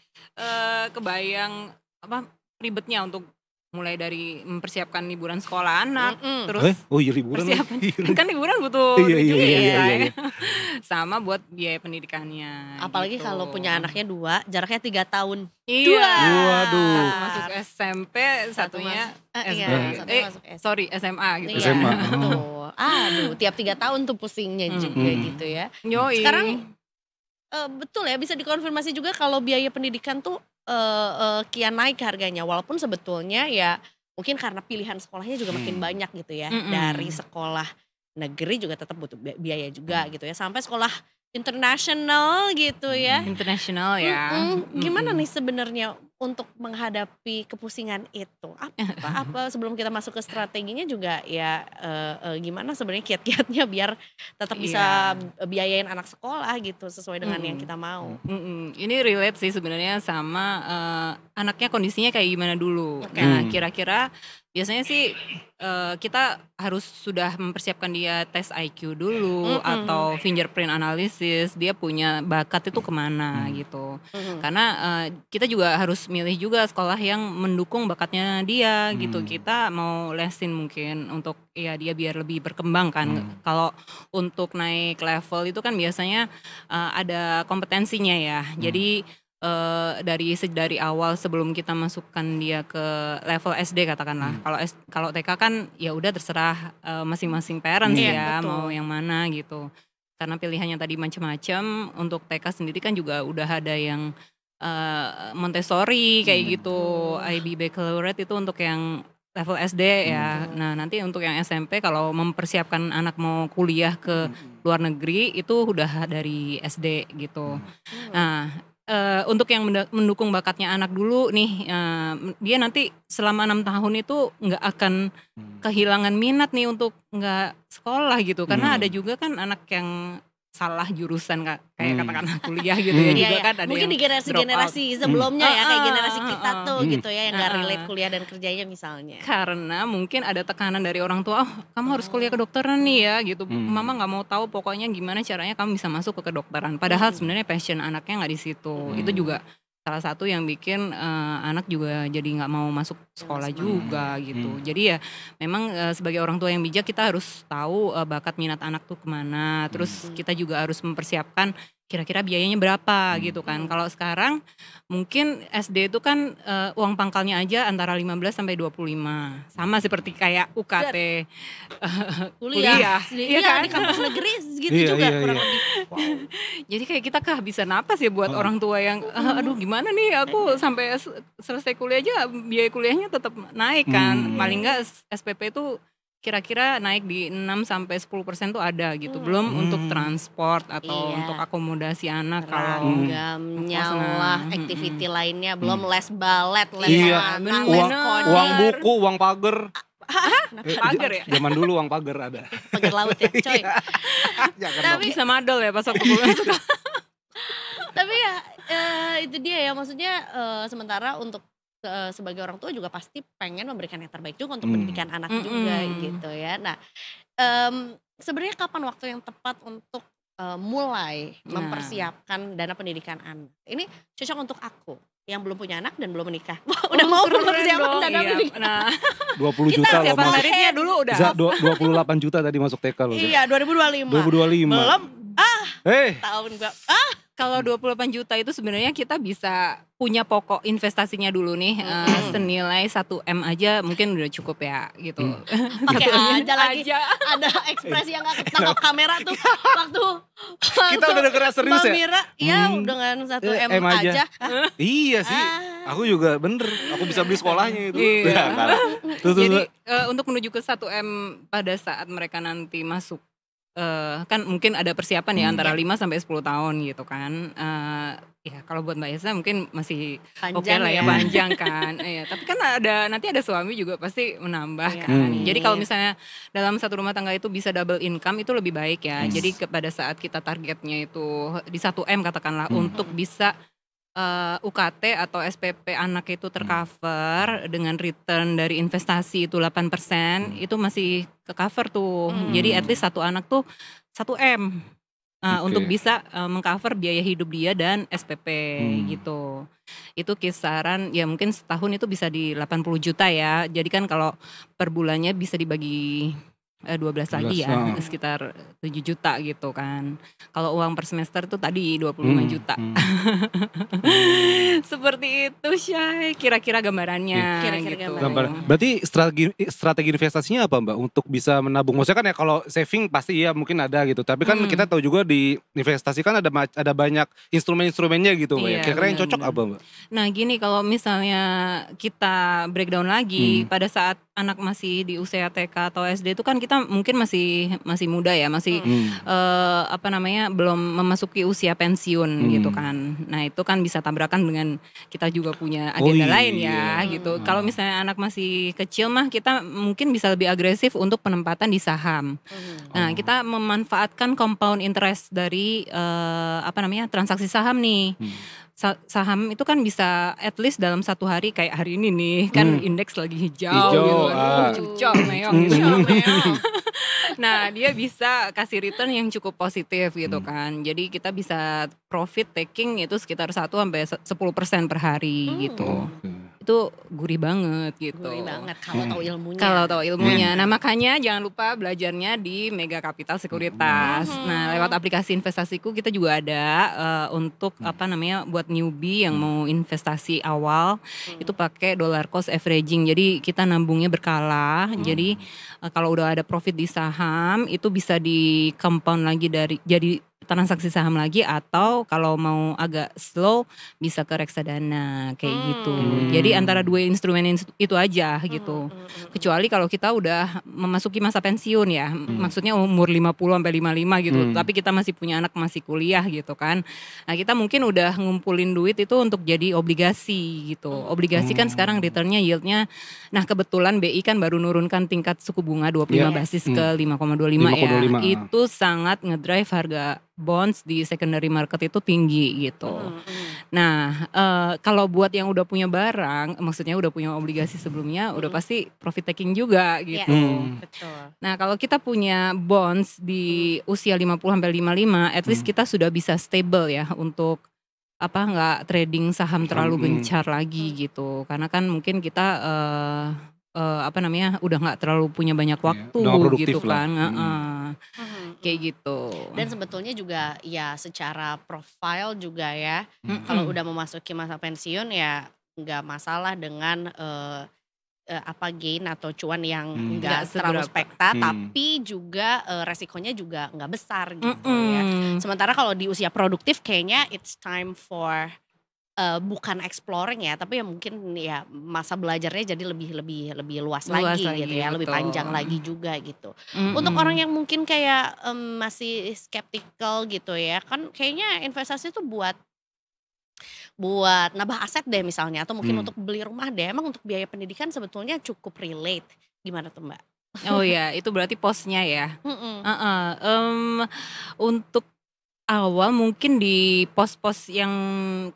kebayang apa ribetnya untuk mulai dari mempersiapkan liburan sekolah anak terus liburan. persiapan kan liburan butuh Iya, duit juga iya. ya. Sama buat biaya pendidikannya Apalagi gitu. kalau punya anaknya 2 jaraknya 3 tahun. Iya. Waduh. Satu masuk SMP, satunya iya, satu masuk SMA gitu. Iya, SMA. betul. Aduh, tiap 3 tahun tuh pusingnya juga gitu ya. Yoi. Sekarang betul ya bisa dikonfirmasi juga kalau biaya pendidikan tuh kian naik harganya walaupun sebetulnya ya mungkin karena pilihan sekolahnya juga makin banyak gitu ya. Dari sekolah negeri juga tetap butuh biaya juga gitu ya sampai sekolah internasional gitu ya. Internasional ya. Gimana nih sebenarnya untuk menghadapi kepusingan itu? Apa sebelum kita masuk ke strateginya juga ya gimana sebenarnya kiat-kiatnya biar tetap bisa biayain anak sekolah gitu sesuai dengan yang kita mau. Ini relate sih sebenarnya sama anaknya kondisinya kayak gimana dulu. Nah, kira-kira biasanya sih kita harus sudah mempersiapkan dia tes IQ dulu atau fingerprint analysis, dia punya bakat itu kemana gitu. Karena kita juga harus milih juga sekolah yang mendukung bakatnya dia gitu. Kita mau lesin mungkin untuk ya dia biar lebih berkembang kan. Kalau untuk naik level itu kan biasanya ada kompetensinya ya. Jadi dari awal sebelum kita masukkan dia ke level SD katakanlah. Kalau TK kan ya udah terserah masing-masing parents ya betul. Mau yang mana gitu. Karena pilihannya tadi macam-macam. Untuk TK sendiri kan juga udah ada yang Montessori kayak gitu. IB Baccalaureate itu untuk yang level SD ya. Nah, nanti untuk yang SMP kalau mempersiapkan anak mau kuliah ke luar negeri itu udah dari SD gitu. Nah, untuk yang mendukung bakatnya anak dulu nih, dia nanti selama 6 tahun itu nggak akan kehilangan minat nih untuk nggak sekolah gitu. Karena ada juga kan anak yang salah jurusan kayak katakanlah kuliah gitu ya juga kan ada mungkin yang di generasi sebelumnya ya kayak generasi kita tuh gitu ya yang nggak relate kuliah dan kerjanya misalnya. Karena mungkin ada tekanan dari orang tua, kamu harus kuliah kedokteran nih ya gitu. Mama nggak mau tahu pokoknya gimana caranya kamu bisa masuk ke kedokteran. Padahal sebenarnya passion anaknya nggak di situ. Itu juga salah satu yang bikin anak juga jadi nggak mau masuk sekolah juga gitu. Jadi ya memang sebagai orang tua yang bijak kita harus tahu bakat minat anak tuh kemana. Terus kita juga harus mempersiapkan kira-kira biayanya berapa gitu kan. Kalau sekarang mungkin SD itu kan uang pangkalnya aja antara 15 sampai 25. Sama seperti kayak UKT kuliah. Iya kan? Di kampus negeri segitu juga kurang lebih. Wow. Jadi kayak kita kehabisan napas ya buat orang tua yang aduh gimana nih aku sampai selesai kuliah aja biaya kuliahnya tetap naik kan. Paling enggak SPP itu kira-kira naik di 6-10% tuh ada gitu. Belum untuk transport atau untuk akomodasi anak kalau ragamnya lah, activity lainnya, belum les balet, les anak, les coding. Uang buku, uang pagar. Pagar ya? Zaman dulu uang pagar ada. Pagar laut ya, coy. Tapi bisa madol ya pas waktu pulang sekolah. Tapi ya itu dia ya, maksudnya sementara untuk sebagai orang tua juga pasti pengen memberikan yang terbaik juga untuk pendidikan anak juga gitu ya. Nah, sebenarnya kapan waktu yang tepat untuk mulai mempersiapkan dana pendidikan anak? Ini cocok untuk aku yang belum punya anak dan belum menikah. Udah mau mempersiapkan dana pendidikan. Nah, 20 juta loh. Siapa tarifnya dulu udah. 28 juta tadi masuk TK loh. Iya, 2025. Belum. Tahun gua. Kalau 28 juta itu sebenarnya kita bisa punya pokok investasinya dulu nih senilai 1 M aja mungkin udah cukup ya gitu. Pakai aja lagi. Ada ekspresi yang gak ketangkap kamera tuh waktu kita udah dengeran serius ya? Mira, ya dengan 1 M aja. Iya sih. Aku juga bener. Aku bisa beli sekolahnya itu. Jadi untuk menuju ke 1 M pada saat mereka nanti masuk kan mungkin ada persiapan ya antara 5 sampai 10 tahun gitu kan. Ya kalau buat Mbak Esa mungkin masih oke Panjang lah ya, ya. panjang kan. Iya, tapi kan nanti ada suami juga pasti menambah Iya. kan. Hmm. Jadi kalau misalnya dalam satu rumah tangga itu bisa double income itu lebih baik ya. Hmm. Jadi pada saat kita targetnya itu di 1M katakanlah untuk bisa UKT atau SPP anak itu tercover dengan return dari investasi itu 8%, itu masih ke cover tuh. Jadi at least satu anak tuh 1M. Untuk bisa mengcover biaya hidup dia dan SPP gitu. Itu kisaran ya mungkin setahun itu bisa di 80 juta ya. Jadi kan kalau per bulannya bisa dibagi 12 lagi ya, sekitar 7 juta gitu kan. Kalau uang per semester tuh tadi 25 juta. Seperti itu Syai, kira-kira gambarannya gitu. Berarti strategi investasinya apa Mbak untuk bisa menabung? Maksudnya kan ya kalau saving pasti ya mungkin ada gitu. Tapi kan kita tahu juga di investasi kan ada banyak instrumen-instrumennya gitu Mbak. Iya, Kira-kira yang cocok apa Mbak? Nah gini, kalau misalnya kita breakdown lagi pada saat anak masih di usia TK atau SD itu kan kita mungkin masih muda ya, masih belum memasuki usia pensiun gitu kan. Nah itu kan bisa tabrakan dengan kita juga punya agenda lain ya gitu. Kalau misalnya anak masih kecil mah kita mungkin bisa lebih agresif untuk penempatan di saham. Nah kita memanfaatkan compound interest dari transaksi saham nih. Saham itu kan bisa at least dalam satu hari, kayak hari ini nih kan indeks lagi hijau gitu, cucok meong gitu. Nah dia bisa kasih return yang cukup positif gitu kan. Jadi kita bisa profit taking itu sekitar 1-10% per hari gitu. Itu gurih banget gitu. Gurih banget kalau tahu ilmunya. Kalau tahu ilmunya. Nah makanya jangan lupa belajarnya di Mega Capital Sekuritas. Nah lewat aplikasi investasiku kita juga ada untuk buat newbie yang mau investasi awal itu pakai dollar cost averaging. Jadi kita nabungnya berkala. Jadi kalau udah ada profit di saham itu bisa di compound lagi jadi transaksi saham lagi, atau kalau mau agak slow bisa ke reksadana kayak gitu. Jadi antara dua instrumen itu aja gitu. Kecuali kalau kita udah memasuki masa pensiun ya, maksudnya umur 50 sampai 55 gitu. Tapi kita masih punya anak masih kuliah gitu kan. Nah, kita mungkin udah ngumpulin duit itu untuk jadi obligasi gitu. Obligasi kan sekarang returnnya, yieldnya, nah kebetulan BI kan baru nurunkan tingkat suku bunga 25 basis ke 5,25 ya. Itu sangat ngedrive harga bonds di secondary market itu tinggi gitu. Nah kalau buat yang udah punya barang, maksudnya udah punya obligasi sebelumnya, udah pasti profit taking juga gitu. Betul. Nah kalau kita punya bonds di usia 50 sampai 55, at least kita sudah bisa stable ya untuk nggak trading saham terlalu gencar lagi gitu. Karena kan mungkin kita udah nggak terlalu punya banyak waktu gitu kan. Kayak gitu. Dan sebetulnya juga ya secara profile juga ya, kalau udah memasuki masa pensiun ya nggak masalah dengan gain atau cuan yang nggak terlalu spekta, tapi juga resikonya juga nggak besar gitu ya. Sementara kalau di usia produktif kayaknya it's time for bukan exploring ya, tapi ya mungkin ya masa belajarnya jadi lebih luas lagi gitu ya, lebih panjang lagi juga gitu. Untuk orang yang mungkin kayak masih skeptical gitu ya, kan kayaknya investasi itu buat nambah aset deh misalnya, atau mungkin untuk beli rumah deh. Emang untuk biaya pendidikan sebetulnya cukup relate, gimana tuh Mbak? Oh ya, itu berarti posnya ya. Untuk awal mungkin di pos-pos yang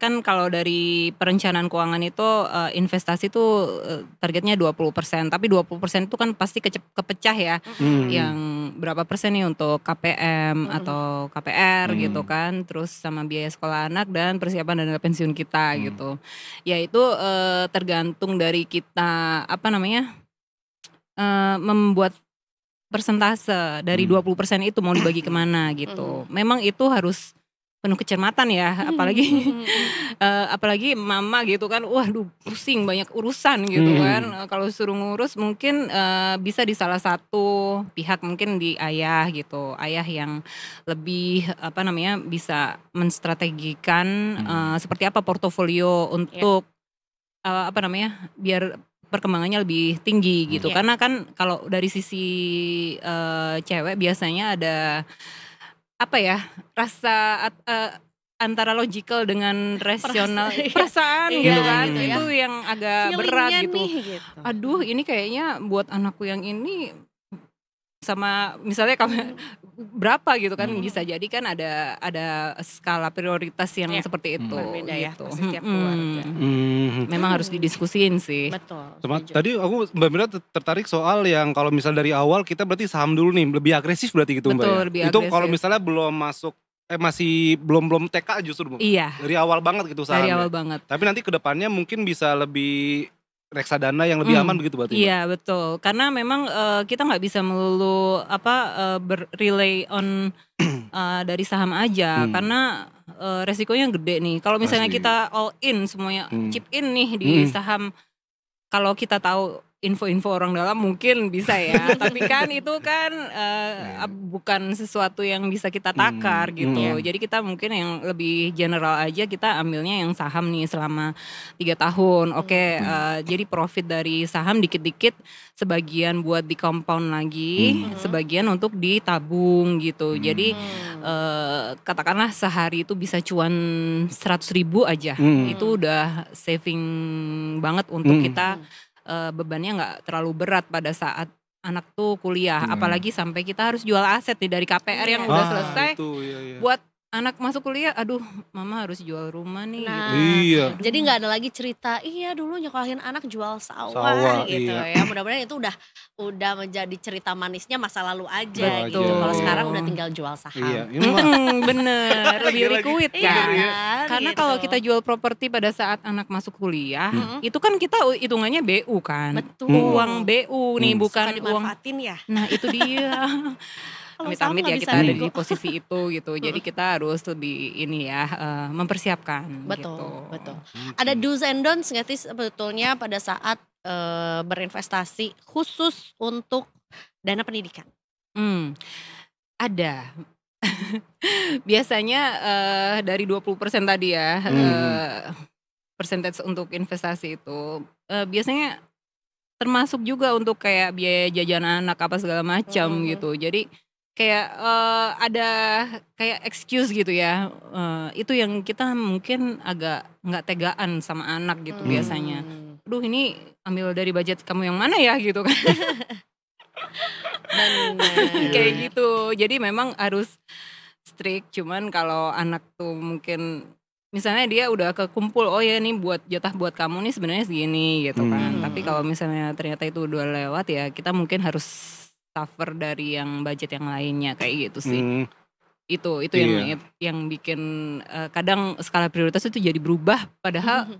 kan kalau dari perencanaan keuangan itu investasi itu targetnya 20%, tapi 20% itu kan pasti kepecah ya. Yang berapa persen nih untuk KPM atau KPR gitu kan, terus sama biaya sekolah anak dan persiapan dana pensiun kita gitu. Ya itu tergantung dari kita membuat persentase dari 20% itu mau dibagi kemana gitu. Memang itu harus penuh kecermatan ya, apalagi mama gitu kan, waduh pusing banyak urusan gitu kan. Kalau suruh ngurus mungkin bisa di salah satu pihak, mungkin di ayah gitu, ayah yang lebih bisa menstrategikan seperti apa portofolio untuk biar perkembangannya lebih tinggi gitu. Iya. Karena kan kalau dari sisi cewek biasanya ada apa ya, rasa antara logical dengan rasional, perasaan Iya, gitu kan, gitu ya. itu yang agak berat Feelingnya gitu. nih, gitu. Aduh, ini kayaknya buat anakku yang ini sama misalnya kamu berapa gitu kan, bisa jadi kan ada skala prioritas yang Iya. seperti itu Berbeda ya, gitu. pasti setiap keluarga. Memang harus didiskusin sih. Betul. Sama, setuju. tadi aku Mbak Mira tertarik soal yang kalau misal dari awal kita berarti saham dulu nih, lebih agresif berarti gitu Mbak Betul, ya? lebih Itu kalau agresif. misalnya belum masuk masih belum TK justru Iya, dari awal banget gitu dari sahamnya. awal banget. Tapi nanti kedepannya mungkin bisa lebih reksadana yang lebih aman begitu berarti Mbak? Iya betul, karena memang kita nggak bisa melulu berrely on dari saham aja, karena resikonya gede nih. Kalau misalnya Pasti. kita all in semuanya, chip in nih di saham, kalau kita tahu info-info orang dalam mungkin bisa ya, tapi kan itu kan bukan sesuatu yang bisa kita takar gitu. Jadi kita mungkin yang lebih general aja, kita ambilnya yang saham nih selama 3 tahun. Oke, jadi profit dari saham dikit-dikit, sebagian buat di compound lagi, sebagian untuk ditabung gitu. Jadi katakanlah sehari itu bisa cuan 100.000 aja, itu udah saving banget untuk kita. Bebannya nggak terlalu berat pada saat anak tuh kuliah, apalagi sampai kita harus jual aset nih dari KPR yang udah selesai, itu, iya. buat anak masuk kuliah, aduh mama harus jual rumah nih. Nah, gitu. Iya. jadi nggak ada lagi cerita, iya dulu nyekolahin anak jual sawah Sawah, gitu iya. ya. Mudah-mudahan itu udah menjadi cerita manisnya masa lalu aja gitu. Betul. Kalau sekarang udah tinggal jual saham. Iya, ini mah Bener, lebih liquid Iya kan. kan, Karena gitu. kalau kita jual properti pada saat anak masuk kuliah, itu kan kita hitungannya BU kan. Betul. Uang BU nih, Suka bukan uang. dimanfaatin ya. Nah itu dia. Kalau saham Amit-amit nggak ya bisa kita ada nego. di posisi itu gitu. Jadi kita harus lebih ini ya, mempersiapkan. Betul, gitu. betul. Ada do's and don'ts nggak sih sebetulnya pada saat berinvestasi khusus untuk dana pendidikan? Ada. Biasanya dari 20% tadi ya, percentage untuk investasi itu biasanya termasuk juga untuk kayak biaya jajan anak apa segala macam gitu. Jadi kayak ada kayak excuse gitu ya, itu yang kita mungkin agak nggak tegaan sama anak gitu biasanya. Aduh ini ambil dari budget kamu yang mana ya gitu kan. Kayak gitu. Jadi memang harus strict, cuman kalau anak tuh mungkin misalnya dia udah kekumpul, oh ya nih buat jatah buat kamu nih sebenarnya segini gitu kan. Tapi kalau misalnya ternyata itu udah lewat ya kita mungkin harus cover dari yang budget yang lainnya kayak gitu sih. Itu yang bikin kadang skala prioritas itu jadi berubah, padahal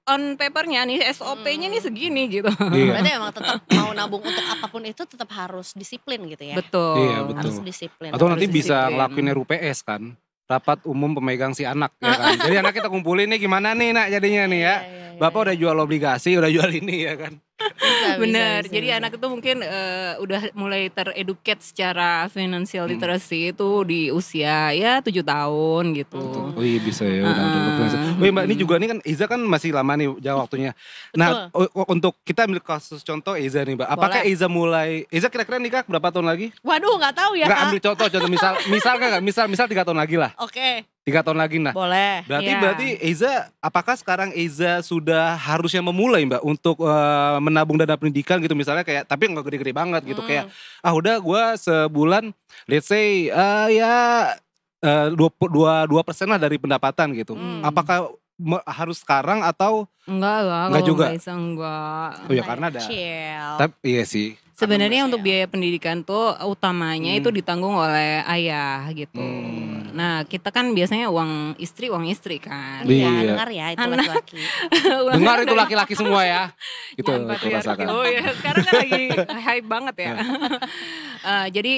on papernya nih SOP-nya nih segini gitu. Berarti emang tetap mau nabung untuk apapun itu tetap harus disiplin gitu ya. Betul. Iya, betul. Harus disiplin. Atau nanti Harus bisa disiplin. ngelakuin RUPS kan, rapat umum pemegang si anak ya kan. Jadi anak kita kumpulin nih gimana nih nak jadinya nih ya. Bapak udah jual obligasi, udah jual ini ya kan. Bener, jadi anak itu mungkin udah mulai tereduket secara financial literacy itu di usia ya 7 tahun gitu. Oh iya bisa ya. Oh iya Mbak, ini juga nih kan Eiza kan masih lama nih jauh waktunya. Nah untuk kita ambil kasus contoh Eiza nih Mbak. Apakah Eiza kira-kira nikah berapa tahun lagi? Waduh nggak tahu ya. Nggak ambil contoh misal 3 tahun lagi lah. Oke. 3 tahun lagi nah. Boleh. Berarti Eiza, apakah sekarang Eiza sudah harusnya memulai Mbak untuk menabung dana pendidikan gitu misalnya kayak, tapi nggak gede-gede banget gitu kayak udah gue sebulan let's say 2% lah dari pendapatan gitu. Apakah harus sekarang atau enggak Enggak kalau juga? Mbak Isa enggak. oh ya karena ada. Kecil. Tapi iya sih. Sebenarnya untuk biaya pendidikan tuh utamanya itu ditanggung oleh ayah gitu. Nah kita kan biasanya uang istri kan. Iya, Iya. dengar ya itu laki-laki. Dengar itu laki-laki semua ya. Itu Yang aku patriarki. rasakan. Oh ya sekarang kan lagi hype banget ya. Jadi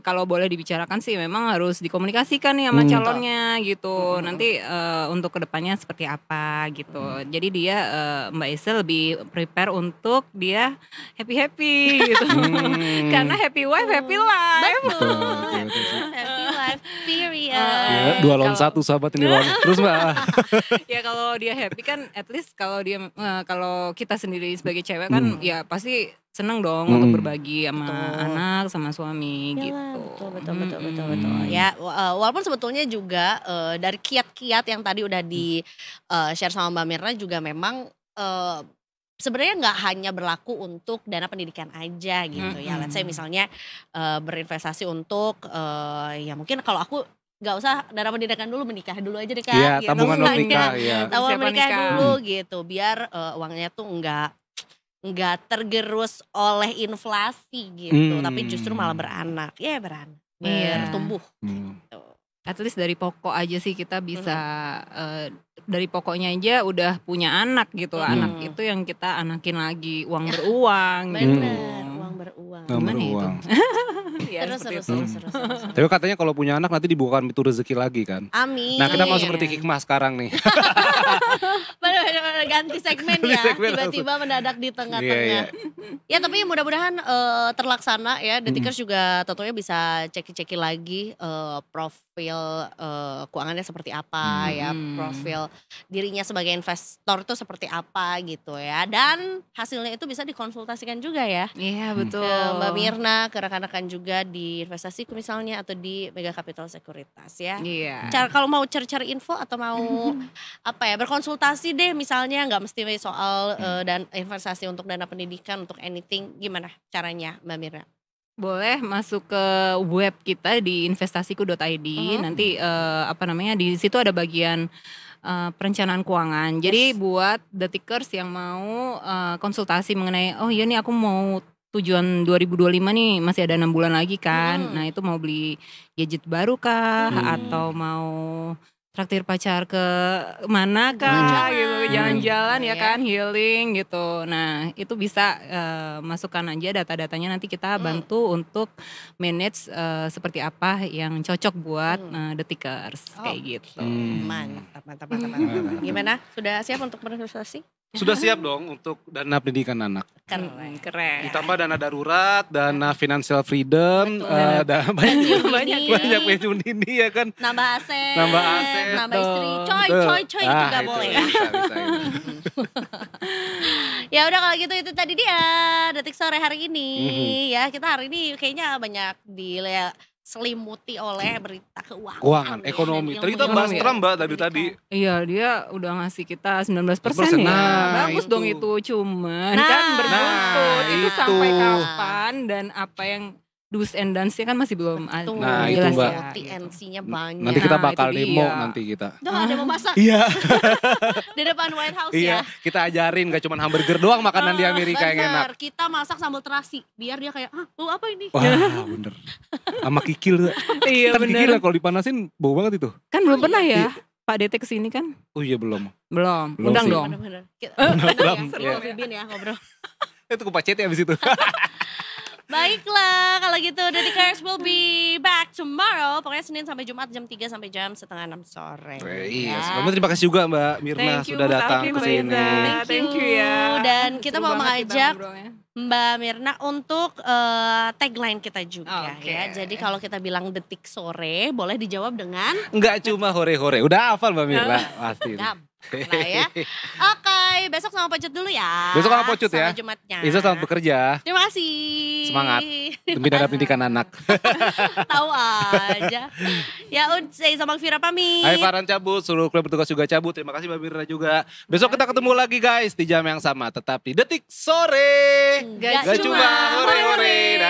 kalau boleh dibicarakan sih memang harus dikomunikasikan nih sama calonnya gitu. Nanti untuk kedepannya seperti apa gitu. Jadi dia Mbak Isa lebih prepare untuk dia happy gitu. Karena happy wife happy life. Betul. Happy life period. Ya, 2 lawan 1 sahabat ini lawan. Terus Mbak. Ya kalau dia happy kan, at least kalau dia kalau kita sendiri sebagai cewek kan ya pasti seneng dong untuk berbagi sama anak, sama suami gitu. Betul. Ya walaupun sebetulnya juga dari kiat-kiat yang tadi udah di share sama Mbak Mirna juga memang sebenarnya nggak hanya berlaku untuk dana pendidikan aja gitu ya. Let's say misalnya berinvestasi untuk ya mungkin kalau aku nggak usah dana pendidikan dulu, menikah dulu aja deh Kak. Iya, Gitu. tabungan menikah ya. Tabungan Siapa menikah nikah. dulu gitu biar uangnya tuh nggak tergerus oleh inflasi gitu, tapi justru malah beranak, bertumbuh. Gitu. At least dari pokok aja sih kita bisa dari pokoknya aja udah punya anak gitu. Anak itu yang kita anakin lagi uang beruang. Bener, uang beruang. Gimana ya itu? Ya, Terus. Tapi katanya kalau punya anak nanti dibukakan pintu rezeki lagi kan. Amin. Nah kita mau seperti Hikmah sekarang nih. Ganti segmen ya, tiba-tiba mendadak di tengah-tengah. Ya tapi mudah-mudahan terlaksana ya. Detikers juga tentunya bisa ceki-ceki lagi profil keuangannya seperti apa ya, profil dirinya sebagai investor itu seperti apa gitu ya. Dan hasilnya itu bisa dikonsultasikan juga ya. Iya betul. Ke Mbak Mirna, ke rekan-rekan juga di investasiku misalnya atau di Mega Capital Sekuritas ya. Iya. Kalau mau cari-cari info atau mau berkonsultasi deh misalnya, nggak mesti soal dan investasi untuk dana pendidikan, untuk anything, gimana caranya Mbak Mirna? Boleh masuk ke web kita di investasiku.id. Nanti di situ ada bagian perencanaan keuangan. Jadi buat detikers yang mau konsultasi mengenai oh iya nih aku mau tujuan 2025 nih, masih ada 6 bulan lagi kan. Nah itu mau beli gadget baru kah atau mau traktir pacar ke mana kah gitu, jalan-jalan ya kan, healing gitu. Nah itu bisa masukkan aja data-datanya, nanti kita bantu untuk manage seperti apa yang cocok buat detikers kayak gitu. Mantap. Gimana? Sudah siap untuk berinvestasi? Sudah siap dong untuk dana pendidikan anak. Keren. Ditambah dana darurat, dana financial freedom, banyak pensiun dini ya kan. Nambah aset, Nambah istri, coy juga boleh ya. Bisa. Ya udah kalau gitu itu tadi dia Detik Sore hari ini ya. Kita hari ini kayaknya banyak diselimuti oleh berita keuangan, ekonomi. dan Tadi kita ilmu bahas ekonomi. Trump Mbak tadi. Iya dia udah ngasih kita 19% ya. Nah, Bagus itu. dong itu, cuman Nah, kan berbuntut itu itu. sampai kapan dan apa yang do's and don'ts-nya kan masih belum ada. Tuh, Nah, itu, jelas Mbak. ya. TNC-nya banyak. Nanti kita Nah, bakal itu demo dia. nanti kita. Ada mau masak Iya. di depan White House Iya, ya. kita ajarin gak cuma hamburger doang makanan di Amerika yang enak. Bener, kita masak sambal terasi biar dia kayak, bau apa ini? Wah, bener. Sama kikil. Iya Kan kikil bener. kalau dipanasin bau banget itu. Kan belum pernah Iya. ya Pak Dete kesini kan? Oh iya belum. Belum. Belum Undang sih. dong. Bener-bener. Belum, Seru iya. Vibin ya ngobrol. Itu kupacet ya abis itu. Baiklah, kalau gitu Detikers will be back tomorrow. Pokoknya Senin sampai Jumat jam 3 sampai jam setengah 6 sore. Iya, ya. sebelumnya terima kasih juga Mbak Mirna Thank you, sudah Mas datang Alvin, ke Mbak sini. Iza. Thank you ya. Dan kita Seru mau banget kita mengajak ngobrolnya. Mbak Mirna untuk tagline kita juga Oke. ya. Jadi kalau kita bilang Detik Sore, boleh dijawab dengan Enggak cuma hore-hore, udah hafal Mbak Mirna pasti. lah ya. Oke, besok sama Pocut dulu ya. Besok sama Pocut ya. Sama Jumatnya. Iza selamat bekerja. Terima kasih. Semangat. Demi dana pendidikan anak. Tahu aja. Ya saya sama Vira pamit. Hai Farhan cabut, seluruh klub petugas juga cabut. Terima kasih Mbak Mirna juga. Besok kita ketemu lagi guys di jam yang sama. Tetap di Detik Sore. Gak Gak cuma hore-hore.